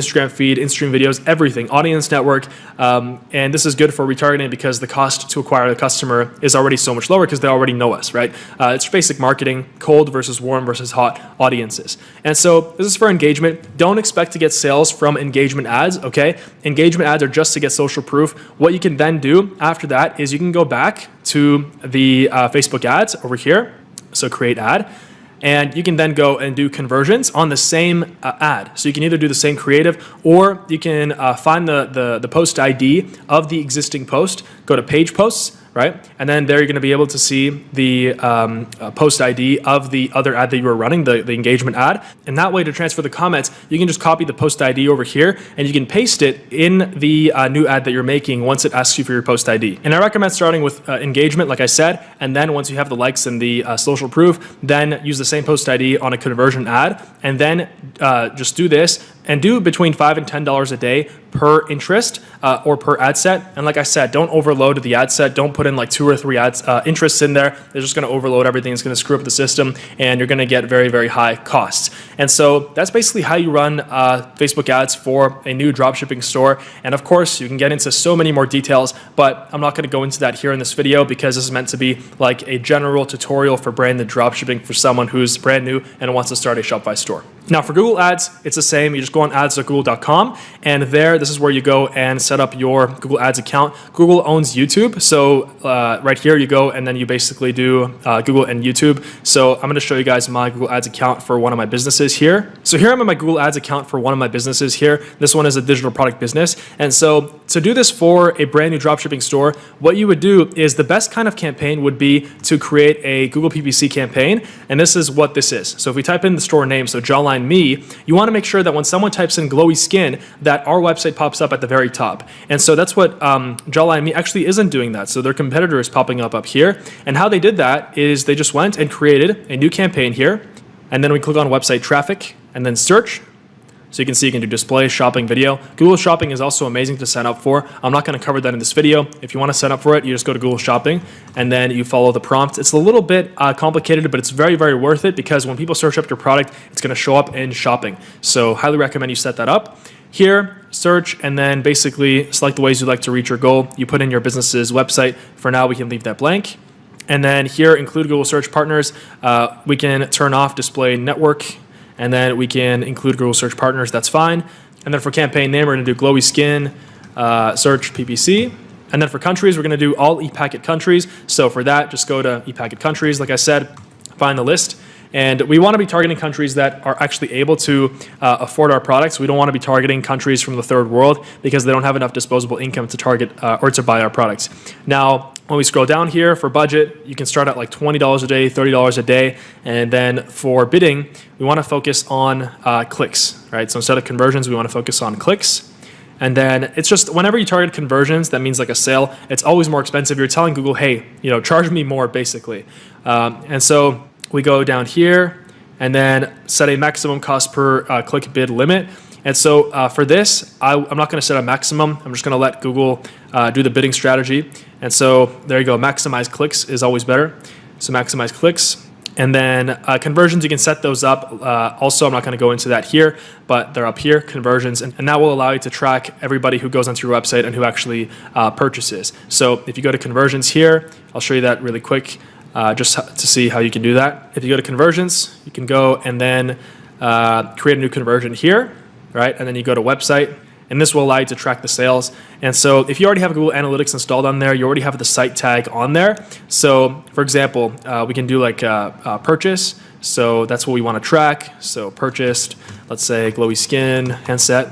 in-stream videos, everything, audience network, and this is good for retargeting because the cost to acquire the customer is already so much lower because they already know us, right? It's basic marketing, cold versus warm versus hot audiences. And so this is for engagement. Don't expect to get sales from engagement ads, okay? Engagement ads are just to get social proof. What you can then do after that is you can go back to the Facebook ads over here. So create ad, and you can then go and do conversions on the same ad. So you can either do the same creative, or you can find the post ID of the existing post, go to page posts, right? And then there you're going to be able to see the post ID of the other ad that you were running, the engagement ad. And that way, to transfer the comments, you can just copy the post ID over here, and you can paste it in the new ad that you're making once it asks you for your post ID. And I recommend starting with engagement, like I said, and then once you have the likes and the social proof, then use the same post ID on a conversion ad, and then just do this and do between $5 and $10 a day per interest or per ad set. And like I said, don't overload the ad set. Don't put in like 2 or 3 ads interests in there. They're just going to overload everything. It's going to screw up the system, and you're going to get very, very high costs. And so that's basically how you run Facebook ads for a new dropshipping store. And of course, you can get into so many more details, but I'm not going to go into that here in this video because this is meant to be like a general tutorial for branded dropshipping for someone who's brand new and wants to start a Shopify store. Now for Google Ads, it's the same. You just go on ads.google.com, and there, this is where you go and set up your Google Ads account. Google owns YouTube, so right here you go and then you basically do Google and YouTube. So I'm going to show you guys my Google Ads account for one of my businesses here. So here I'm in my Google Ads account for one of my businesses here. This one is a digital product business, and so to do this for a brand new dropshipping store, what you would do is the best kind of campaign would be to create a Google PPC campaign, and this is what this is. So if we type in the store name, so Jawline Me, you want to make sure that when someone types in glowy skin, that our website pops up at the very top. And so that's what Jawline Me actually isn't doing that. So their competitor is popping up here. And how they did that is they just went and created a new campaign here. And then we click on website traffic and then search. So you can see you can do display, shopping, video. Google Shopping is also amazing to sign up for. I'm not going to cover that in this video. If you want to sign up for it, you just go to Google Shopping and then you follow the prompt. It's a little bit complicated, but it's very, very worth it because when people search up your product, it's going to show up in shopping. So highly recommend you set that up. Here, search, and then basically select the ways you'd like to reach your goal. You put in your business's website. For now, we can leave that blank. And then here, include Google Search Partners. We can turn off display network, and then we can include Google Search Partners, that's fine. And then for campaign name, we're gonna do glowy skin, search PPC. And then for countries, we're gonna do all ePacket countries. So for that, just go to ePacket countries, like I said, find the list. And we wanna be targeting countries that are actually able to afford our products. We don't wanna be targeting countries from the third world because they don't have enough disposable income to target or to buy our products. Now, when we scroll down here for budget, you can start at like $20 a day, $30 a day. And then for bidding, we want to focus on clicks, right? So instead of conversions, we want to focus on clicks. And then it's just whenever you target conversions, that means like a sale, it's always more expensive. You're telling Google, hey, charge me more basically. And so we go down here and then set a maximum cost per click bid limit. And so for this, I'm not going to set a maximum. I'm just going to let Google do the bidding strategy. And so there you go. Maximize clicks is always better. So maximize clicks. And then conversions, you can set those up. Also, I'm not going to go into that here, but they're up here, conversions. And that will allow you to track everybody who goes onto your website and who actually purchases. So if you go to conversions here, I'll show you that really quick just to see how you can do that. If you go to conversions, you can go and then create a new conversion here. Right? And then you go to website, and this will allow you to track the sales. And so if you already have Google Analytics installed on there, you already have the site tag on there. So for example, we can do like purchase. So that's what we want to track. So purchased, let's say glowy skin, handset,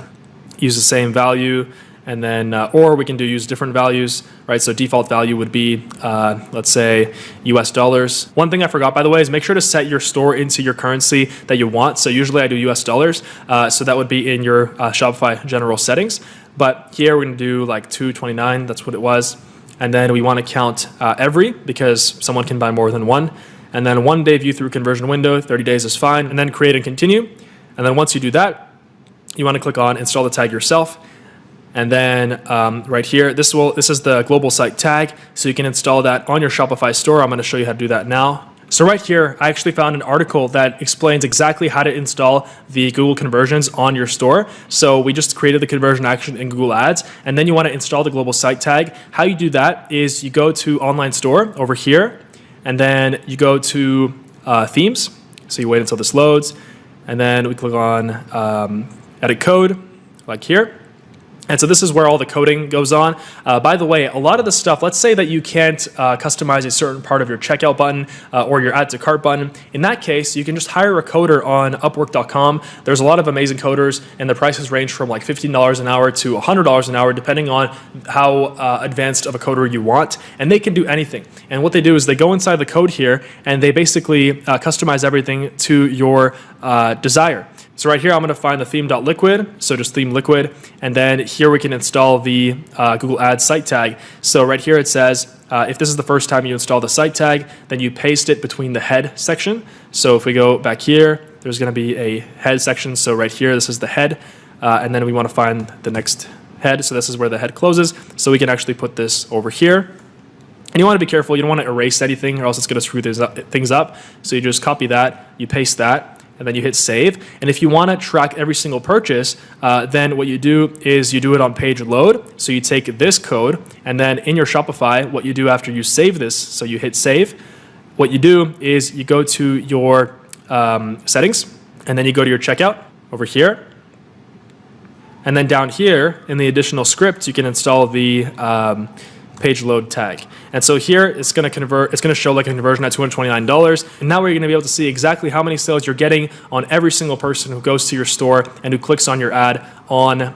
use the same value. And then, or we can use different values, right? So default value would be, let's say, US dollars. One thing I forgot, by the way, is make sure to set your store into your currency that you want. So usually I do US dollars. So that would be in your Shopify general settings. But here we're gonna do like 229, that's what it was. And then we wanna count every, because someone can buy more than one. And then 1 day view through conversion window, 30 days is fine. And then create and continue. And then once you do that, you wanna click on install the tag yourself. And then right here, this is the global site tag, so you can install that on your Shopify store. I'm going to show you how to do that now. So right here, I actually found an article that explains exactly how to install the Google conversions on your store. So we just created the conversion action in Google Ads, and then you want to install the global site tag. How you do that is you go to online store over here, and then you go to themes. So you wait until this loads, and then we click on edit code, like here. And so this is where all the coding goes on. By the way, a lot of the stuff, let's say that you can't customize a certain part of your checkout button or your add to cart button. In that case, you can just hire a coder on Upwork.com. There's a lot of amazing coders, and the prices range from like $15 an hour to $100 an hour, depending on how advanced of a coder you want. And they can do anything. And what they do is they go inside the code here, and they basically customize everything to your desire. So right here, I'm going to find the theme.liquid, so just theme liquid, and then here we can install the Google Ads site tag. So right here it says, if this is the first time you install the site tag, then you paste it between the head section. So if we go back here, there's going to be a head section. So right here, this is the head, and then we want to find the next head. So this is where the head closes. So we can actually put this over here. And you want to be careful. You don't want to erase anything, or else it's going to screw things up. So you just copy that, you paste that, and then you hit save. And if you want to track every single purchase, then what you do is you do it on page load. So you take this code, and then in your Shopify, what you do after you save this, so you hit save, what you do is you go to your settings, And then you go to your checkout over here. And then down here in the additional script, you can install the page load tag. And so here it's going to convert, it's going to show like a conversion at $229. And now we're going to be able to see exactly how many sales you're getting on every single person who goes to your store and who clicks on your ad on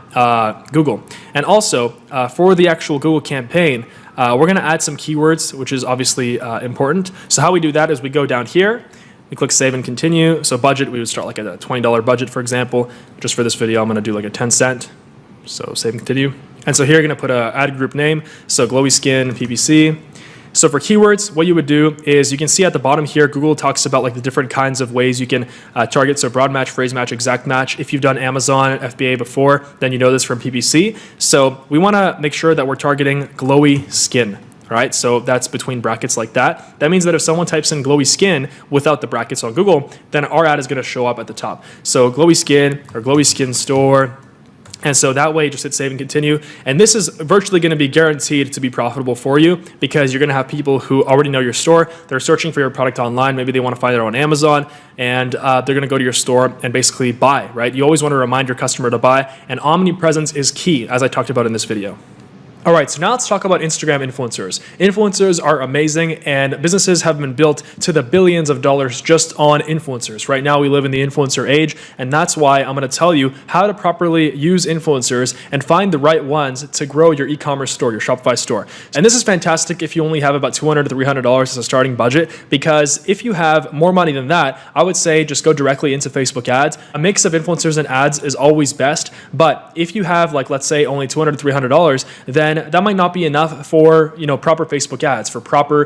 Google. And also for the actual Google campaign, we're going to add some keywords, which is obviously important. So how we do that is we go down here, we click save and continue. So budget, we would start like at a $20 budget, for example. Just for this video, I'm going to do like a 10 cent. So save and continue. And so here you're going to put an ad group name. So glowy skin, PPC. So for keywords, what you would do is you can see at the bottom here, Google talks about like the different kinds of ways you can target. So broad match, phrase match, exact match. If you've done Amazon FBA before, then you know this from PPC. So we want to make sure that we're targeting glowy skin. All right, so that's between brackets like that. That means that if someone types in glowy skin without the brackets on Google, then our ad is going to show up at the top. So glowy skin or glowy skin store. And so that way, just hit save and continue. And this is virtually going to be guaranteed to be profitable for you because you're going to have people who already know your store. They're searching for your product online. Maybe they want to find it on Amazon, and they're going to go to your store and basically buy, right? You always want to remind your customer to buy, and omnipresence is key, as I talked about in this video. All right, so now let's talk about Instagram influencers. Influencers are amazing, and businesses have been built to the billions of dollars just on influencers. Right now, we live in the influencer age, and that's why I'm going to tell you how to properly use influencers and find the right ones to grow your e-commerce store, your Shopify store. And this is fantastic if you only have about $200 to $300 as a starting budget, because if you have more money than that, I would say just go directly into Facebook ads. A mix of influencers and ads is always best, but if you have, like, let's say only $200 to $300, then that might not be enough for, proper Facebook ads, for proper,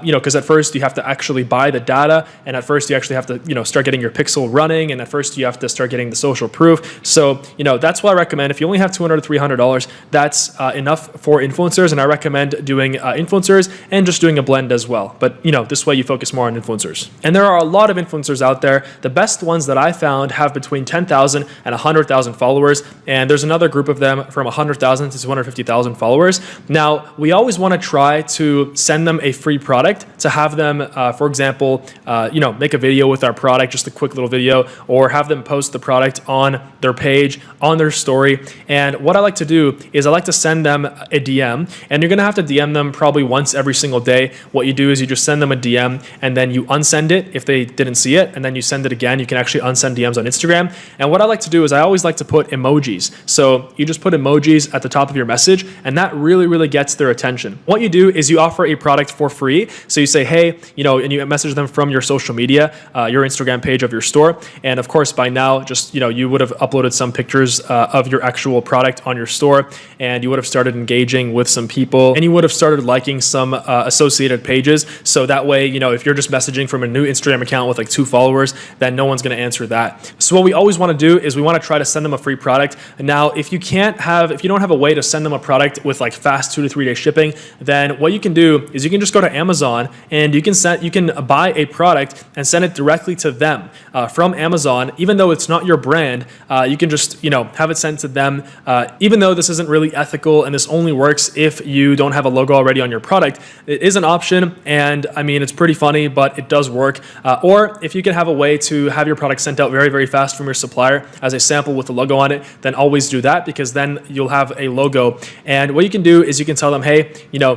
because at first you have to actually buy the data, and at first you actually have to, start getting your pixel running, and at first you have to start getting the social proof. So, that's why I recommend if you only have $200 to $300, that's enough for influencers, and I recommend doing influencers and just doing a blend as well. But, this way you focus more on influencers. And there are a lot of influencers out there. The best ones that I found have between 10,000 and 100,000 followers, and there's another group of them from 100,000 to 250,000 followers. Now, we always want to try to send them a free product, to have them, for example, make a video with our product, just a quick little video, or have them post the product on their page, on their story. And what I like to do is I like to send them a DM, and you're going to have to DM them probably once every single day. What you do is you just send them a DM, and then you unsend it if they didn't see it, and then you send it again. You can actually unsend DMs on Instagram. And what I like to do is I always like to put emojis. So you just put emojis at the top of your message, and that really gets their attention. What you do is you offer a product for free. So you say, hey, and you message them from your social media, your Instagram page of your store. And of course, by now, just, you would have uploaded some pictures of your actual product on your store, and you would have started engaging with some people, and you would have started liking some associated pages. So that way, if you're just messaging from a new Instagram account with like 2 followers, then no one's going to answer that. So what we always want to do is we want to try to send them a free product. Now, if you don't have a way to send them a product with like fast 2 to 3 day shipping, then what you can do is you can just go to Amazon, and you can buy a product and send it directly to them from Amazon. Even though it's not your brand, you can just have it sent to them. Even though this isn't really ethical, and this only works if you don't have a logo already on your product, it is an option, and I mean it's pretty funny, but it does work. Or if you can have a way to have your product sent out very fast from your supplier as a sample with a logo on it, then always do that, because then you'll have a logo. And what you can do is you can tell them, hey,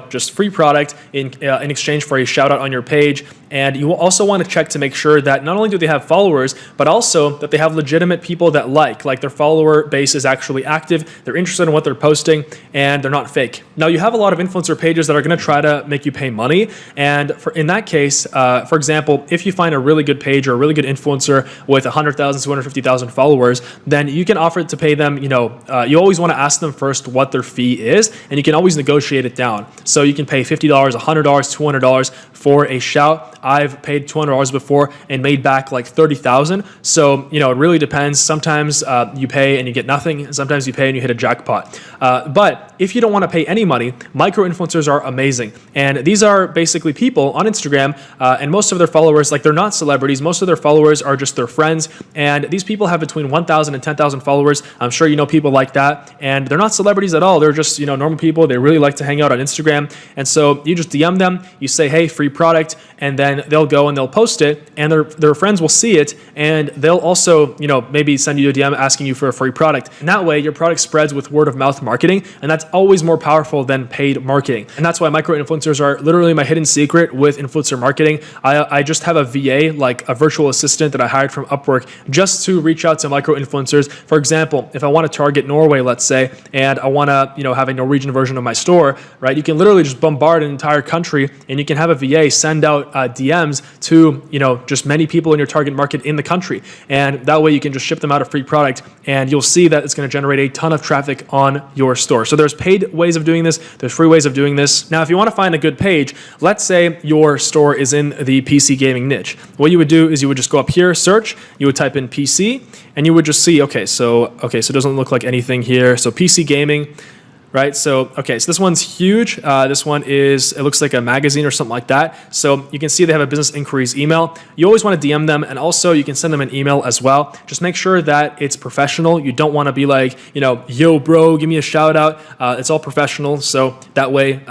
just free product in exchange for a shout out on your page. And you will also want to check to make sure that not only do they have followers, but also that they have legitimate people that like their follower base is actually active, they're interested in what they're posting, and they're not fake. Now, you have a lot of influencer pages that are going to try to make you pay money. And in that case, for example, if you find a really good page or a really good influencer with 100,000, 250,000 followers, then you can offer to pay them, you always want to ask them first what their fee is, and you can always negotiate it down. So you can pay $50, $100, $200 for a shout. I've paid $200 before and made back like 30,000. So, it really depends. Sometimes you pay and you get nothing. Sometimes you pay and you hit a jackpot. But if you don't want to pay any money, micro influencers are amazing. And these are basically people on Instagram, and most of their followers, like, they're not celebrities. Most of their followers are just their friends. And these people have between 1,000 and 10,000 followers. I'm sure you know people like that. And they're not celebrities at all. They're just, normal people. They really like to hang out on Instagram. And so you just DM them. You say, hey, free product, and then they'll go and they'll post it, and their friends will see it, and they'll also, maybe send you a DM asking you for a free product. And that way, your product spreads with word of mouth marketing, and that's always more powerful than paid marketing. And that's why micro influencers are literally my hidden secret with influencer marketing. I just have a VA, like a virtual assistant that I hired from Upwork, just to reach out to micro influencers. For example, if I want to target Norway, let's say, and I want to, have a Norwegian version of my store, right? You can literally just bombard an entire country, and you can have a VA send out DMs to, just many people in your target market in the country. And that way you can just ship them out a free product, and you'll see that it's going to generate a ton of traffic on your store. So there's paid ways of doing this. There's free ways of doing this. Now, if you want to find a good page, let's say your store is in the PC gaming niche. What you would do is you would just go up here, search, you would type in PC, and you would just see, so it doesn't look like anything here. So PC gaming, right? So this one's huge. This one it looks like a magazine or something like that. So you can see they have a business inquiries email. You always want to DM them, and also you can send them an email as well. Just make sure that it's professional. You don't want to be like, yo, bro, give me a shout out. It's all professional. So that way,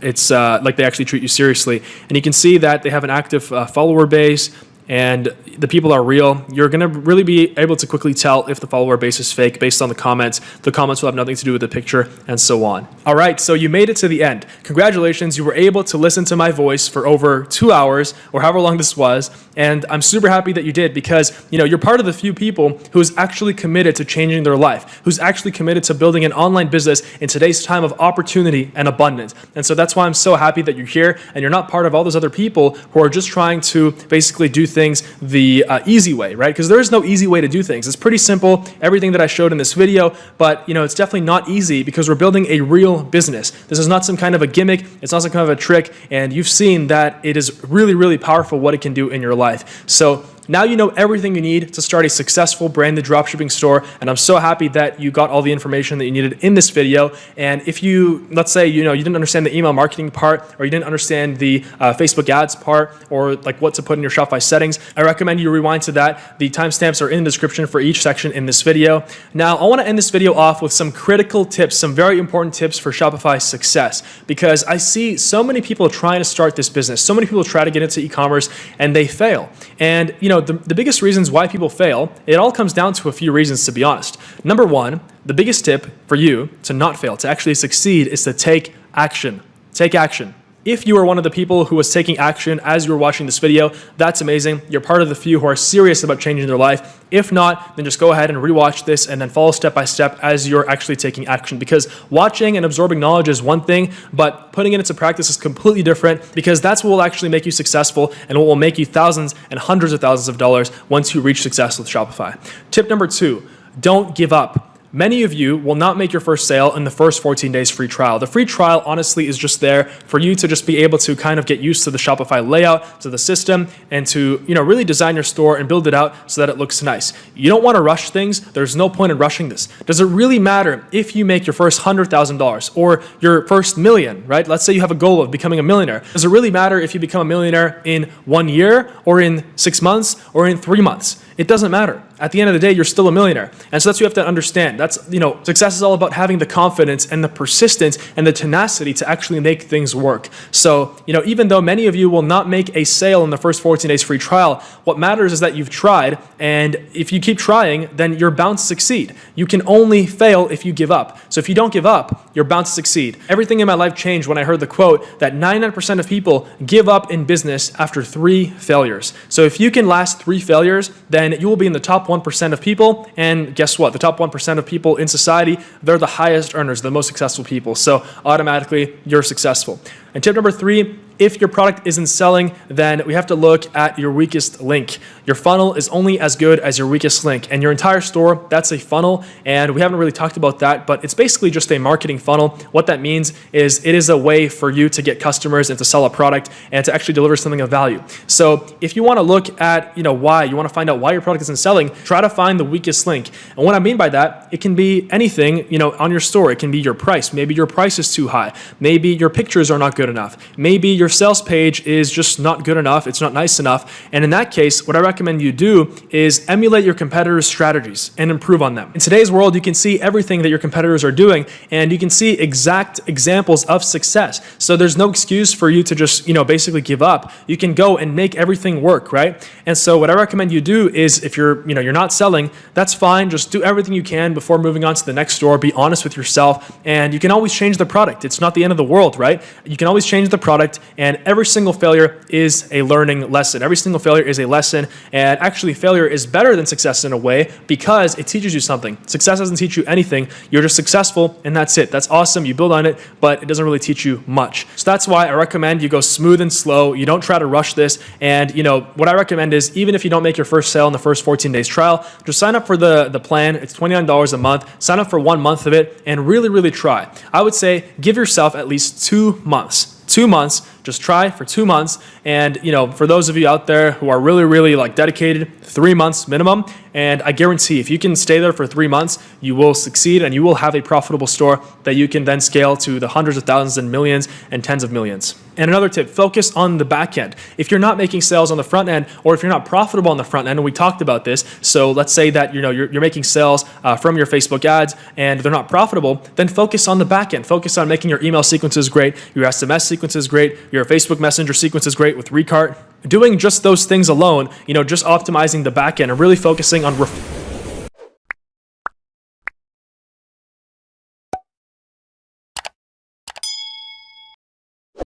it's like they actually treat you seriously. And you can see that they have an active follower base, and the people are real. You're going to really be able to quickly tell if the follower base is fake based on the comments. The comments will have nothing to do with the picture, and so on. All right, so you made it to the end. Congratulations, you were able to listen to my voice for over 2 hours, or however long this was, and I'm super happy that you did, because you're part of the few people who's actually committed to changing their life, who's actually committed to building an online business in today's time of opportunity and abundance. And so that's why I'm so happy that you're here, and you're not part of all those other people who are just trying to basically do things the easy way, right? Because there is no easy way to do things. It's pretty simple, everything that I showed in this video, but it's definitely not easy, because we're building a real business. This is not some kind of a gimmick. It's not some kind of a trick. And you've seen that it is really, really powerful what it can do in your life. So now you know everything you need to start a successful branded dropshipping store, and I'm so happy that you got all the information that you needed in this video. And if you, let's say, you didn't understand the email marketing part, or you didn't understand the Facebook ads part, or like what to put in your Shopify settings, I recommend you rewind to that. The timestamps are in the description for each section in this video. Now, I want to end this video off with some critical tips, some very important tips for Shopify success, because I see so many people trying to start this business. So many people try to get into e-commerce and they fail. And the biggest reasons why people fail, it all comes down to a few reasons, to be honest. Number one, the biggest tip for you to not fail, to actually succeed, is to take action. Take action. If you are one of the people who was taking action as you were watching this video, that's amazing. You're part of the few who are serious about changing their life. If not, then just go ahead and rewatch this and then follow step by step as you're actually taking action. Because watching and absorbing knowledge is one thing, but putting it into practice is completely different, because that's what will actually make you successful and what will make you thousands and hundreds of thousands of dollars once you reach success with Shopify. Tip number 2, don't give up. Many of you will not make your first sale in the first 14 days free trial. The free trial honestly is just there for you to just be able to kind of get used to the Shopify layout, to the system, and to really design your store and build it out so that it looks nice. You don't want to rush things. There's no point in rushing this. Does it really matter if you make your first $100,000 or your first million, right? Let's say you have a goal of becoming a millionaire. Does it really matter if you become a millionaire in 1 year or in 6 months or in 3 months? It doesn't matter. At the end of the day, you're still a millionaire. And so that's what you have to understand. That's, success is all about having the confidence and the persistence and the tenacity to actually make things work. So, even though many of you will not make a sale in the first 14 days free trial, what matters is that you've tried. And if you keep trying, then you're bound to succeed. You can only fail if you give up. So if you don't give up, you're bound to succeed. Everything in my life changed when I heard the quote that 99% of people give up in business after 3 failures. So if you can last 3 failures, then you will be in the top 1% of people. And guess what? The top 1% of people in society, they're the highest earners, the most successful people. So automatically you're successful. And tip number 3, if your product isn't selling, then we have to look at your weakest link. Your funnel is only as good as your weakest link. And your entire store, that's a funnel. And we haven't really talked about that, but it's basically just a marketing funnel. What that means is it is a way for you to get customers and to sell a product and to actually deliver something of value. So if you want to look at, why, you want to find out why your product isn't selling, try to find the weakest link. And what I mean by that, it can be anything, on your store. It can be your price. Maybe your price is too high. Maybe your pictures are not good good enough. Maybe your sales page is just not good enough. It's not nice enough. And in that case, what I recommend you do is emulate your competitors' strategies and improve on them. In today's world, you can see everything that your competitors are doing, and you can see exact examples of success. So there's no excuse for you to just, basically give up. You can go and make everything work, right? And so what I recommend you do is, if you're not selling, that's fine. Just do everything you can before moving on to the next store. Be honest with yourself, and you can always change the product. It's not the end of the world, right? You can always change the product, and every single failure is a learning lesson. Every single failure is a lesson, and actually failure is better than success in a way because it teaches you something. Success doesn't teach you anything. You're just successful, and that's it. That's awesome. You build on it, but it doesn't really teach you much. So that's why I recommend you go smooth and slow. You don't try to rush this. And what I recommend is, even if you don't make your first sale in the first 14 days trial, just sign up for the plan. It's $29 a month. Sign up for 1 month of it and really, really try. I would say give yourself at least 2 months. 2 months, just try for 2 months. And, for those of you out there who are really, really dedicated, 3 months minimum. And I guarantee if you can stay there for 3 months, you will succeed and you will have a profitable store that you can then scale to the hundreds of thousands and millions and tens of millions. And another tip, focus on the back end. If you're not making sales on the front end, or if you're not profitable on the front end, and we talked about this, so let's say that you're making sales from your Facebook ads and they're not profitable, then focus on the back end. Focus on making your email sequences great, your SMS sequences great, your Facebook Messenger sequences great with Recart. Doing just those things alone, just optimizing the back end and really focusing on